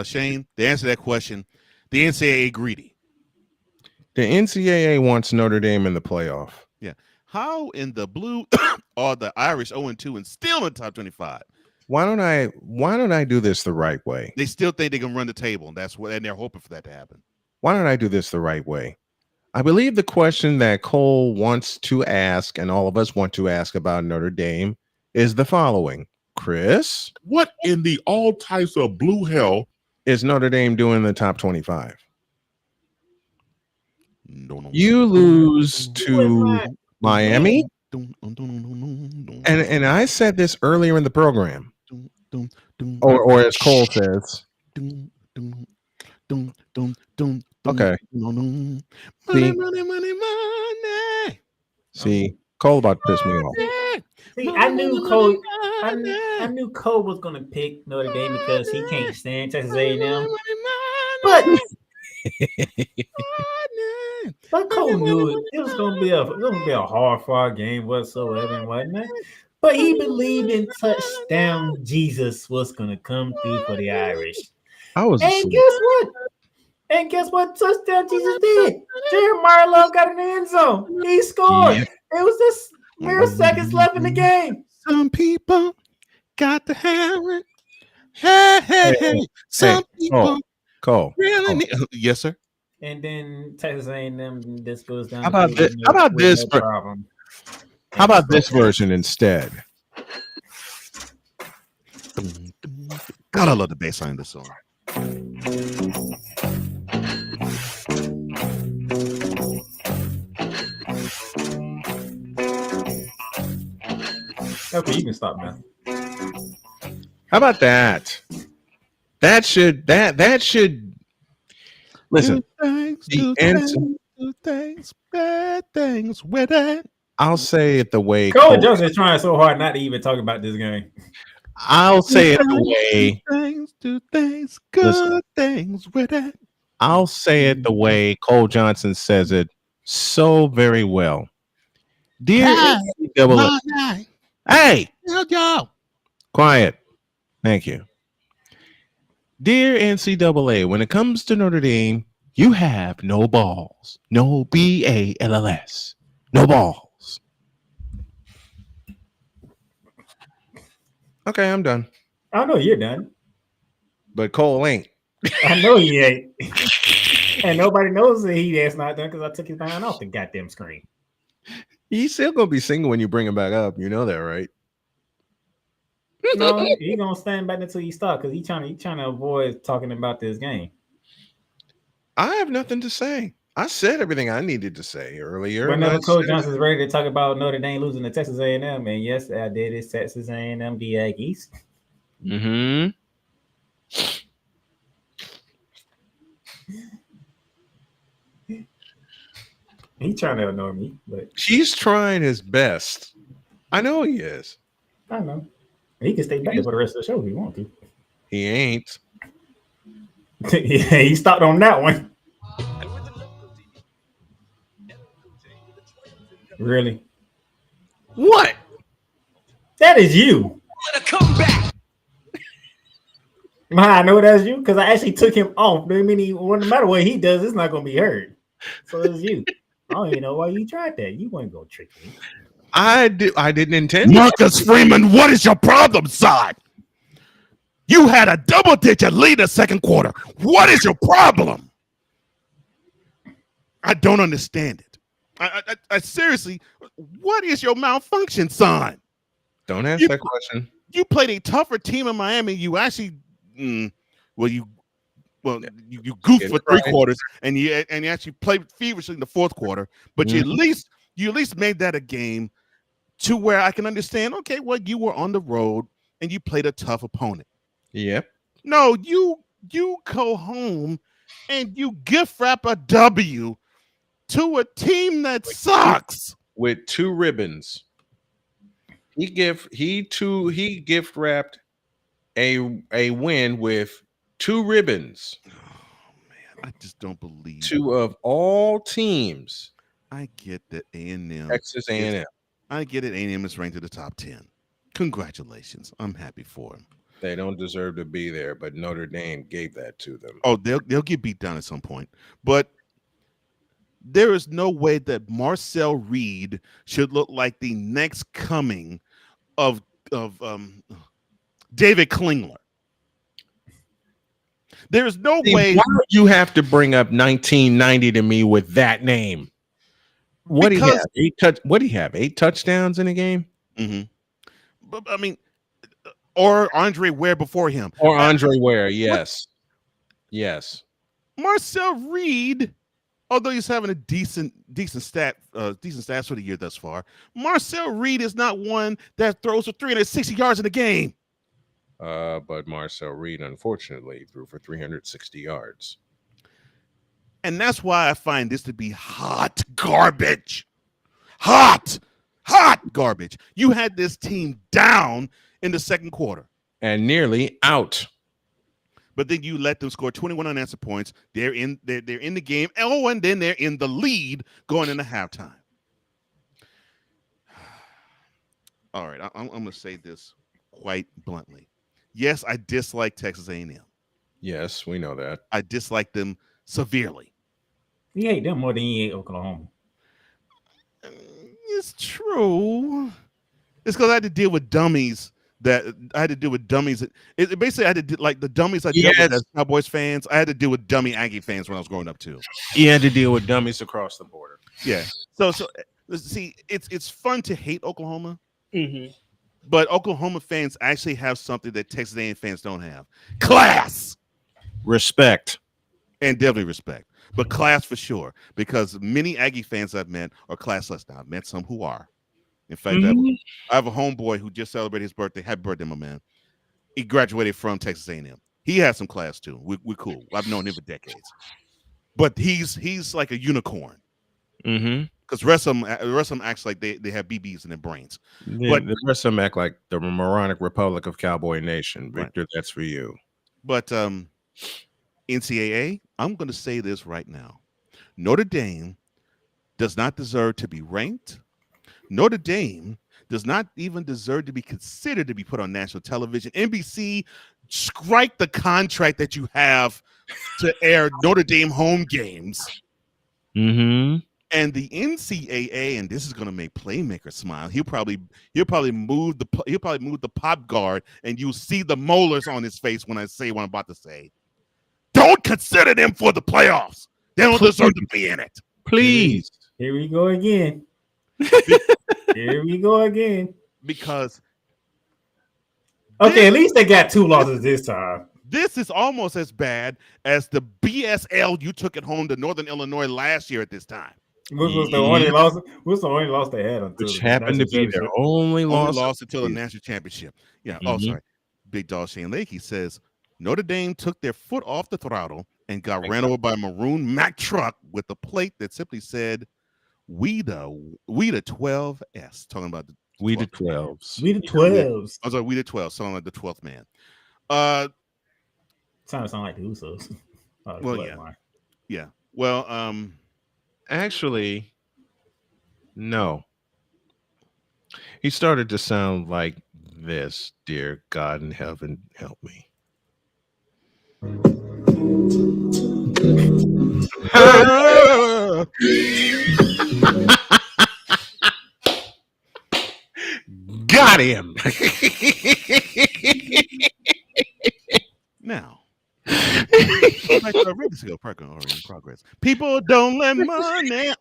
Shane, to answer that question, the NCAA greedy. The NCAA wants Notre Dame in the playoff. Yeah. How in the blue are the Irish 0-2 and still in the top 25? Why don't I do this the right way? They still think they can run the table, and and they're hoping for that to happen. Why don't I do this the right way? I believe the question that Cole wants to ask, and all of us want to ask about Notre Dame, is the following. Chris, what in the all types of blue hell is Notre Dame doing in the top 25? You lose to Miami, and I said this earlier in the program, or as Cole says. Okay. See, Cole about to piss me off. See, I knew Cole. I knew Cole was gonna pick Notre Dame because he can't stand Texas A&M. But Cole knew it was gonna be a hard-fought game whatsoever and whatnot. But he believed in touchdown Jesus was gonna come through for the Irish. And guess what? Touchdown Jesus did. Jeremiah Love got in the end zone. He scored. It was just mere seconds left in the game. Some people got to have it. Hey. Some people. Cole. Really? Yes, sir. And then Texas A&M just goes down. How about this? Problem. How about this version instead? God, I love the bass line of this song. Okay, you can stop now. How about that? That should listen. Bad things with it. I'll say it the way Cole Johnson is trying so hard not to even talk about this game. I'll say it the way do things, good things with it. I'll say it the way Cole Johnson says it so very well. Dear NCAA, hey, quiet. Thank you. Dear NCAA, when it comes to Notre Dame, you have no balls. No BALLS. No balls. Okay, I'm done. I know you're done. But Cole ain't. I know he ain't. And nobody knows that that's not done because I took his behind off the goddamn screen. He's still gonna be single when you bring him back up. You know that, right? No, he's gonna stand back until you stop because he's trying to avoid talking about this game. I have nothing to say. I said everything I needed to say earlier. Whenever Coach Johnson's ready to talk about Notre Dame losing to Texas A&M, and yes, I did. It's Texas A&M, the Aggies. Mm-hmm. He's trying to ignore me, but he's trying his best. I know he is. I know. He can stay back for the rest of the show if he wants to. He ain't. Yeah, he stopped on that one. Really? What? That is you. Come back. I know that's you because I actually took him off. I mean, no matter what he does, it's not going to be heard. So it's you. I don't even know why you tried that. You weren't going to trick me. I didn't intend. Marcus Freeman, what is your problem, son? You had a double-digit lead in the second quarter. What is your problem? I don't understand it. I seriously, what is your malfunction, son? Don't ask that question. You played a tougher team in Miami. You actually, you goofed for three quarters, and you actually played feverishly in the fourth quarter. But you at least made that a game to where I can understand. Okay, well, you were on the road and you played a tough opponent. Yep. No, you go home and you gift wrap a W to a team that sucks with 2 ribbons. He gift wrapped a win with 2 ribbons. Oh man, I just don't believe 2 of all teams. I get that A&M, Texas A&M. I get it. A&M is ranked in the top 10. Congratulations, I'm happy for him. They don't deserve to be there, but Notre Dame gave that to them. Oh, they'll get beat down at some point, but there is no way that Marcel Reed should look like the next coming of David Klingler. There is no way. Why would you have to bring up 1990 to me with that name? What do you have? What do you have? 8 touchdowns in a game? Mm-hmm. But I mean, or Andre Ware before him, or Andre Ware. Yes, yes. Marcel Reed, although he's having a decent stats for the year thus far, Marcel Reed is not one that throws for 360 yards in a game. But Marcel Reed, unfortunately, threw for 360 yards. And that's why I find this to be hot garbage. Hot garbage. You had this team down in the second quarter. And nearly out. But then you let them score 21 unanswered points. They're in the game. Oh, and then they're in the lead going into halftime. All right, I'm going to say this quite bluntly. Yes, I dislike Texas A&M. Yes, we know that. I dislike them severely. You hate them more than you hate Oklahoma. It's true. It's because I had to deal with dummies. It basically I had to do, like the dummies I dealt with as Cowboys fans. I had to deal with dummy Aggie fans when I was growing up too. You had to deal with dummies across the border. Yeah. So see, it's fun to hate Oklahoma, But Oklahoma fans actually have something that Texas A&M fans don't have: class, respect, and definitely respect. But class for sure, because many Aggie fans I've met are classless now. I've met some who are. In fact, I have a homeboy who just celebrated his birthday. Happy birthday, my man. He graduated from Texas A&M. He has some class too. We're cool. I've known him for decades. But he's like a unicorn. Because the rest of them acts like they have BBs in their brains. Yeah, but the rest of them act like the moronic Republic of Cowboy Nation. Victor, right. That's for you. But NCAA, I'm going to say this right now. Notre Dame does not deserve to be ranked. Notre Dame does not even deserve to be considered to be put on national television. NBC, strike the contract that you have to air Notre Dame home games. And And the NCAA, and this is going to make Playmaker smile. He'll probably move the pop guard, and you'll see the molars on his face when I say what I'm about to say. Don't consider them for the playoffs. They don't deserve to be in it. Please. Here we go again. Here we go again. Because at least they got 2 losses this time. This is almost as bad as the BSL you took at home to Northern Illinois last year at this time. Which was the only loss? What's the only loss they had until which happened to be their only loss until the national championship. Yeah. Oh, sorry. Big Dog Shane Lake. He says Notre Dame took their foot off the throttle and got ran over by a maroon Mack truck with a plate that simply said, "We the 12s." Talking about the We the 12s. We the 12s. I was like, we the 12s. Sounding like the 12th man. Sound like the Usos. Well, yeah. Well, actually, no. He started to sound like this. Dear God in heaven, help me. Got him. Now, back to our radio parking already in progress. People don't let money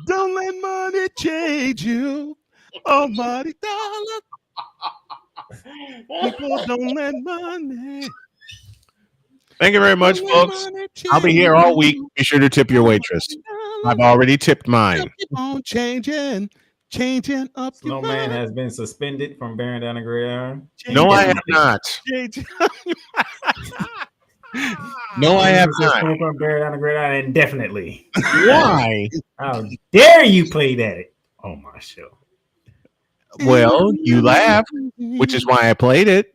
don't let money change you. Almighty dollar. People don't let money. Thank you very much, folks. I'll be here all week. Be sure to tip your waitress. I've already tipped mine. Keep on changing up. Snowman has been suspended from bearing down the gridiron. No, I have not. No, I have not. From bearing down the gridiron indefinitely. Why? How dare you play that on my show? Well, you laughed, which is why I played it.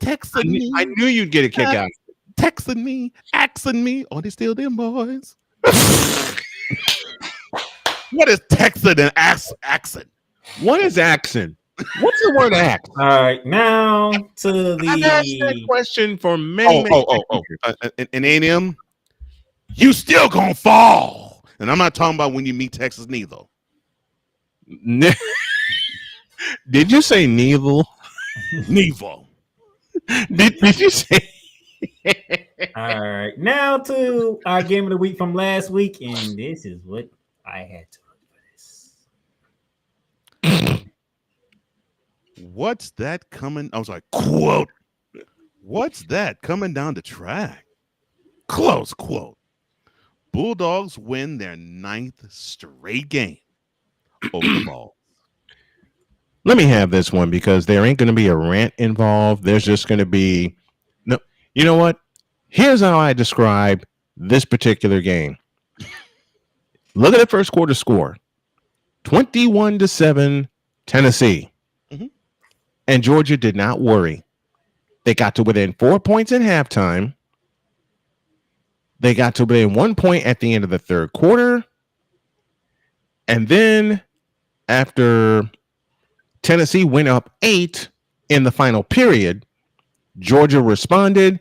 Texting me. I knew you'd get a kick out. Texting me, axing me. Oh, they still them boys. What is Texan and accent? What is accent? What's the word act? All right, now to the. I've asked that question for many. In A&M, you still gonna fall, and I'm not talking about when you meet Texas neither. Did you say Neville? Neville. Did you say? All right, now to our game of the week from last week, and this is what I had to look for this. What's that coming? I was like, quote. What's that coming down the track? Close quote. Bulldogs win their 9th straight game over the ball. Let me have this one because there ain't going to be a rant involved. There's just going to be no. You know what? Here's how I describe this particular game. Look at the first quarter score. 21-7 Tennessee. Mm-hmm. And Georgia did not worry. They got to within 4 points at halftime. They got to within 1 point at the end of the third quarter. And then after Tennessee went up 8 in the final period, Georgia responded.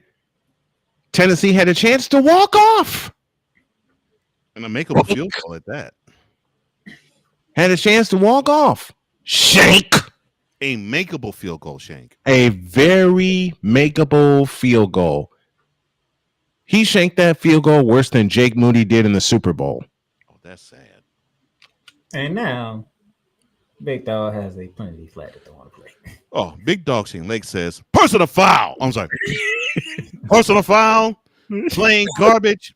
Tennessee had a chance to walk off. And a makeable field goal at that. Had a chance to walk off. Shank. A makeable field goal, Shank. A very makeable field goal. He shanked that field goal worse than Jake Moody did in the Super Bowl. Oh, that's sad. And now, Big Dog has a penalty flag that they want to play. Oh, Big Dog Shane Lake says, personal foul. I'm sorry. Personal foul, playing garbage,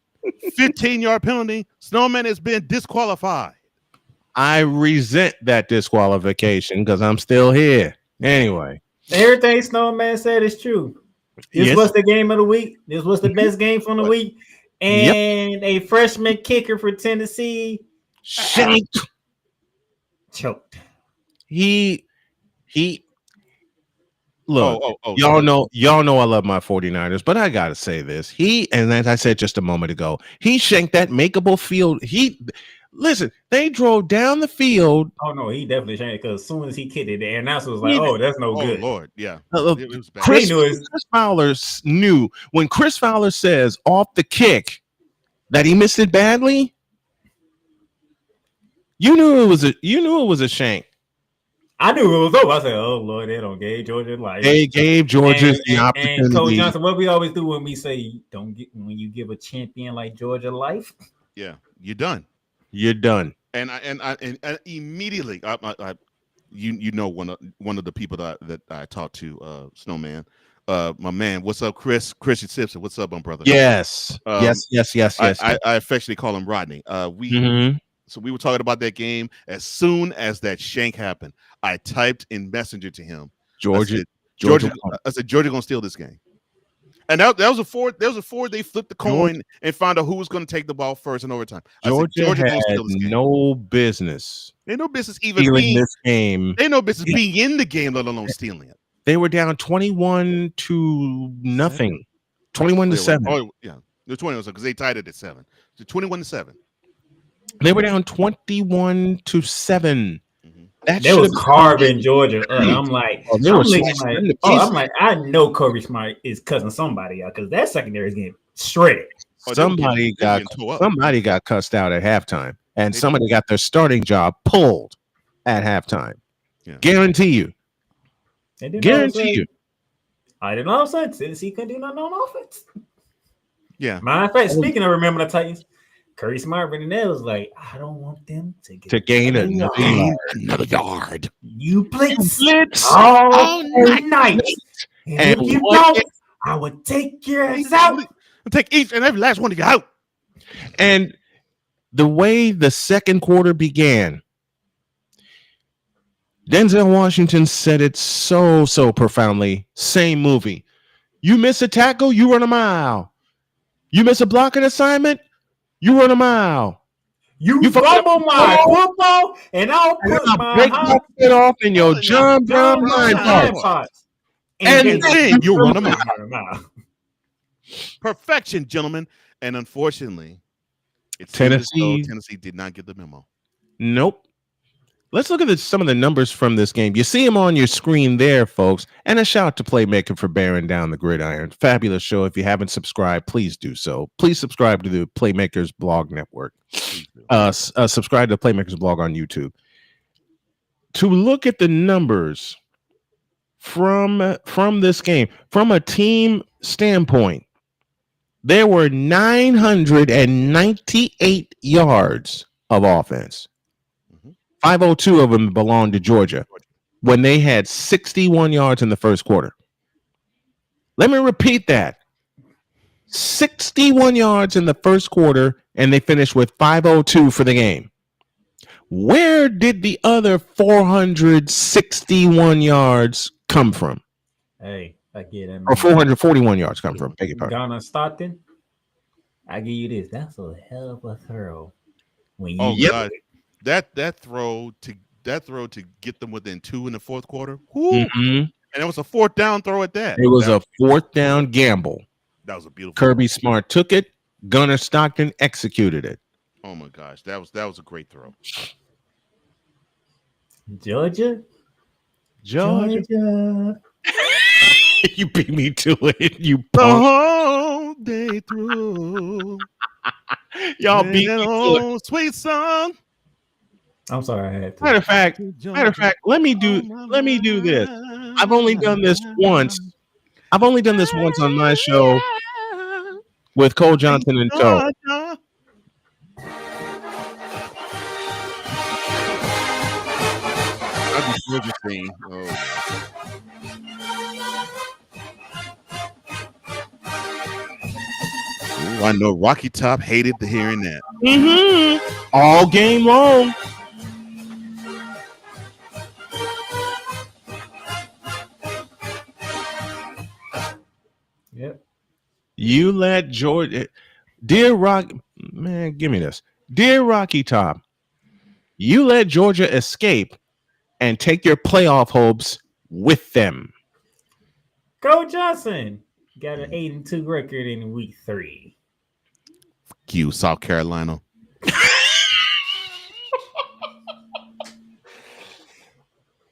15-yard penalty. Snowman has been disqualified. I resent that disqualification because I'm still here. Anyway. Everything Snowman said is true. This was the game of the week. This was the best game from the week. And a freshman kicker for Tennessee shanked. Choked. He look, y'all know I love my 49ers, but I gotta say this. And as I said just a moment ago, he shanked that makeable field. Listen, they drove down the field. Oh no, he definitely shanked because as soon as he kicked it, the announcer was like, "Oh, that's no good." Lord, yeah. Chris Fowler knew when Chris Fowler says off the kick that he missed it badly. You knew it was a shank. I knew it was over. I said, "Oh Lord, they don't gave Georgia life." They gave Georgia the opportunity. And Coach Johnson, what we always do when we say when you give a champion like Georgia life. Yeah, you're done. You're done. And immediately, you know, one of the people that I talked to, Snowman, my man, what's up, Christian Simpson? What's up, my brother? Yes, yes. I affectionately call him Rodney. So we were talking about that game. As soon as that shank happened, I typed in Messenger to him. Georgia. I said, Georgia gonna steal this game. And that was a four. There was a four. They flipped the coin and found out who was going to take the ball first in overtime. Georgia had no business. They had no business even being this game. They had no business being in the game, let alone stealing it. They were down 21-0, 21-7. Oh yeah, they're 21 because they tied it at 7. So 21-7. They were down 21-7. That was carving Georgia up. I'm like, I know Kobe Smart is cussing somebody out because that secondary is getting shredded. Somebody got cussed out at halftime, and somebody got their starting job pulled at halftime. Yeah. Guarantee you. Guarantee you. I didn't know what Tennessee couldn't do nothing on offense. Yeah. Matter of fact, speaking of remember the Titans, Curry Smart running there was like, I don't want them to gain another yard. You blitz all night. And if you don't, I would take your ass out. I'll take each and every last one of you out. And the way the second quarter began, Denzel Washington said it so profoundly. Same movie. You miss a tackle, you run a mile. You miss a blocking assignment, you run a mile. You fumble my football, and I'll put my head off in your John Brown line parts. And then you run a mile. Perfection, gentlemen. And unfortunately, Tennessee did not get the memo. Nope. Let's look at some of the numbers from this game. You see them on your screen there, folks. And a shout out to Playmaker for bearing down the gridiron. Fabulous show. If you haven't subscribed, please do so. Please subscribe to the Playmakers blog network. Subscribe to Playmakers blog on YouTube. To look at the numbers from this game, from a team standpoint, there were 998 yards of offense. 502 of them belonged to Georgia when they had 61 yards in the first quarter. Let me repeat that. 61 yards in the first quarter, and they finished with 502 for the game. Where did the other 461 yards come from? Hey, I get it. Or 441 yards come from? Beg your pardon. Ghana Stockton, I give you this. That's a hell of a throw. When you God. That throw to get them within 2 in the fourth quarter. And it was a fourth down throw at that. It was a fourth down gamble. That was a beautiful. Kirby Smart took it. Gunnar Stockton executed it. Oh my gosh, that was a great throw. Georgia. You beat me to it. You the whole day through. Y'all beat me to it. Sweet song. I'm sorry, I had to. Matter of fact, let me do this. I've only done this once. On my show with Cole Johnson and Toe. I know Rocky Top hated hearing that. All game long. Yep. You let Georgia, dear Rock, man, give me this. Dear Rocky Top, you let Georgia escape and take your playoff hopes with them. Coach Johnson got an 8-2 record in week 3. Fuck you, South Carolina.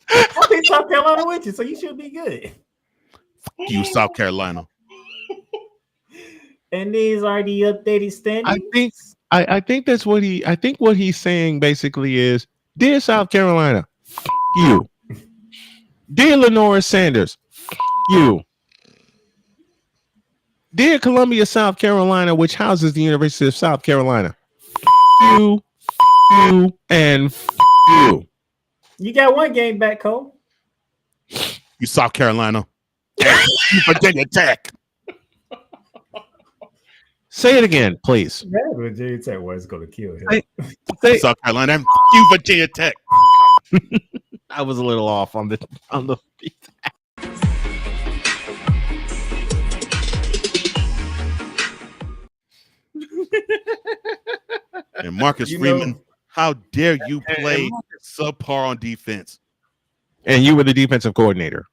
I think South Carolina with you, so you should be good. Fuck you, South Carolina. And these are the updated standings. I think that's what he. I think what he's saying basically is, dear South Carolina, you. Dear Lenora Sanders, you. Dear Columbia, South Carolina, which houses the University of South Carolina, you, and you. You got one game back, Cole. You South Carolina. You Virginia Tech. Say it again, please. Virginia Tech was going to kill him. Say South Carolina. You Virginia Tech. I was a little off on the And Marcus Freeman, how dare you play subpar on defense? And you were the defensive coordinator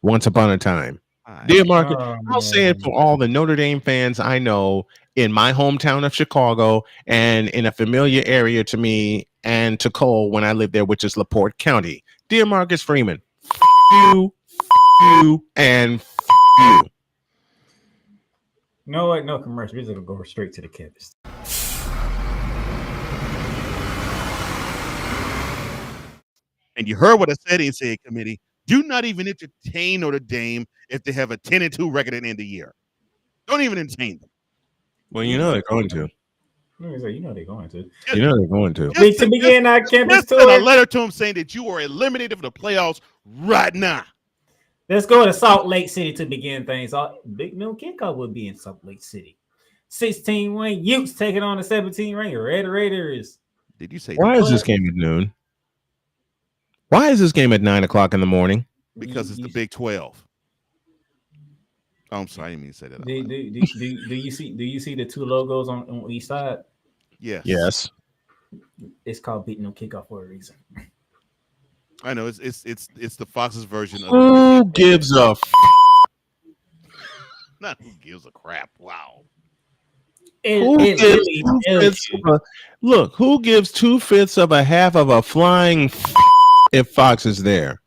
once upon a time. Dear Marcus, I'll say it for all the Notre Dame fans I know in my hometown of Chicago and in a familiar area to me and to Cole when I lived there, which is LaPorte County. Dear Marcus Freeman, you, and you. You know what? No commercial. We're just going to go straight to the campus. And you heard what I said in NCAA committee. Do not even entertain Notre Dame if they have a 10-2 record at the end of the year. Don't even entertain them. Well, you know they're going to. You know they're going to. You know they're going to. To begin our campus tour. Send a letter to them saying that you are eliminated from the playoffs right now. Let's go to Salt Lake City to begin things. Big Noon kickoff will be in Salt Lake City. 16-win Utes taking on the 17-ranked Red Raiders. Did you say? Why is this game at noon? Why is this game at 9 o'clock in the morning? Because it's the Big 12. Oh, I'm sorry, I didn't mean to say that. Do you see the two logos on each side? Yes. Yes. It's called Beating No Kickoff for a reason. I know it's the Fox's version of who gives a not who gives a crap. Wow. Look, who gives 2/5 of a half of a flying if Fox is there?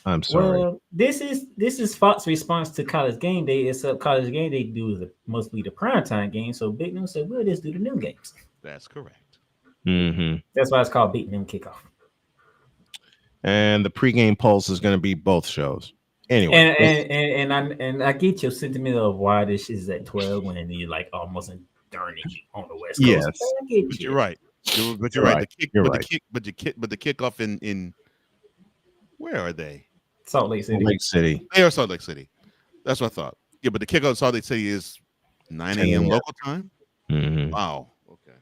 I'm sorry. Well, this is Fox response to College Game Day. Except College Game Day mostly the primetime game. So Big Noon said, "We'll just do the noon games." That's correct. Mm-hmm. That's why it's called Big Noon Kickoff. And the pregame pulse is going to be both shows. Anyway, and I get your sentiment of why this is at 12 when you're like almost in Durning on the West Coast. Yes, but you're right. But you're right. The kickoff in where are they? Salt Lake City. They are Salt Lake City. That's what I thought. Yeah, but the kickoff in Salt Lake City is 9 a.m. local time. Mm-hmm. Wow. Okay.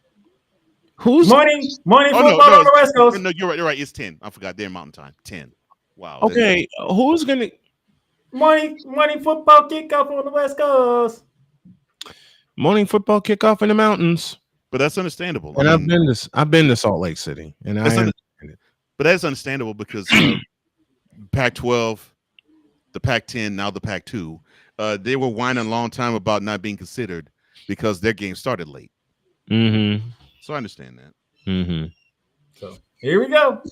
Who's morning football on the West Coast? No, you're right. You're right. It's 10. I forgot. They're Mountain Time. 10. Wow. Okay. Who's gonna morning football kickoff on the West Coast? Morning football kickoff in the mountains. But that's understandable. And I've been to Salt Lake City, and I understand it. But that's understandable because Pac-12, the Pac-10, now the Pac-2, they were whining a long time about not being considered because their game started late. Mm-hmm. So I understand that. Mm-hmm. So here we go.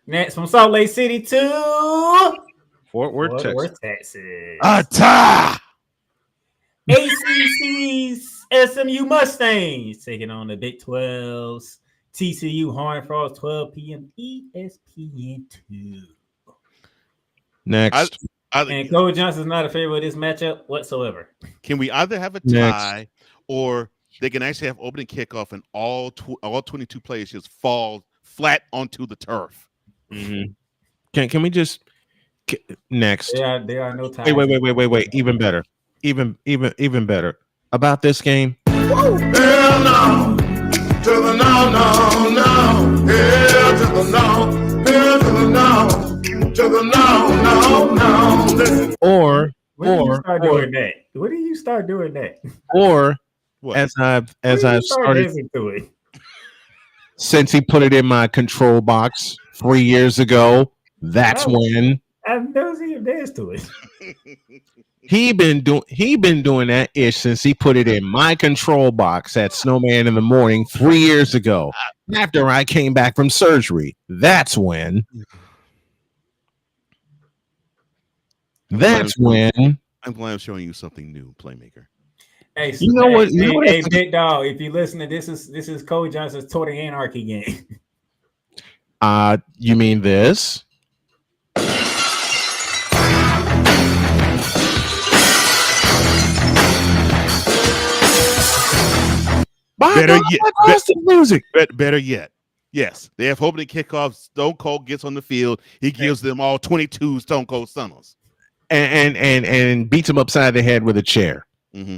Next from Salt Lake City to Fort Worth, Texas. Atta! ACC's SMU Mustangs taking on the Big 12's TCU Horned Frogs, 12 p.m. ESPN2. Next. And Cole Johnson's not a favorite of this matchup whatsoever. Can we either have a tie or they can actually have opening kickoff and all 22 players just fall flat onto the turf? Mm-hmm. Can we just next? There are no ties. Wait. Even better. Even better. About this game. Hell no. To the no. Hell to the no. Hell to the no. To the no. Listen. Or When do you start doing that? Or what? as I've started to it. Since he put it in my control box 3 years ago, that's when I've never seen him dance to it. he been doing that ish since he put it in my control box at Snowman in the Morning 3 years ago. After I came back from surgery, that's when. I'm glad I'm showing you something new, Playmaker. Hey, You know what? You know what? Hey, big dog. If you listening, this is Cole Johnson's Total Anarchy game. You mean this? Better yet, music. Better yet, yes, they have opening kickoff. Stone Cold gets on the field. He gives them all 22 Stone Cold Stunners, and beats him upside the head with a chair. Mm-hmm.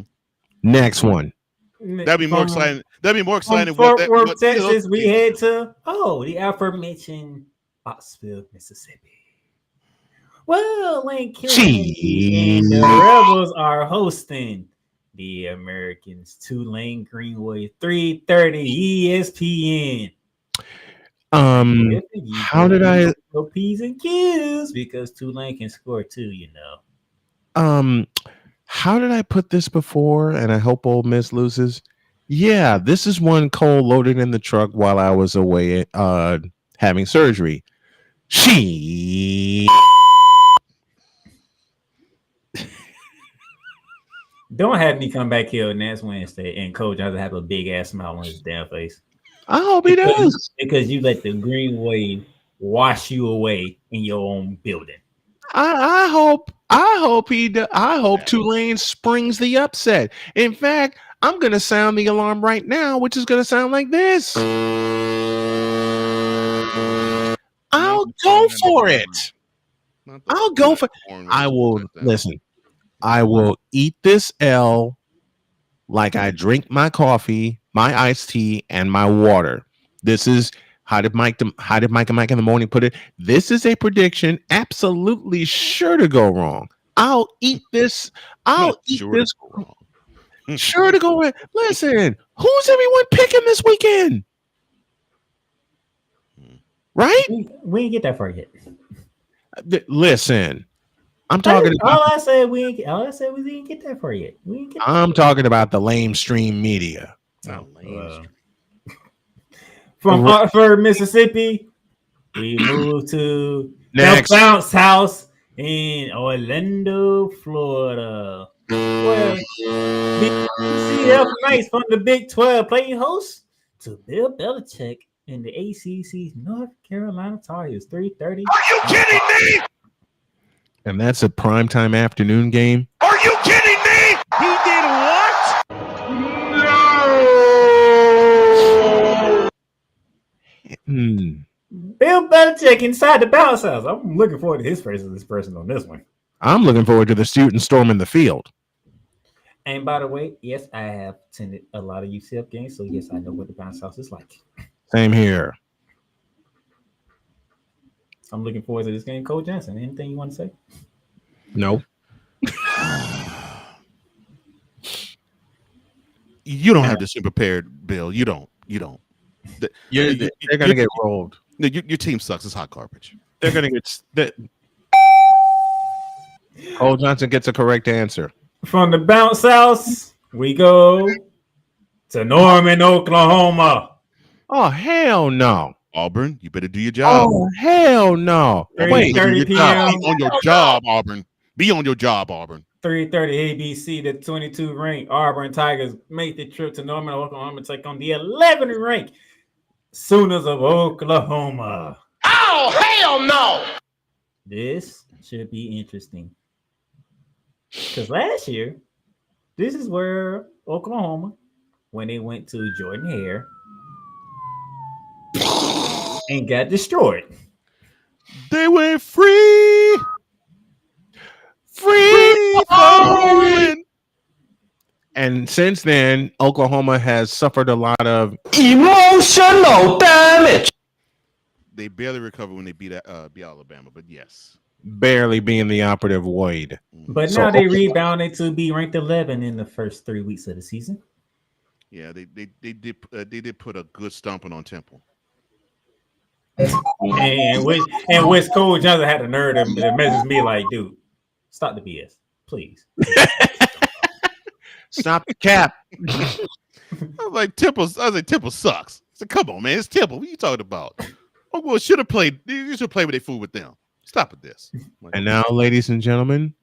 Next one. That'd be more exciting. That'd be more exciting. From Fort Worth, Texas, we head to the aforementioned Knoxville, Mississippi. Well, Lane Kiffin and the Rebels are hosting the Americans. Tulane Greenway, 3:30 ESPN. How did I go P's and Q's because Tulane can score too, you know. How did I put this before? And I hope Ole Miss loses. Yeah, this is one Cole loaded in the truck while I was away having surgery. Don't have me come back here next Wednesday and Coach Johnson have a big ass smile on his damn face. I hope he does. Because you let the Greenway wash you away in your own building. I hope Tulane springs the upset. In fact, I'm going to sound the alarm right now, which is going to sound like this. I'll go for it. I'll go for it. I will listen. I will eat this L like I drink my coffee, my iced tea, and my water. This is how did Mike and Mike in the morning put it? This is a prediction absolutely sure to go wrong. I'll eat this. Sure to go wrong. Listen, who's everyone picking this weekend? Right? We ain't get that far yet. Listen, I'm talking about. All I said we didn't get that far yet. I'm talking about the lamestream media. From Hartford, Mississippi, we moved to the bounce house in Orlando, Florida. Where the CF Knights from the Big 12 play host to Bill Belichick in the ACC's North Carolina Tar Heels. 3:30. Are you kidding me? And that's a primetime afternoon game. Are you kidding me? He did what? No. Bill Belichick inside the bounce house. I'm looking forward to his person on this one. I'm looking forward to the student storming the field. And by the way, yes, I have attended a lot of UCF games, so yes, I know what the bounce house is like. Same here. I'm looking forward to this game. Cole Johnson, anything you want to say? No. You don't have this prepared, Bill. You don't. They're going to get rolled. Your team sucks. It's hot garbage. They're going to get. Cole Johnson gets a correct answer. From the bounce house, we go to Norman, Oklahoma. Oh, hell no. Auburn, you better do your job. Oh, hell no. 3:30 p.m. Be on your job, Auburn. Be on your job, Auburn. 3:30 ABC, the 22 ranked Auburn Tigers make the trip to Norman, Oklahoma to take on the 11 ranked Sooners of Oklahoma. Oh, hell no. This should be interesting. Because last year, this is where Oklahoma, when they went to Jordan Hare, and got destroyed. They went free falling. And since then, Oklahoma has suffered a lot of emotional damage. They barely recovered when they beat Alabama, but yes. Barely being the operative word. But now they rebounded to be ranked 11 in the first 3 weeks of the season. Yeah, they did put a good stomping on Temple. And West Cole Johnson had the nerve to message me like, dude, stop the BS, please. Stop the cap. I was like, Temple sucks. I said, come on, man, it's Temple. What are you talking about? Oh, well, should have played. You should play with their food with them. Stop with this. And now, ladies and gentlemen,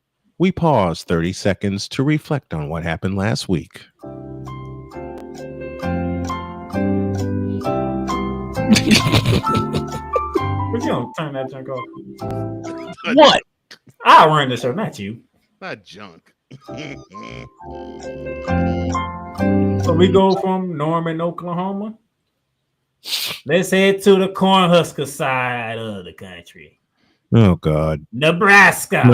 we pause 30 seconds to reflect on what happened last week. But you don't turn that junk off. What? I'll run the show, not you. Not junk. So we go from Norman, Oklahoma. Let's head to the Cornhusker side of the country. Oh, God. Nebraska.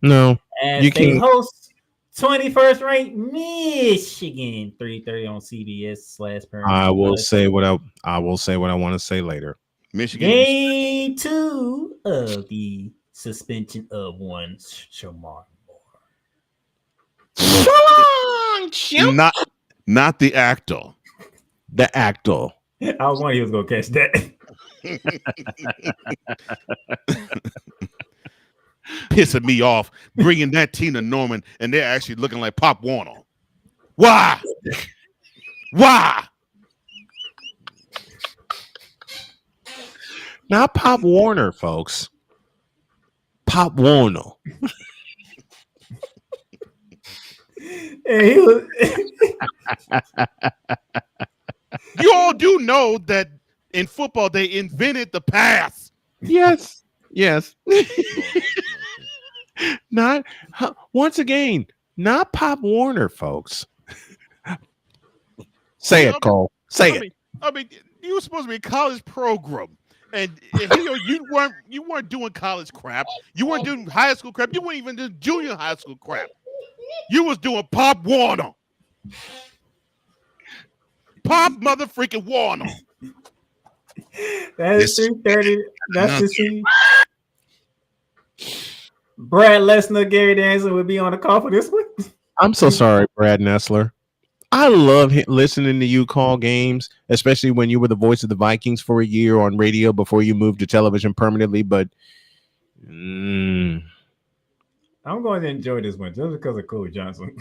No. As You they can't. host 21st ranked Michigan, 3:30 on CBS/Paramount. I will Plus. say what I will say what I want to say later. Michigan. Game 2 of the suspension of one Shamar. Not the actor. The actor. I was wondering he was gonna catch that. Pissing me off bringing that team to Norman and they're actually looking like Pop Warner. Why? Why? Not Pop Warner, folks. Pop Warner. And he was You all do know that in football they invented the pass. Yes. Not once again, not Pop Warner, folks. Say it, Cole. Say it. I mean, you were supposed to be a college program, and you weren't doing college crap. You weren't doing high school crap. You weren't even doing junior high school crap. You was doing Pop Warner. Pop mother freaking Warner. that is 3:30. That's to see. Brad Lesnar, Gary Danielson would be on the call for this one. I'm so sorry, Brad Nessler. I love listening to you call games, especially when you were the voice of the Vikings for a year on radio before you moved to television permanently. But I'm going to enjoy this one just because of Cole Johnson.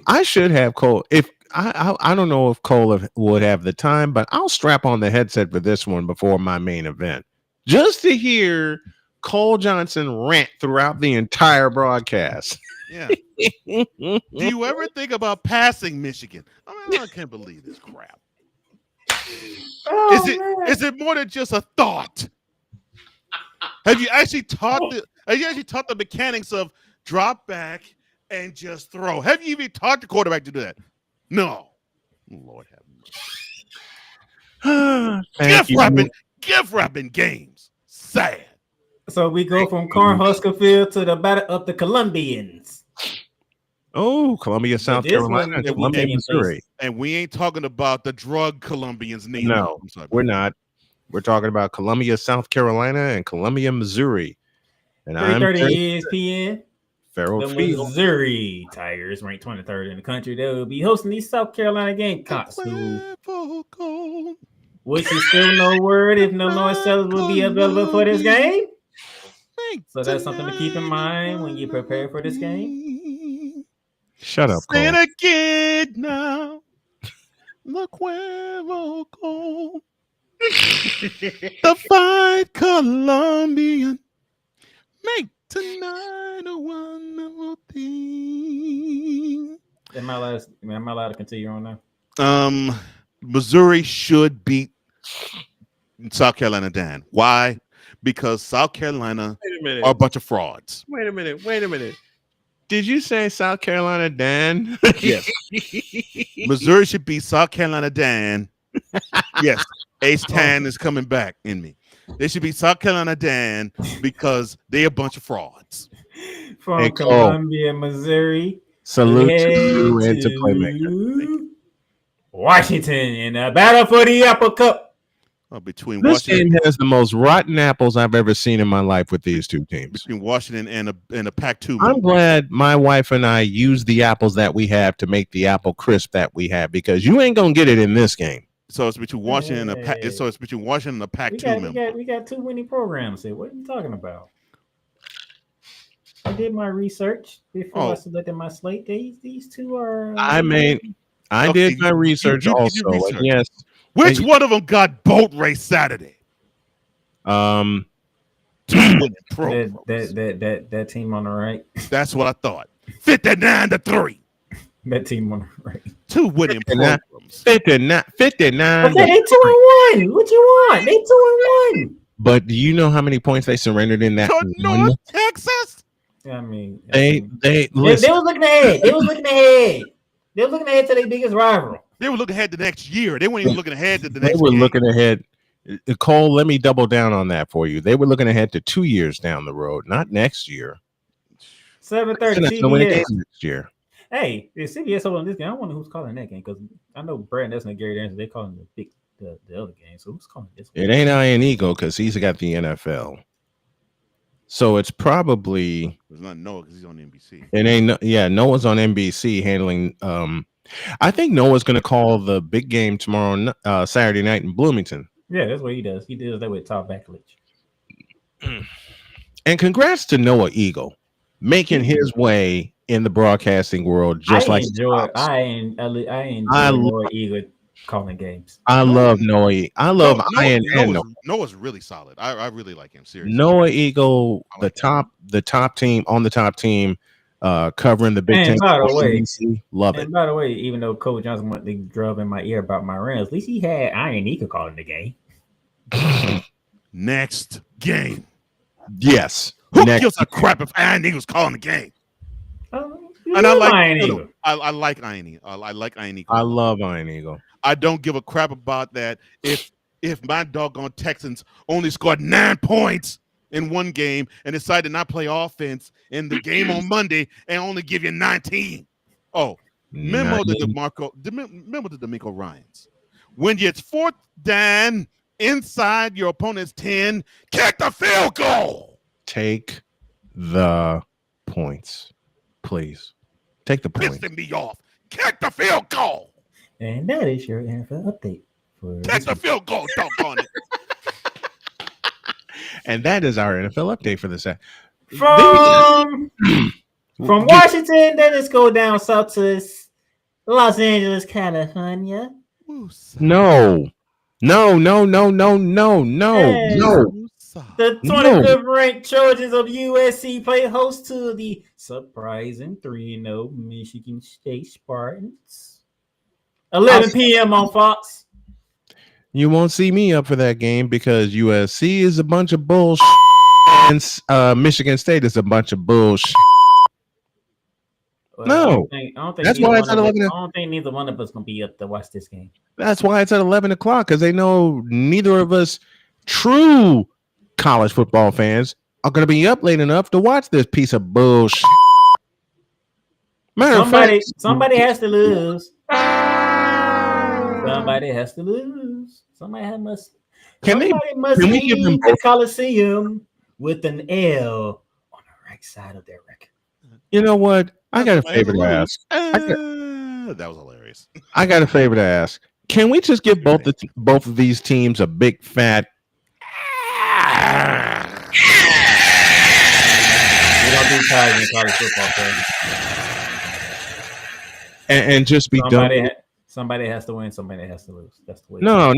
I should have Cole. If I don't know if Cole would have the time, but I'll strap on the headset for this one before my main event, just to hear Cole Johnson rant throughout the entire broadcast. Yeah. Do you ever think about passing Michigan? I mean, I can't believe this crap. Is it more than just a thought? Have you actually taught the mechanics of drop back and just throw? Have you even taught the quarterback to do that? No. Lord have mercy. Gift wrapping games. Sad. So we go from Cornhusker Field to the Battle of the Columbians. Oh, Columbia, South Carolina, and Columbia, Missouri. And we ain't talking about the drug Columbians neither. No, we're not. We're talking about Columbia, South Carolina, and Columbia, Missouri. And 3:30 ESPN. Farrell The Field. Missouri Tigers, ranked 23rd in the country, they will be hosting these South Carolina Gamecocks, which is still no word if no noise sellers will be available for this game. So that's something to keep in mind when you prepare for this game. Shut up, Say Cole. it again now. Look where we'll go. The fight Colombian. Make tonight a wonderful thing. Am I allowed to continue on now? Missouri should beat South Carolina, Dan. Why? Because South Carolina are a bunch of frauds. Wait a minute. Did you say South Carolina, Dan? Yes. Missouri should beat South Carolina, Dan. Yes. H-Tan is coming back in me. They should be South Carolina, Dan, because they're a bunch of frauds. From Columbia, Missouri. Salute to you and to Playmaker. Washington in the battle for the Apple Cup. Between This Washington game has the most rotten apples I've ever seen in my life with these two teams. between Washington and a Pac-2. I'm glad my wife and I use the apples that we have to make the apple crisp that we have, because you ain't gonna get it in this game. So it's between Washington and it's between Washington and a Pac-2 member. We got two winning programs here. What are you talking about? I did my research before I selected my slate. These two are. I did my research you also. did research. Yes. Which one of them got boat race Saturday? 2 winning programs. That team on the right. That's what I thought. 59-3. That team on the right. 2 winning programs. 59. Okay, they 2-1. What you want? They 2-1. But do you know how many points they surrendered in that To one? North Texas. I mean, They was looking ahead. They was looking ahead. They were looking ahead to their biggest rival. They were looking ahead to the next year. They weren't even looking ahead to the next. They were game. looking ahead. Cole, let me double down on that for you. They were looking ahead to 2 years down the road, not next year. 7:30 CBS next year. Hey, if CBS holding this game, I wonder who's calling that game because I know Brad Nelson and Gary Anderson, they calling the other game. So who's calling this one? It ain't Ian Eagle because he's got the NFL. So it's probably It's not Noah because he's on NBC. it ain't Noah's on NBC handling. I think Noah's going to call the big game tomorrow, Saturday night in Bloomington. Yeah, that's what he does. He does that with Todd Backledge. And congrats to Noah Eagle making his way in the broadcasting world, just I like enjoy Noah Eagle calling games. I love Noah. I love Ian and Noah. Noah's really solid. I really like him. Seriously. Noah Eagle, the top team on the top team, covering the Big Ten. By the way, love it. And by the way, even though Coach Johnson went to drub in my ear about my Rams, at least he had Ian Eagle calling the game. Next game. Yes. Who gives a crap if Ian Eagle's calling the game? And I like Ian Eagle. I like Ian Eagle. I like Ian Eagle. I love Ian Eagle. I don't give a crap about that. If my doggone Texans only scored 9 points in one game and decide to not play offense in the game on Monday and only give you 19. Oh, memo to D'Amico Ryans. When it's 4th down inside your opponent's 10, kick the field goal. Take the points, please. Take the points. Pissing me off. Kick the field goal. And that is your NFL update. Kick the field goal, doggone it. And that is our NFL update for this. From Washington, then let's go down south to Los Angeles, California. No. The 25th ranked Trojans of USC play host to the surprising 3-0 Michigan State Spartans. 11 p.m. on Fox. You won't see me up for that game because USC is a bunch of bullshit and Michigan State is a bunch of bullshit. Well, No. I don't think That's why it's at 11. I don't think neither one of us gonna be up to watch this game. That's why it's at 11 o'clock because they know neither of us true college football fans are going to be up late enough to watch this piece of bullshit. Somebody has to lose. Somebody has to lose. Somebody must leave the Coliseum with an L on the right side of their record. You know what? I got a favor to ask. That was hilarious. I got a favor to ask. Can we just give both of these teams a big fat? We don't do ties in college football, fans. And just be done. Somebody has to win. Somebody has to lose. That's the way. No.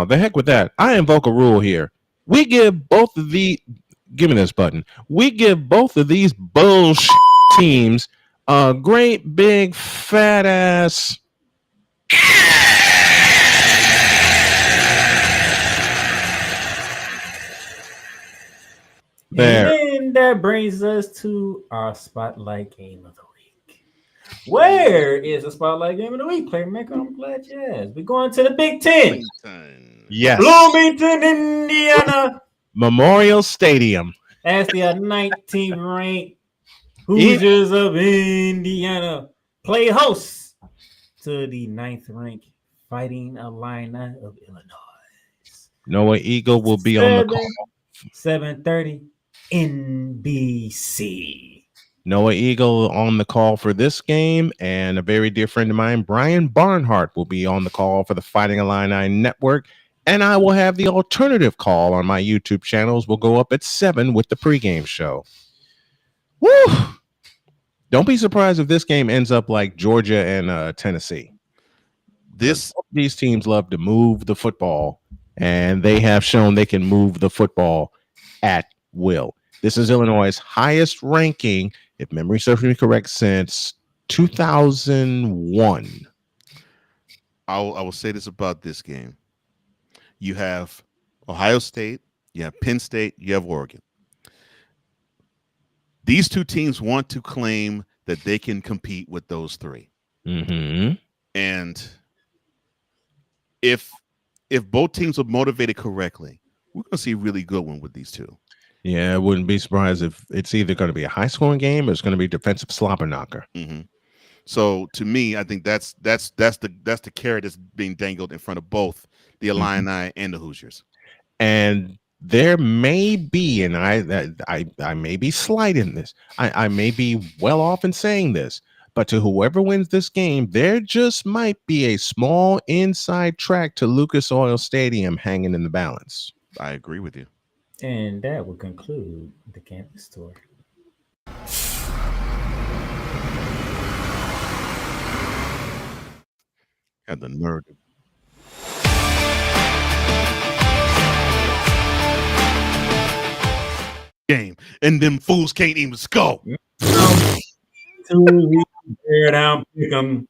The heck with that. I invoke a rule here. We give both of the. Give me this button. We give both of these bullshit teams a great big fat ass. There. And that brings us to our spotlight game of the week. Where is the spotlight game of the week, Playmaker? I'm glad you asked. We're going to the Big Ten. Yes. Bloomington, Indiana. Memorial Stadium. As the 19th ranked Hoosiers of Indiana play host to the 9th ranked Fighting Illini of Illinois. Noah Eagle will be on the call. 7:30 NBC. Noah Eagle on the call for this game, and a very dear friend of mine, Brian Barnhart, will be on the call for the Fighting Illini Network. And I will have the alternative call on my YouTube channels. Will go up at 7 with the pregame show. Woo! Don't be surprised if this game ends up like Georgia and Tennessee. These teams love to move the football, and they have shown they can move the football at will. This is Illinois' highest ranking, if memory serves me correct, since 2001. I will say this about this game. You have Ohio State, you have Penn State, you have Oregon. These two teams want to claim that they can compete with those three. Mm-hmm. And if both teams are motivated correctly, we're going to see a really good one with these two. Yeah, I wouldn't be surprised if it's either going to be a high-scoring game or it's going to be defensive slobber knocker. Mm-hmm. So to me, I think that's the carrot that's being dangled in front of both the Illini and the Hoosiers. And there may be, and I may be slight in this. I may be well off in saying this, but to whoever wins this game, there just might be a small inside track to Lucas Oil Stadium hanging in the balance. I agree with you. And that will conclude the campus tour. Had the nerve. Game, and them fools can't even score. Tear down, pick 'em.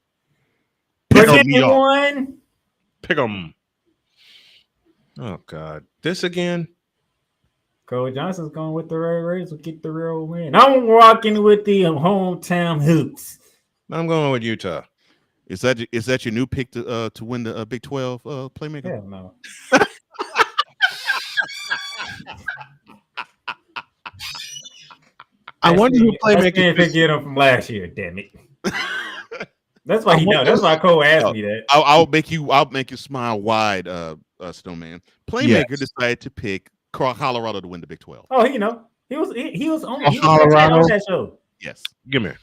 Pick one. Pick 'em. Oh God, this again. Cole Johnson's going with the Red Raiders will get the real win. I'm walking with the hometown hoops. I'm going with Utah. Is that your new pick to win the Big 12 playmaker? Hell no. I wonder who playmaker could get him from last year. Damn it. That's why he knows. That's why Cole asked me that. I'll make you smile wide, Snowman. Playmaker decided to pick Colorado to win the Big 12. Oh, he know. He was on Colorado? that show. Yes. Come here.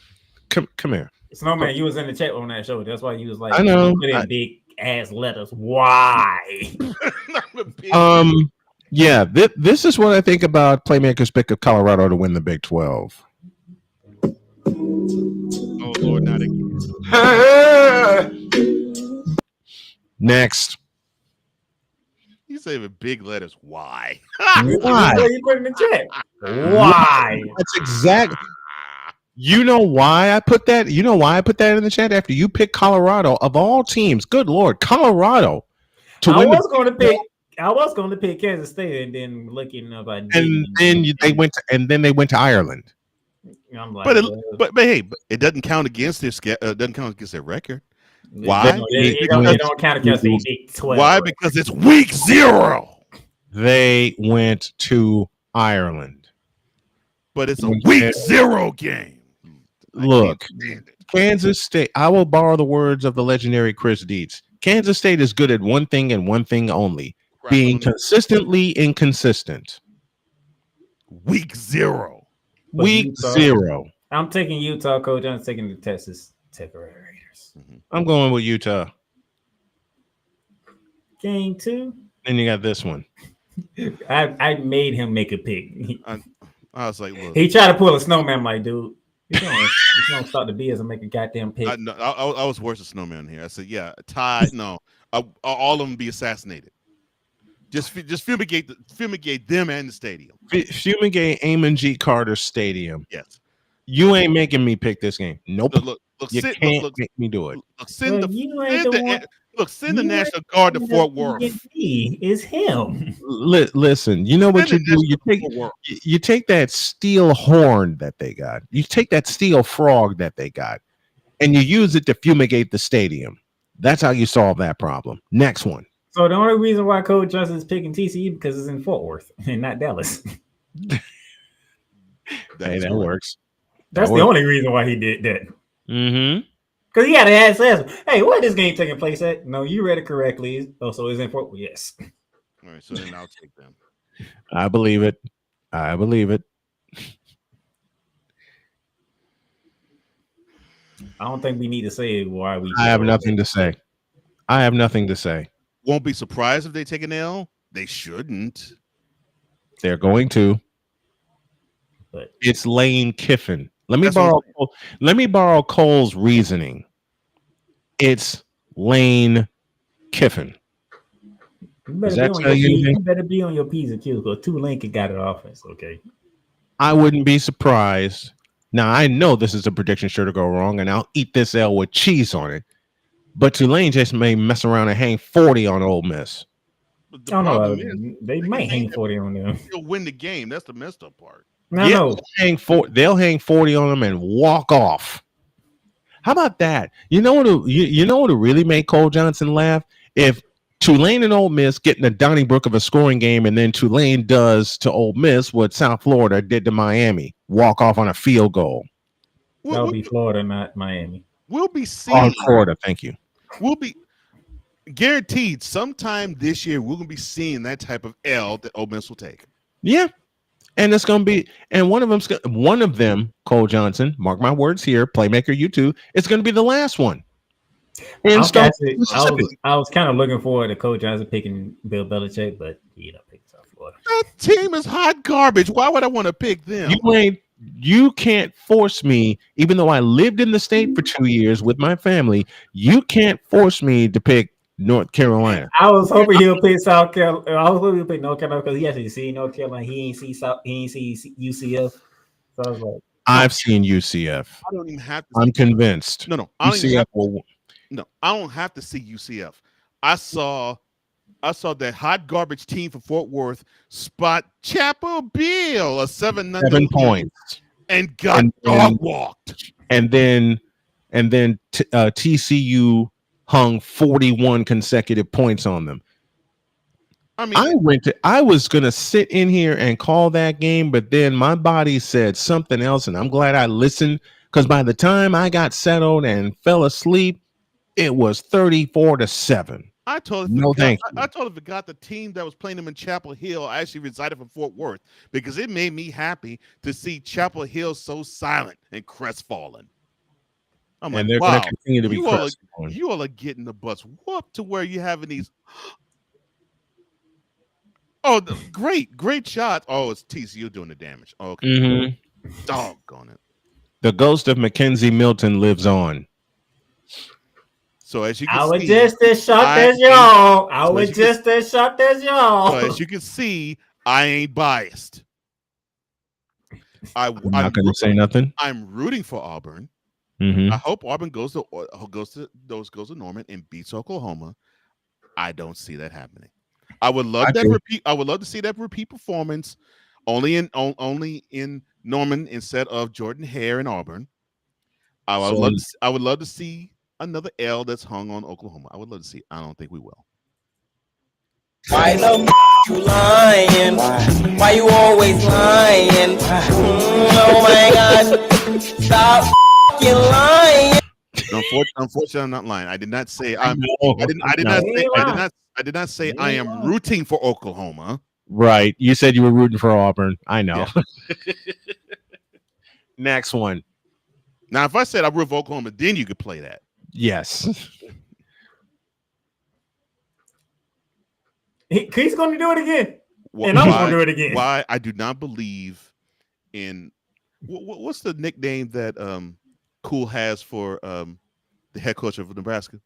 Come here. Snowman, you was in the chat on that show. That's why you was like, I know. Put in big ass letters. Why? Yeah. This is what I think about playmakers pick of Colorado to win the Big 12. Oh Lord, not again. Next. You say with big letters. Why? Why? You put in the chat. Why? That's exactly. You know why I put that? You know why I put that in the chat after you picked Colorado of all teams? Good Lord, Colorado. I was going to pick Kansas State, and then looking up, and then they went to Ireland. I'm like, but hey, it doesn't count against their record. Why? It don't count against the Big 12. Why? Because it's week 0. They went to Ireland, but it's a week 0 game. Look, Kansas State. I will borrow the words of the legendary Chris Dietz. Kansas State is good at one thing and one thing only: being consistently inconsistent. Week 0. Week Utah, 0. I'm taking Utah. Coach, I'm taking the Texas Tech Raiders. I'm going with Utah. Game 2. Then you got this one. I made him make a pick. I was like, look. He tried to pull a Snowman. I'm like, dude, you don't start the BS and make a goddamn pick. I was worse than Snowman here. I said, yeah, tied. No, all of them be assassinated. Just fumigate them and the stadium. Fumigate Amon G. Carter Stadium. Yes. You ain't making me pick this game. Nope. Look, you can't make me do it. Send the National Guard to Fort Worth. Is him. Listen, you know what you do? You take that steel horn that they got. You take that steel frog that they got, and you use it to fumigate the stadium. That's how you solve that problem. Next one. So the only reason why Coach Johnson is picking TCU because it's in Fort Worth and not Dallas. That works. That's the only reason why he did that. Mm-hmm. Because he had to ask, hey, where this game taking place at? No, you read it correctly. Oh, so it's in Fort Worth? Yes. All right, so then I'll take them. I believe it. I don't think we need to say why we. I have nothing to say. Won't be surprised if they take an L. They shouldn't. They're going to. But it's Lane Kiffin. Let me borrow Cole's reasoning. It's Lane Kiffin. You better be on your P's and Q's because Tulane can got an offense. Okay. I wouldn't be surprised. Now I know this is a prediction sure to go wrong, and I'll eat this L with cheese on it. But Tulane just may mess around and hang 40 on Ole Miss. I don't know. They might hang 40 on them. They'll win the game. That's the messed up part. No. They'll hang 40 on them and walk off. How about that? You know what? You know what would really make Cole Johnson laugh? If Tulane and Ole Miss get in the Donnybrook of a scoring game, and then Tulane does to Ole Miss what South Florida did to Miami, walk off on a field goal. That would be Florida, not Miami. We'll be seeing Florida. Thank you. We'll be guaranteed sometime this year. We're gonna be seeing that type of L that Ole Miss will take. Yeah, and it's gonna be, and one of them, Cole Johnson. Mark my words here, playmaker. You too. It's gonna be the last one. I was kind of looking forward to Coach Johnson picking Bill Belichick, but he ended up picking South Florida. That team is hot garbage. Why would I want to pick them? You can't force me, even though I lived in the state for 2 years with my family. You can't force me to pick North Carolina. I was hoping he'll pick South Carolina. I was hoping he'll pick North Carolina because he actually seen North Carolina. He ain't see UCF. So I was like, I've seen UCF. I don't even have to. I'm convinced. No. I don't have to see UCF. I saw that hot garbage team from Fort Worth spot Chapel Bill a 7 points and got dog walked. And then TCU hung 41 consecutive points on them. I mean, I was gonna sit in here and call that game, but then my body said something else, and I'm glad I listened, because by the time I got settled and fell asleep, it was 34-7. I totally forgot the team that was playing them in Chapel Hill actually resided from Fort Worth, because it made me happy to see Chapel Hill so silent and crestfallen. I'm like, they're wow, going to continue to be crestfallen. You all are getting the butts whooped to where you're having these. Oh, great shot. Oh, it's TCU doing the damage. Okay. Mm-hmm. Doggone it. The ghost of Mackenzie Milton lives on. So as you can I was see, just as shocked as y'all. I was just as shocked as y'all. So as you can see, I ain't biased. I'm not going to say nothing. I'm rooting for Auburn. Mm-hmm. I hope Auburn goes to Norman and beats Oklahoma. I don't see that happening. I would love I would love to see that repeat performance, only in Norman instead of Jordan Hare in Auburn. I would love to see another L that's hung on Oklahoma. I would love to see. I don't think we will. Why the you lying? Why you always lying? Oh my God! Stop lying. Unfortunately, I'm not lying. I did not say I did not say I am rooting for Oklahoma. Right. You said you were rooting for Auburn. I know. Yeah. Next one. Now, if I said I root for Oklahoma, then you could play that. Yes. He's going to do it again. And I'm going to do it again. Why? I do not believe in what's the nickname that Cool has for the head coach of Nebraska?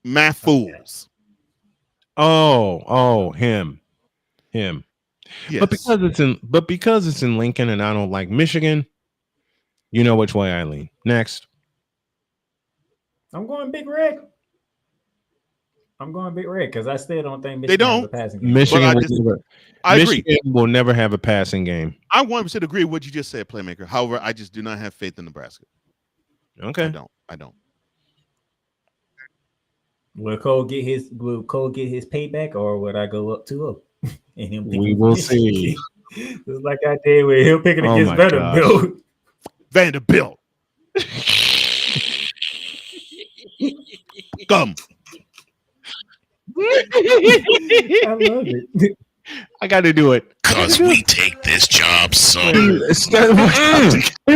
Matt Fools. Oh, him. Yes. But because it's in Lincoln and I don't like Michigan, you know which way I lean. Next. I'm going Big Red. Because I still don't think Michigan has a passing game. Michigan will never have a passing game. I 100% agree with what you just said, Playmaker. However, I just do not have faith in Nebraska. Okay. I don't. Will Cole get his payback, or would I go up 2-0? We will see. It's like I did with him picking against Vanderbilt. Come. I love it. I got to do it. Because we take this job so. Wait a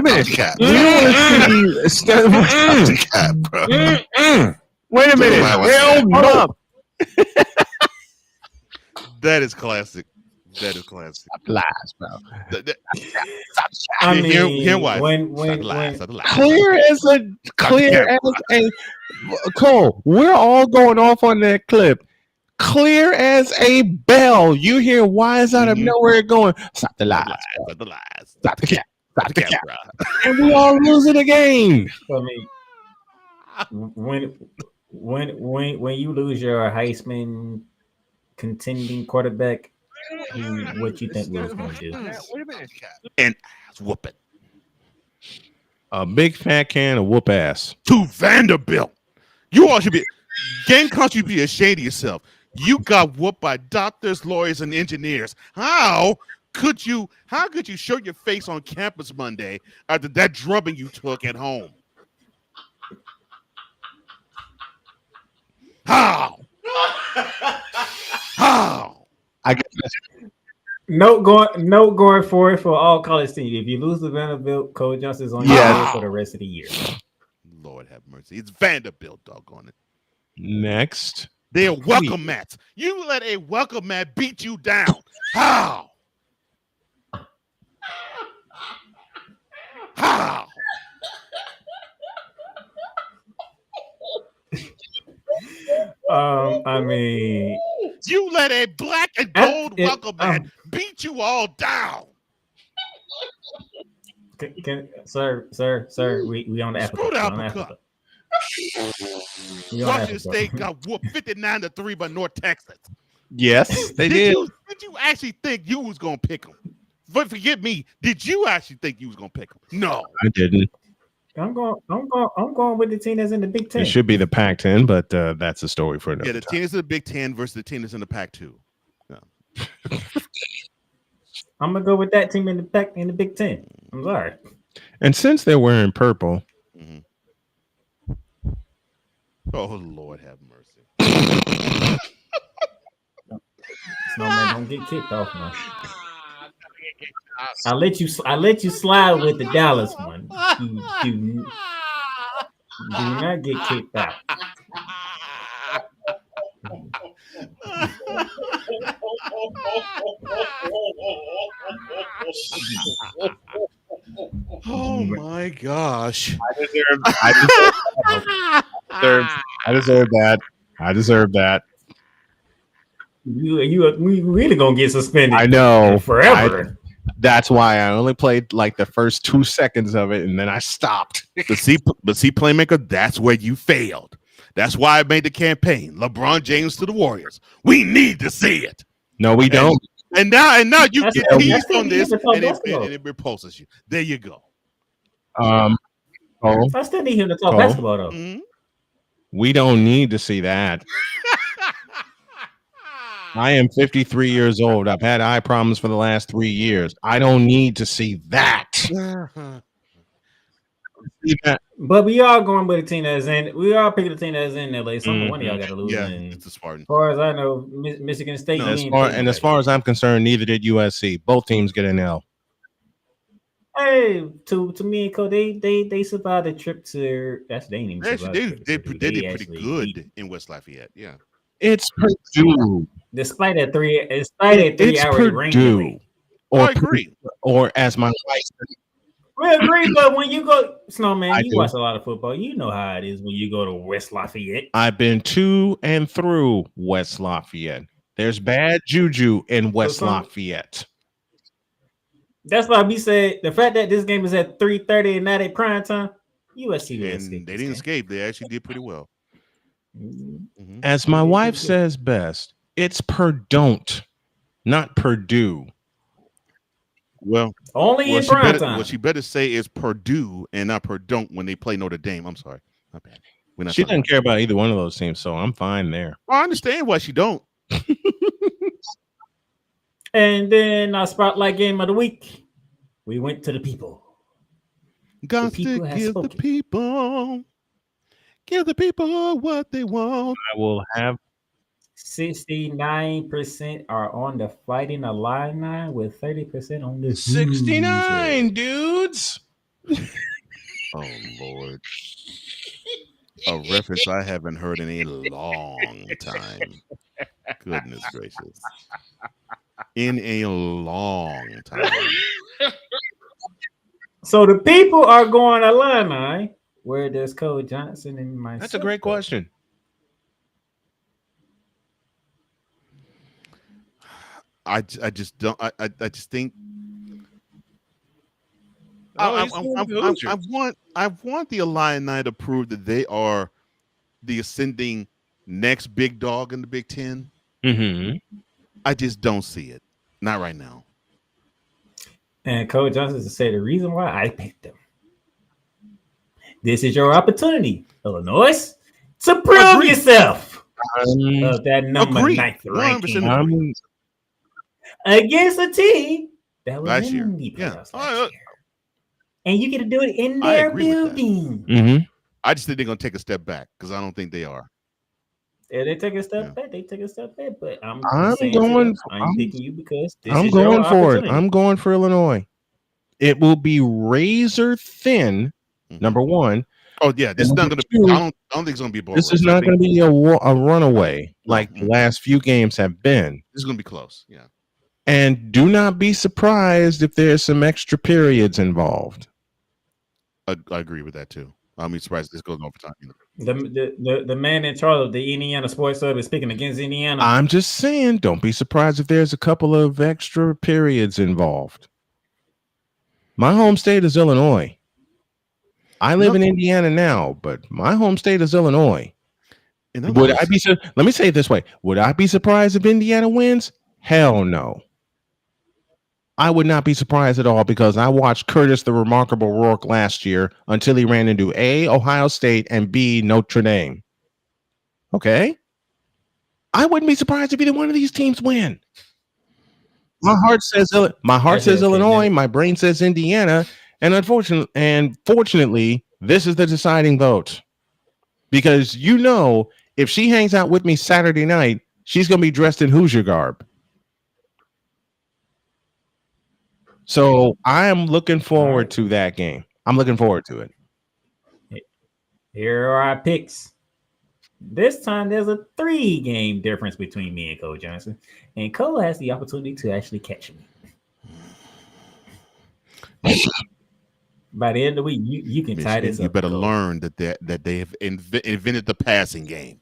minute. Wait a minute. That is classic. That is classic. Stop the lies, bro. I mean, Here why. when Clear as a Cole, we're all going off on that clip. Clear as a bell. You hear wise out of nowhere going, stop the lies. Stop the lies. Stop the cap. Stop the cap. bro. And we all losing the game. I mean, when you lose your Heisman contending quarterback, what you think we was going to do? Wait a minute, and ass whooping. A big fat can of whoop ass. To Vanderbilt. You all should be Gamecocks, you be ashamed of yourself. You got whooped by doctors, lawyers, and engineers. How could you show your face on campus Monday after that drubbing you took at home? How? I guess No going forward for all college teams. If you lose to Vanderbilt, Coach Johnson's on your head for the rest of the year. Lord have mercy. It's Vanderbilt, doggone it. Next. They're welcome mats. You let a welcome mat beat you down. How? How? I mean, you let a black and gold welcome mat beat you all down. Sir, we on the Africa. Washington State got whooped 59-3 by North Texas. Yes, they did. Did you actually think you was gonna pick them? But forget me. Did you actually think you was gonna pick them? No, I didn't. I'm going with the team that's in the Big Ten. It should be the Pac-10, but that's a story for another the time. team that's in the Big Ten versus the team that's in the Pac-2. No. I'm gonna go with that team in the Big Ten. I'm sorry. And since they're wearing purple, oh Lord have mercy. Snowman, don't get kicked off, man. I let you slide with the Dallas one. Do not get kicked out. Oh my gosh! I deserve that. I deserve that. We really gonna get suspended. I know forever. That's why I only played like the first 2 seconds of it, and then I stopped. But see, Playmaker, that's where you failed. That's why I made the campaign. LeBron James to the Warriors. We need to see it. No, we don't. And now you get teased on this, and it repulses you. There you go. I still need him to talk basketball, though. Mm-hmm. We don't need to see that. I am 53 years old. I've had eye problems for the last 3 years. I don't need to see that. But we are going with a team that's in. We are picking a team that's in LA. One of y'all got to lose. Yeah, it's the Spartans. As far as I know, Michigan State. As far as I'm concerned, neither did USC. Both teams get an L. Mm-hmm. Hey, to me and Cole, they survived the trip to. That's they didn't even survive. They did pretty good in West Lafayette. Yeah, it's Purdue. Despite that 3 hour rain delay. I agree. Or as my wife said. We agree, but when you go, Snowman, you watch a lot of football. You know how it is when you go to West Lafayette. I've been to and through West Lafayette. There's bad juju in West Lafayette. That's why we said the fact that this game is at 3:30 and not at prime time. USC and they didn't escape. They actually did pretty well. Mm-hmm. As my wife says best, it's Purdue, not Purdue. Well, only in prime time. What she better say is Purdue and not Purdue when they play Notre Dame. I'm sorry, not bad. She doesn't care about either one of those teams, so I'm fine there. I understand why she don't. And then our spotlight game of the week, we went to the people. Got to give the people. Give the people what they want. I will have 69% are on the Fighting Illini with 30% on the 69 dudes. Oh Lord. A reference I haven't heard in a long time. Goodness gracious. in a long time. So the people are going Illini. Where does Cole Johnson and myself? That's a great question. I just don't. I just think. Oh, I want the Illini to prove that they are the ascending next big dog in the Big Ten. Mm-hmm. I just don't see it. Not right now. And Cole Johnson to say the reason why I picked them. This is your opportunity, Illinois, to prove yourself. Of that number 9th ranking against a team that was last in year. the playoffs last year. And you get to do it in I their agree with that. building. Mm-hmm. I just think they're going to take a step back because I don't think they are. Yeah, they take a step back. They take a step back. But I'm picking you because this I'm is your going for it. opportunity. I'm going for Illinois. It will be razor thin. Number one. Oh yeah, this is not going to. I don't think it's going to be a ball This race. is not going to be a runaway like the last few games have been. This is going to be close. Yeah. And do not be surprised if there's some extra periods involved. I agree with that too. I'm surprised this goes overtime. The man in charge of the Indiana Sports Hub is speaking against Indiana. I'm just saying, don't be surprised if there's a couple of extra periods involved. My home state is Illinois. I live in Indiana now, but my home state is Illinois. Would I be? Let me say it this way: would I be surprised if Indiana wins? Hell no. I would not be surprised at all because I watched Curtis the Remarkable Rourke last year until he ran into A, Ohio State, and B, Notre Dame. Okay? I wouldn't be surprised if either one of these teams win. My heart says Illinois, my brain says Indiana, and fortunately, this is the deciding vote. Because if she hangs out with me Saturday night, she's going to be dressed in Hoosier garb. So I am looking forward to that game. I'm looking forward to it. Here are our picks. This time there's a 3-game difference between me and Cole Johnson. And Cole has the opportunity to actually catch me. By the end of the week, you can tie this up. You better learn that they have invented the passing game.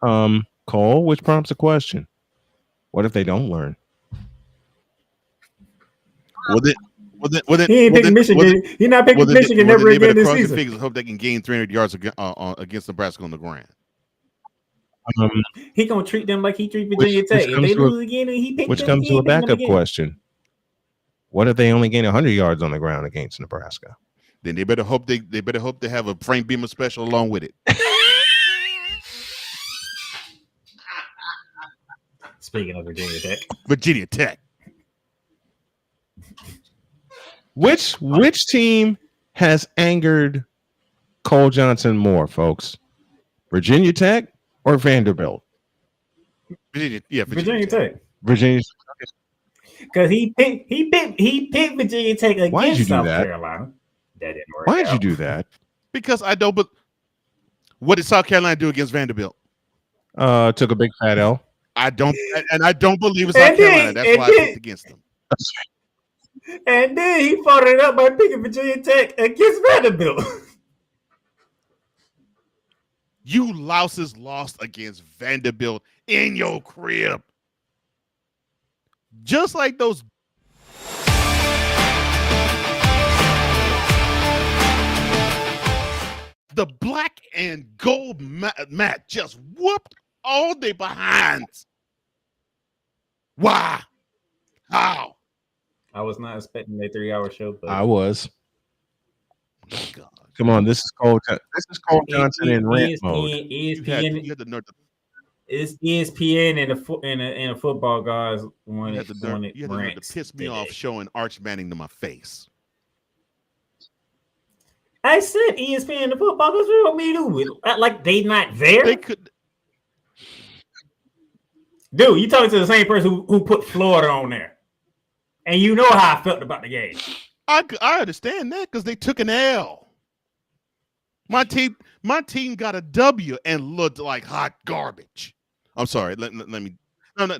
Cole, which prompts a question. What if they don't learn? He ain't picking Michigan. He's not picking Michigan never again this season. Fingers, hope they can gain 300 yards against Nebraska on the ground. He gonna treat them like he treat Virginia Tech. If they lose again, he picks which them. comes to a backup question. What if they only gain 100 yards on the ground against Nebraska? Then they better hope they have a Frank Beamer special along with it. Speaking of Virginia Tech. Which team has angered Cole Johnson more, folks? Virginia Tech or Vanderbilt? Virginia Tech. Virginia. Because he picked Virginia Tech against South Carolina. That didn't work. Why'd you do that? Because I don't. But what did South Carolina do against Vanderbilt? Took a big fat L. I don't believe it's South Carolina. That's why I picked against them. And then he followed it up by picking Virginia Tech against Vanderbilt. You louses lost against Vanderbilt in your crib. Just like those. The black and gold mat just whooped all their behinds. Why? How? I was not expecting a 3-hour show, but I was. Come on, this is Cole Johnson in rant mode. ESPN, it's ESPN and the football guys wanted to piss me off showing Arch Manning to my face. I said ESPN and the football guys want me to do it. Like they not there. They could. Dude, you talking to the same person who put Florida on there. And you know how I felt about the game. I understand that because they took an L. My team got a W and looked like hot garbage. I'm sorry. Let me. No.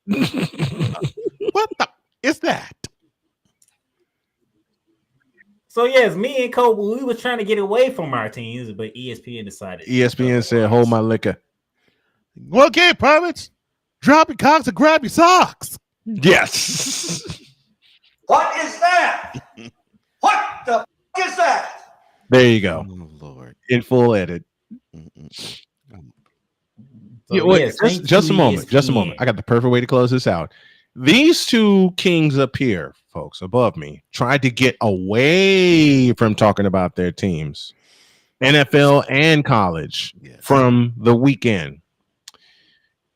What the is that? So yes, me and Cole, we was trying to get away from our teams, but ESPN decided. ESPN said, "Hold my liquor." Well, get permits. Drop your cocks and grab your socks. Yes. What is that? What the f- is that? There you go. Oh Lord. In full edit. So, Wait, yes, just a moment. Just a ESPN. moment. I got the perfect way to close this out. These two kings up here, folks, above me, tried to get away from talking about their teams, NFL and college, from the weekend.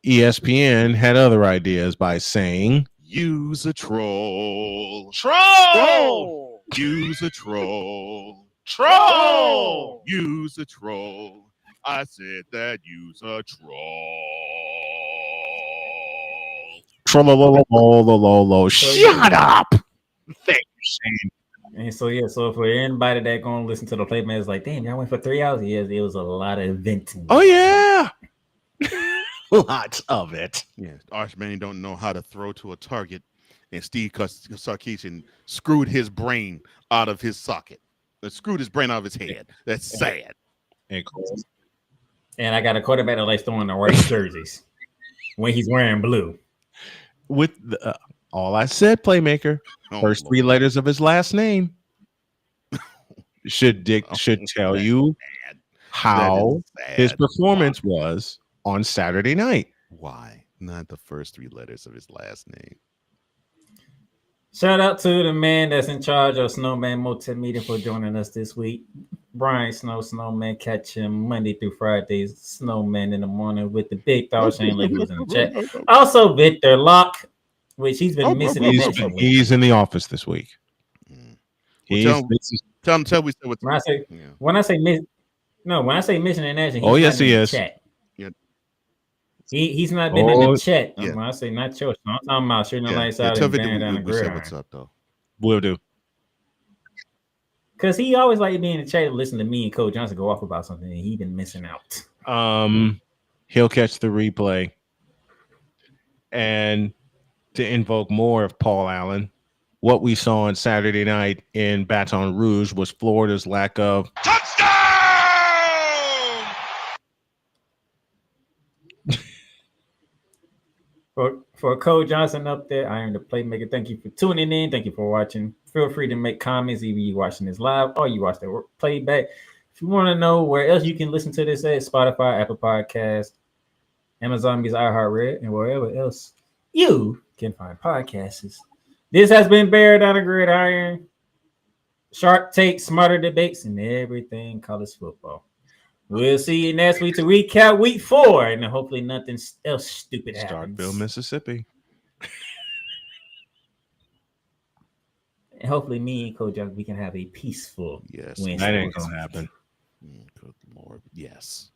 ESPN had other ideas by saying, use a troll. Troll! Use a troll. Troll! Use a troll. I said that use a troll. Troll. Shut up! Thank you, Shane. And so yeah, so for anybody that gonna listen to the play, man, it's like, damn, y'all went for 3 hours. Yes, it was a lot of venting. Oh yeah, lots of it. Yeah, Archman don't know how to throw to a target, and Steve Sarkisian screwed his brain out of his socket. Screwed his brain out of his head. That's sad. And I got a quarterback that likes throwing the right jerseys when he's wearing blue. With the, all I said, playmaker, first 3 letters of his last name should tell you how his performance was on Saturday night. Why not the first 3 letters of his last name? Shout out to the man that's in charge of Snowman Multimedia for joining us this week. Brian Snowman, catch him Monday through Fridays, Snowman in the morning with the big dog Shane Lake who's in the chat. Also, Victor Locke, which he's been missing. He's in the office this week. Tell we said what's when I say mission in action. Oh yes, he is. Chat. He's not been in the chat. Yeah. When I say not yours, I'm talking about shooting the lights out and bearing down the Gridiron. What's up though? Will do. Because he always like being in the chat and listen to me and Coach Johnson go off about something, and he been missing out. He'll catch the replay. And to invoke more of Paul Allen, what we saw on Saturday night in Baton Rouge was Florida's lack of touchdown. For Coach Johnson up there, I am the playmaker. Thank you for tuning in. Thank you for watching. Feel free to make comments either you watching this live or you watch the playback. If you want to know where else you can listen to this at, Spotify, Apple Podcasts, Amazon Music, iHeartRadio, and wherever else you can find podcasts. This has been Bear Down the Gridiron. Sharp takes, smarter debates, and everything college football. We'll see you next week to recap week 4, and hopefully nothing else stupid happens. Starkville, Mississippi. And hopefully me and Coach Johnson, we can have a peaceful win. That ain't gonna happen. Good Lord, yes.